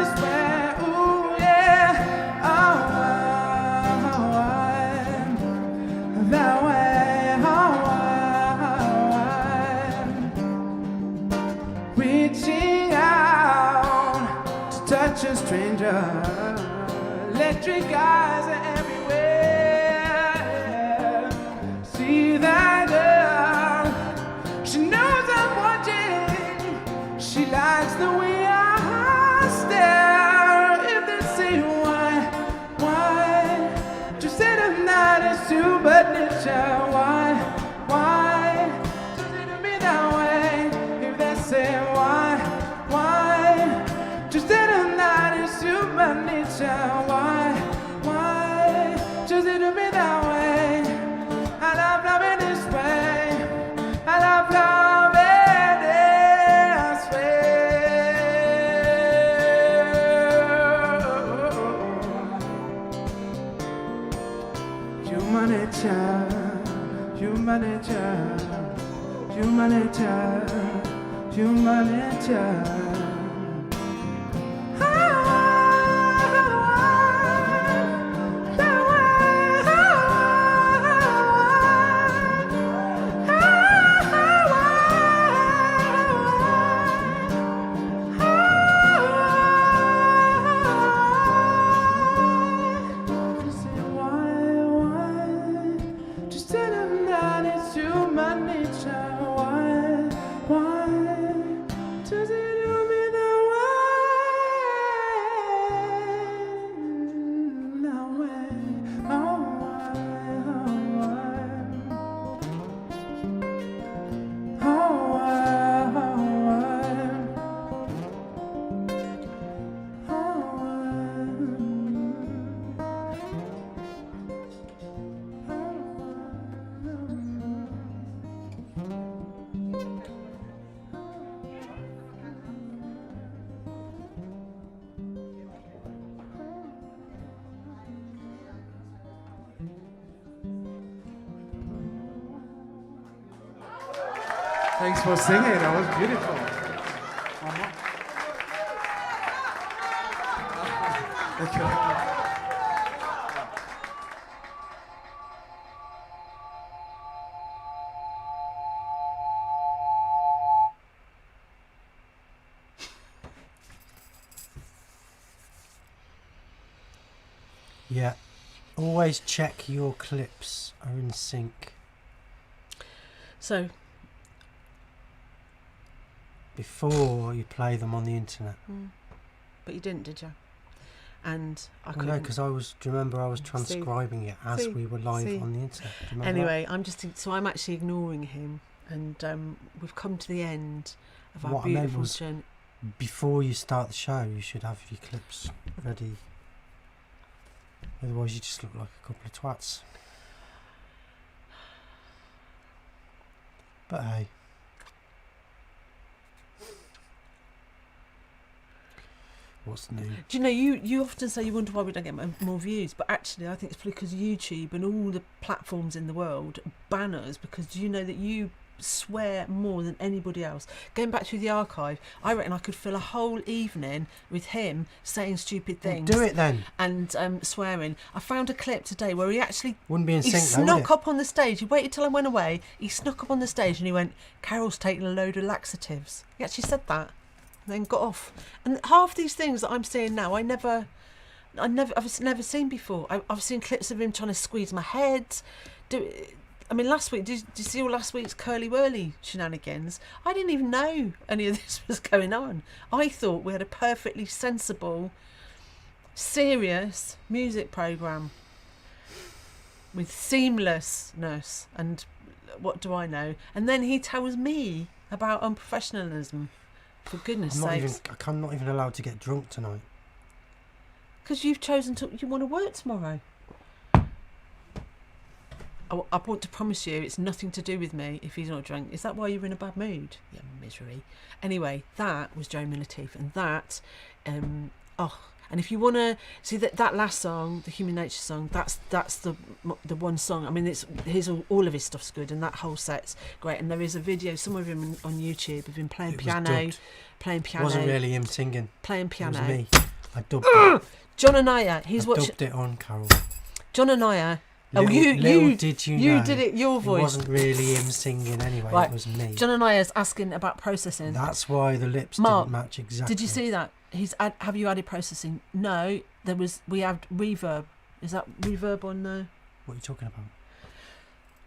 this way. Ooh, yeah. Oh, that way. Oh, reaching out to touch a stranger. Electric eyes are everywhere. See that girl? She knows I'm watching. She likes the way I stare. If they say why, just say the night is too bad nature. Why, just say to me that way. If they say why, just say the night is too bad nature. Why, just say to me that way. I love loving this way. I love loving this way. Human nature, human nature, human nature, human nature. Thanks for singing. That was beautiful. Yeah. Always check your clips are in sync. So, before you play them on the internet. But you didn't, did you? And I Well, couldn't. no, because I was. Do you remember I was transcribing it as we were live on the internet? Do you remember Anyway, I'm actually ignoring him, and we've come to the end of our what I meant beautiful was, journey. before you start the show, you should have your clips ready. Otherwise, you just look like a couple of twats. But hey. What's new? Do you know, you often say you wonder why we don't get more views, but actually I think it's probably because YouTube and all the platforms in the world ban us, because do you know that you swear more than anybody else? Going back through the archive, I reckon I could fill a whole evening with him saying stupid things. Well, do it then. And swearing. I found a clip today where he actually wouldn't be in sync, he though, would snuck it? up on the stage. He waited till I went away. He snuck up on the stage and he went, "Carol's taking a load of laxatives." He actually said that. Then got off. And half these things that I'm seeing now, I've never seen before. I've seen clips of him trying to squeeze my head. Last week, did you see all last week's curly whirly shenanigans? I didn't even know any of this was going on. I thought we had a perfectly sensible, serious music programme with seamlessness, and what do I know? And then he tells me about unprofessionalism. For goodness sakes. I'm not even allowed to get drunk tonight. Because you've chosen you want to work tomorrow. I want to promise you it's nothing to do with me if he's not drunk. Is that why you're in a bad mood? You misery. Anyway, that was Joe Latif, and that, and if you want to see that last song, the Human Nature song, that's the one song. I mean, all of his stuff's good, and that whole set's great. And there is a video, some of him on YouTube of him playing piano. It wasn't really him singing. Playing piano. It was me. I dubbed it. John and I, he's I watching. dubbed it on, Carol. John and I. Little, you did you you know, did it your voice. It wasn't really him singing anyway. Right. It was me. John and I is asking about processing. That's why the lips Mark, didn't match exactly. Did you see that? Have you added processing? No, we had reverb. Is that reverb on the? What are you talking about?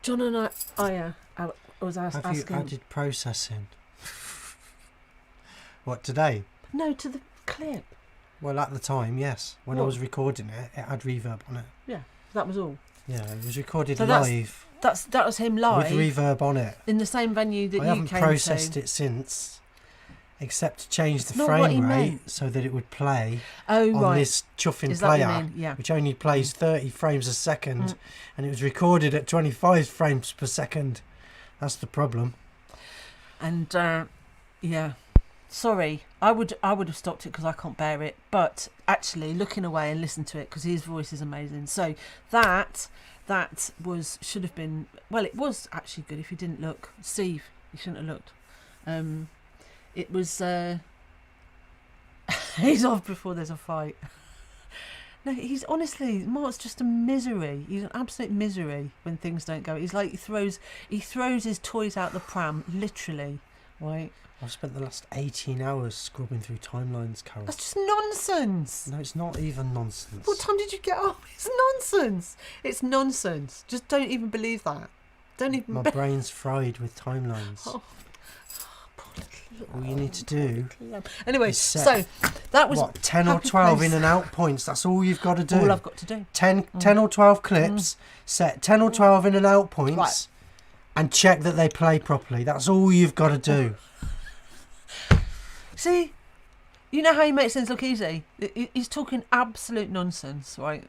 John and I was asking. Have you added processing? What, today? No, to the clip. Well, at the time, yes. When I What? was recording it, it had reverb on it. Yeah, that was all. Yeah, it was recorded So live. That was him live. With reverb on it. In the same venue that I you haven't came processed to. it since, except to change the Not what he frame rate meant. so that it would play Oh, on right. this chuffing Is that what you player, mean? Yeah. which only plays 30 frames a second, Mm. and it was recorded at 25 frames per second. That's the problem. And yeah, sorry, I would have stopped it because I can't bear it. But actually, looking away and listening to it because his voice is amazing. So that should have been, well, it was actually good. If you didn't look, Steve, you shouldn't have looked. It was he's off before there's a fight. No, he's honestly, Mark's just a misery. He's an absolute misery when things don't go. He's like he throws his toys out the pram, literally. Right. I've spent the last 18 hours scrubbing through timelines, Carol. That's just nonsense. No, it's not even nonsense. What time did you get up? It's nonsense. It's nonsense. Just don't even believe that. Don't even. My brain's fried with timelines. Oh. All you need to do. Anyway, is set, so that was what, 10 or Happy 12 Place. in and out points. That's all you've got to do. All I've got to do. 10 or 12 clips, set 10 or 12 in and out points, Right. and check that they play properly. That's all you've got to do. See, you know how he makes things look easy? He's talking absolute nonsense, right?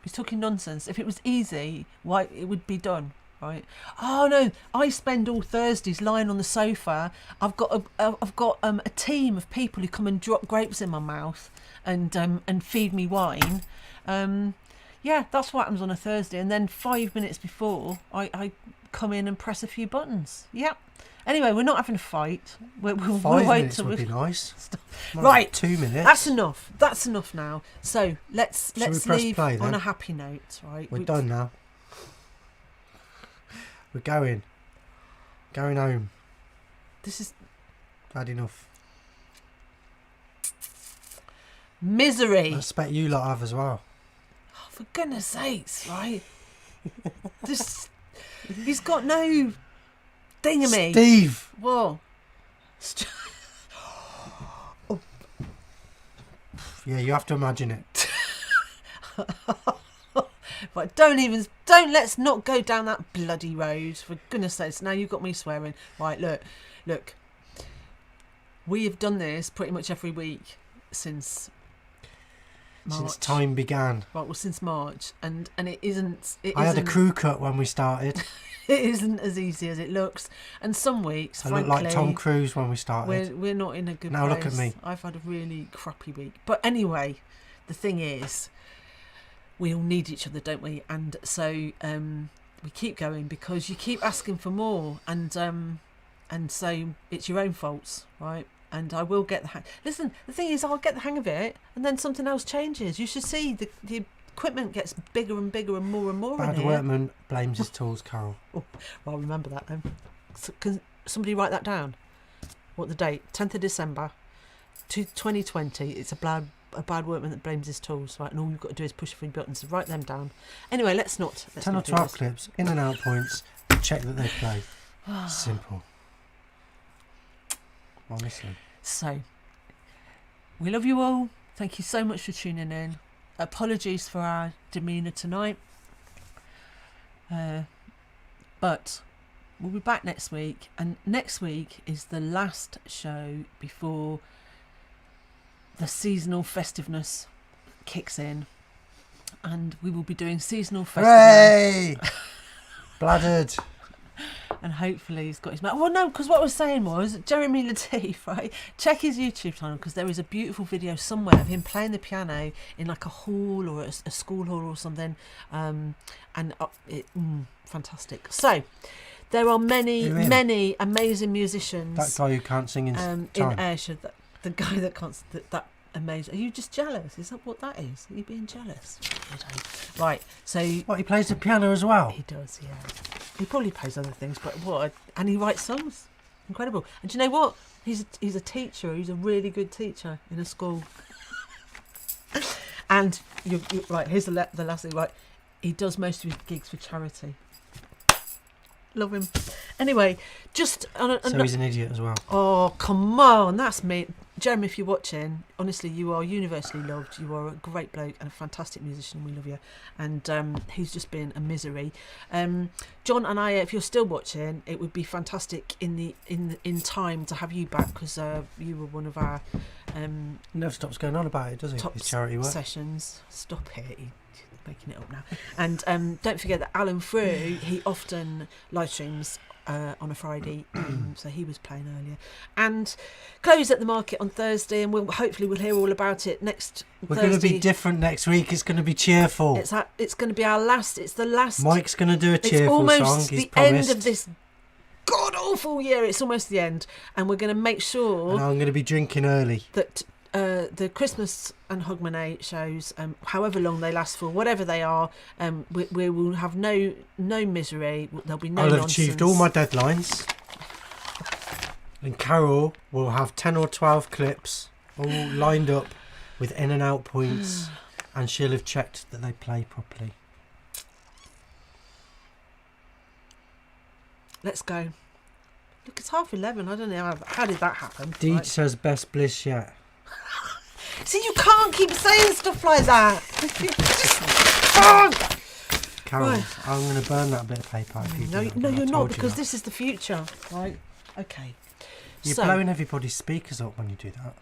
He's talking nonsense. If it was easy, why it would be done, right? Oh no, I spend all Thursdays lying on the sofa. I've got a team of people who come and drop grapes in my mouth and feed me wine. Yeah, that's what happens on a Thursday. And then 5 minutes before, I come in and press a few buttons. Yep. Anyway, we're not having a fight. We'll 5 wait minutes till would be nice. Right. 2 minutes. That's enough. That's enough now. So let's we press leave play, on then? a happy note, right? We're done now. We're going home. This is Had enough. misery. I expect you lot have as well. Oh, for goodness sakes, right? He's got no thingamy. Steve! Whoa. Yeah, you have to imagine it. Right, let's not go down that bloody road, for goodness sakes. Now you've got me swearing. Right, look. We have done this pretty much every week since March. Since time began. Right, well, since March, and it isn't. I had a crew cut when we started. It isn't as easy as it looks, and some weeks, I frankly, looked like Tom Cruise when we started. we're not in a good Now place. look at me. I've had a really crappy week, but anyway, the thing is, we all need each other, don't we? And so we keep going because you keep asking for more, and so it's your own faults, right? And I will get the hang. Listen, the thing is, I'll get the hang of it, and then something else changes. You should see the equipment gets bigger and bigger and more in Bad here. workman blames his tools, Carol. Oh, well, remember that then. So, can somebody write that down? What the date? 10th of December, 2020. It's a bad workman that blames his tools, right? And all you've got to do is push a few buttons. So write them down. Anyway, let's 10 or not do 12 this. clips, in and out points, check that they play. Simple. Honestly. So, we love you all. Thank you so much for tuning in. Apologies for our demeanour tonight. But we'll be back next week. And next week is the last show before the seasonal festiveness kicks in. And we will be doing seasonal Hooray! festiveness. Bladdered. And hopefully he's got his... Well, no, because what I was saying was, Jeremy Lateef, right? Check his YouTube channel, because there is a beautiful video somewhere of him playing the piano in like a hall or a school hall or something. Fantastic. So, there are many amazing musicians. That guy who can't sing in time. Ayrshire, the guy that can't... That amazing. Are you just jealous? Is that what that is? Are you being jealous? I don't. Right, so... What, he plays the piano as well? He does, yeah. He probably plays other things, but and he writes songs. Incredible. And do you know what? He's a teacher. He's a really good teacher in a school. And you're right, here's the last thing, right? He does most of his gigs for charity. Love him. Anyway, just... So he's an idiot as well. Oh, come on, that's me. Jeremy, if you're watching, honestly, you are universally loved. You are a great bloke and a fantastic musician. We love you. And he's just been a misery. John and I, if you're still watching, it would be fantastic in time to have you back, because you were one of our... never stops going on about it, does he? Top His charity work. sessions. Stop it. Making it up now. And don't forget that Alan Frew, he often live streams on a Friday, so he was playing earlier. And Chloe's at the market on Thursday, and we'll hear all about it next We're Thursday. going to be different next week. It's going to be cheerful. It's going to be our last. It's the last. Mike's going to do a cheerful it's almost song. He's the promised. end of this god awful year. It's almost the end, and we're going to make sure. And I'm going to be drinking early. That the Christmas and Hogmanay shows, however long they last for, whatever they are, we will have no misery. There'll be no I'll have nonsense. achieved all my deadlines. And Carol will have 10 or 12 clips all lined up with in and out points, and she'll have checked that they play properly. Let's go. Look, it's 11:30. I don't know how did that happen. Deej Right. says best Bliss yet. See, you can't keep saying stuff like that. Carol, Right. I'm going to burn that bit of paper. If you do that, No, I you're told not, you because that. this is the future, right? Okay. You're So, blowing everybody's speakers up when you do that.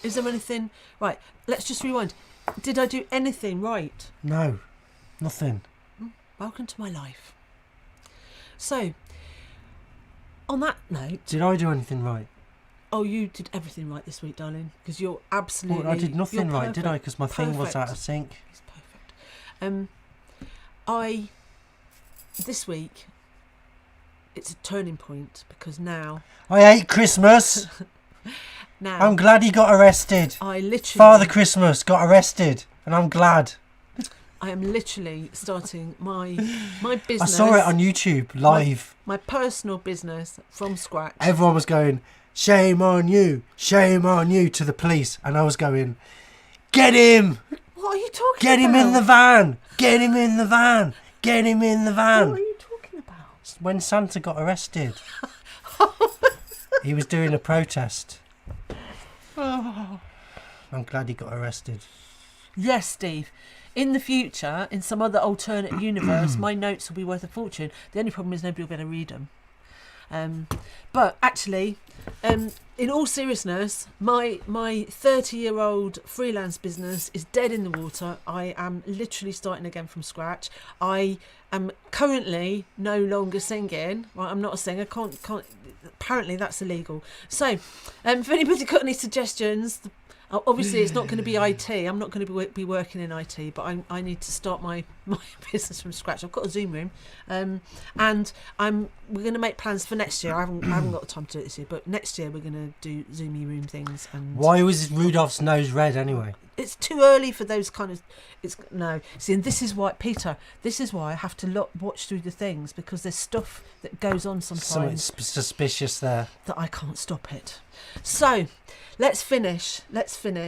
is there anything... Right, let's just rewind. Did I do anything right? No, nothing. Welcome to my life. So, on that note... Did I do anything right? Oh, you did everything right this week, darling, because you're absolutely... Well, I did nothing you're right, did I? perfect. Because my thing was out of Perfect. sync. He's perfect. This week, it's a turning point, because now... I hate Christmas. Now... I'm glad he got arrested. I literally... Father Christmas got arrested, and I'm glad. I am literally starting my business. I saw it on YouTube live. My personal business from scratch. Everyone was going, shame on you, to the police. And I was going, get him! What are you talking Get him about? in the van! Get him in the van! Get him in the van! What are you talking about? When Santa got arrested. He was doing a protest. Oh. I'm glad he got arrested. Yes, Steve. In the future, in some other alternate universe, my notes will be worth a fortune. The only problem is nobody will be able to read them. But actually, in all seriousness, my 30-year-old freelance business is dead in the water. I am literally starting again from scratch. I am currently no longer singing. Right, I'm not a singer. Can't. Apparently, that's illegal. So, if anybody's got any suggestions. Obviously, it's not going to be IT. I'm not going to be working in IT, but I need to start my business from scratch. I've got a Zoom room, and we're going to make plans for next year. I haven't got the time to do it this year, but next year we're going to do Zoomy room things. And Why was Rudolph's nose red anyway? it's too early for those kind of. See, and this is why, Peter. This is why I have to watch through the things, because there's stuff that goes on sometimes. Something suspicious there. That I can't stop it. So, let's finish. No, Deej.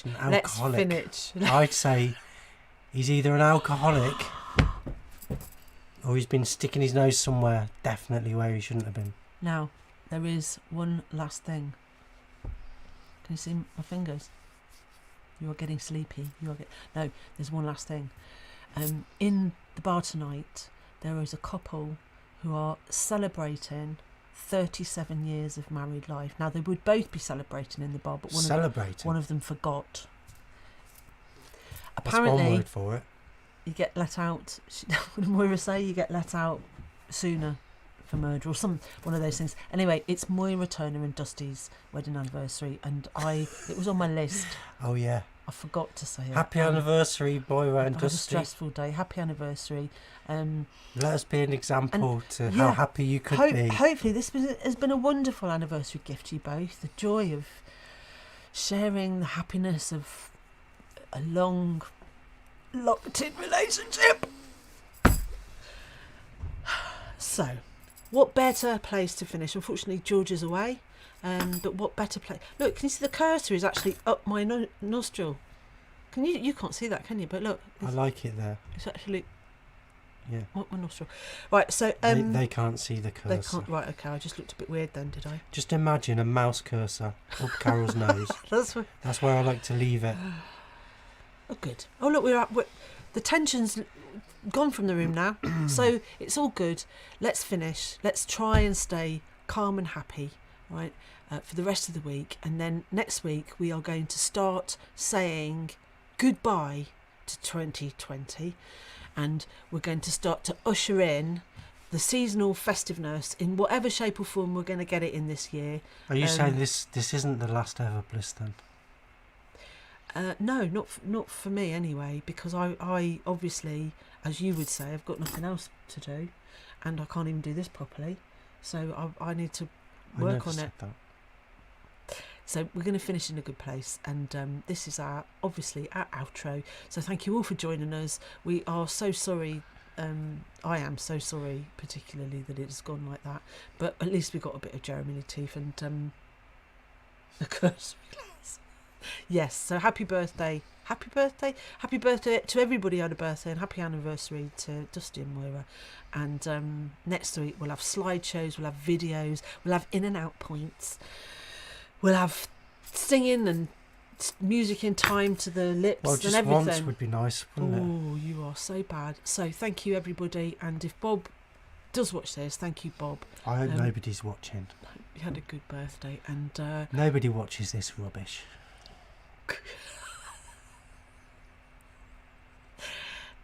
An Let's alcoholic. finish. I'd say he's either an alcoholic or he's been sticking his nose somewhere, definitely where he shouldn't have been. Now, there is one last thing. Can you see my fingers? You are getting sleepy. No, there's one last thing. In the bar tonight, there is a couple who are celebrating 37 years of married life. Now, they would both be celebrating in the bar, but one of them forgot. Apparently, that's one word for it. You get let out. What did Moira say? You get let out sooner for murder, or one of those things. Anyway, it's Moira Turner and Dusty's wedding anniversary, and it was on my list. Oh yeah. I forgot to say it. Happy anniversary, Moira and I had a Dusty. stressful day. Happy anniversary. Let us be an example to yeah, how happy you could be. Hopefully this has been a wonderful anniversary gift to you both. The joy of sharing the happiness of a long, locked-in relationship. So, what better place to finish? Unfortunately, George is away. But what better place? Look, can you see the cursor is actually up my nostril? Can you can't see that, can you? But look, I like it there. it's actually Yeah. my nostril. Right, so They can't see the cursor. they can't. Right, okay. I just looked a bit weird then, did I? Just imagine a mouse cursor up Carol's nose. That's where I like to leave it. Oh, good. Oh, look, we're the tension's gone from the room now, so it's all good. Let's finish. Let's try and stay calm and happy, right, for the rest of the week. And then next week we are going to start saying goodbye to 2020, and we're going to start to usher in the seasonal festiveness in whatever shape or form we're going to get it in this year. Are you saying this isn't the last ever Bliss then? No, not for me anyway, because I obviously, as you would say, I've got nothing else to do, and I can't even do this properly, so I need to work on it. So we're going to finish in a good place, and this is obviously our outro. So thank you all for joining us. We are so sorry. I am so sorry, particularly that it's gone like that. But at least we got a bit of Jeremy Lateef and the curse. Yes. So happy birthday to everybody who had a birthday, and happy anniversary to Dusty and Moira. And next week we'll have slideshows, we'll have videos, we'll have in and out points. We'll have singing and music in time to the lips and everything. Once would be nice, wouldn't it? Oh, you are so bad. So thank you, everybody. And if Bob does watch this, thank you, Bob. I hope nobody's watching. You had a good birthday. And nobody watches this rubbish.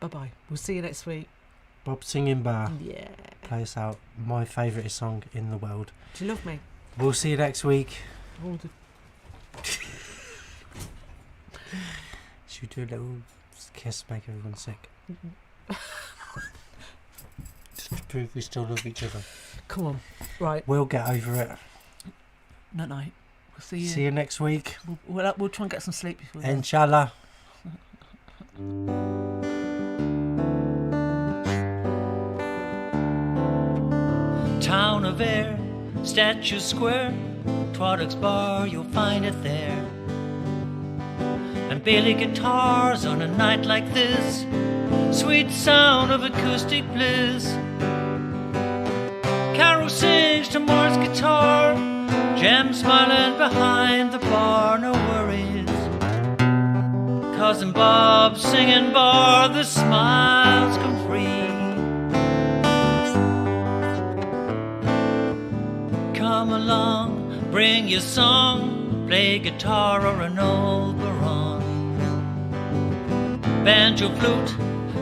Bye-bye. We'll see you next week. Bob Singing Bar. Yeah. Play us out. My favourite song in the world. Do you love me? We'll see you next week. Should we do a little kiss, make everyone sick? Just to prove we still love each other. Come on. Right. We'll get over it. Night. We'll see you. See you next week. We'll try and get some sleep before then. Inshallah. Town of Air, Statue Square, Twa Dugs Bar, you'll find it there. And Bailey guitars on a night like this, sweet sound of acoustic bliss. Carol sings to Mark's guitar, Jem smiling behind the bar, no worries. Cousin Bob singing bar, the smiles come free. Come along, bring your song, play guitar or an old baron. Banjo, flute,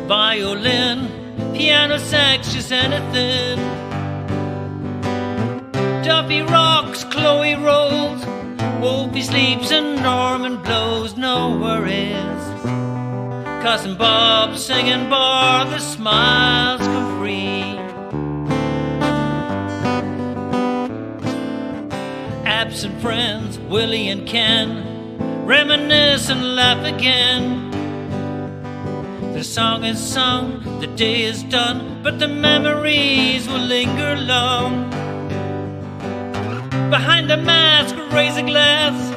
violin, piano, sax, just anything. Duffy rocks, Chloe rolls, Wolfie sleeps and Norman blows, no worries. Cousin Bob singing bar, the smiles come free. Absent friends, Willie and Ken, reminisce and laugh again. The song is sung, the day is done, but the memories will linger long. Behind the mask, raise a glass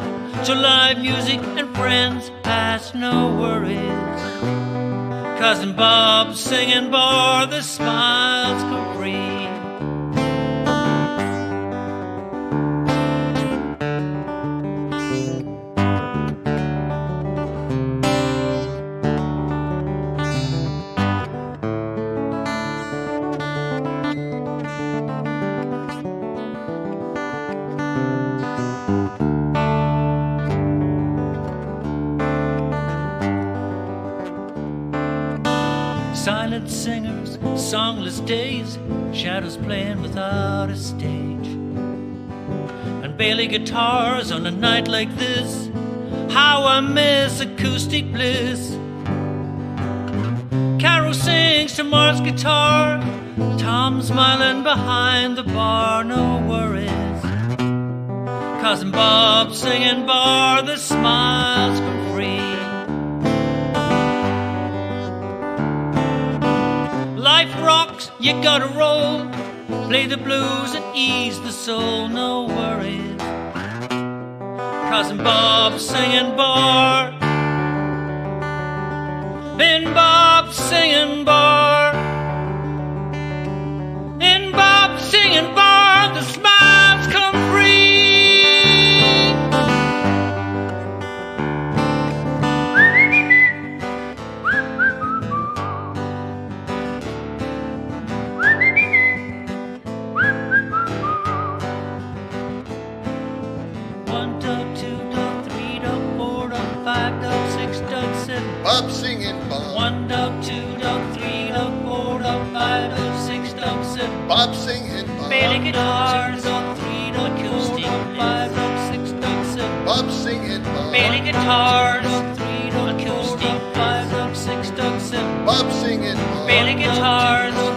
to live music and friends pass, no worries. Cousin Bob singing bar, the smiles come free. Silent singers, songless days, shadows playing without a stage. And Bailey guitars on a night like this, how I miss acoustic bliss. Carol sings to Mark's guitar, Tom smiling behind the bar, no worries. Cousin Bob singing bar, the smiles come free. Life rocks, you gotta roll, play the blues and ease the soul, no worries. Cousin Bob singing bar, in Bob singing bar, in Bob singing bar, the smiles come free. Bob singing Bob. 1 dog, 2 dog, 3 dog, 4 dog, 5 dog, 6 dog, 7. Bob singing Bob. Bailey guitars, 2 dog, 3 dog, acoustic, 5 dog, 6 dog, 7. Bob singing Bob. Bailey guitars, 3 dog, acoustic, 5 dog, 6 dog, 7. Bob singing Bob. Bailey guitars.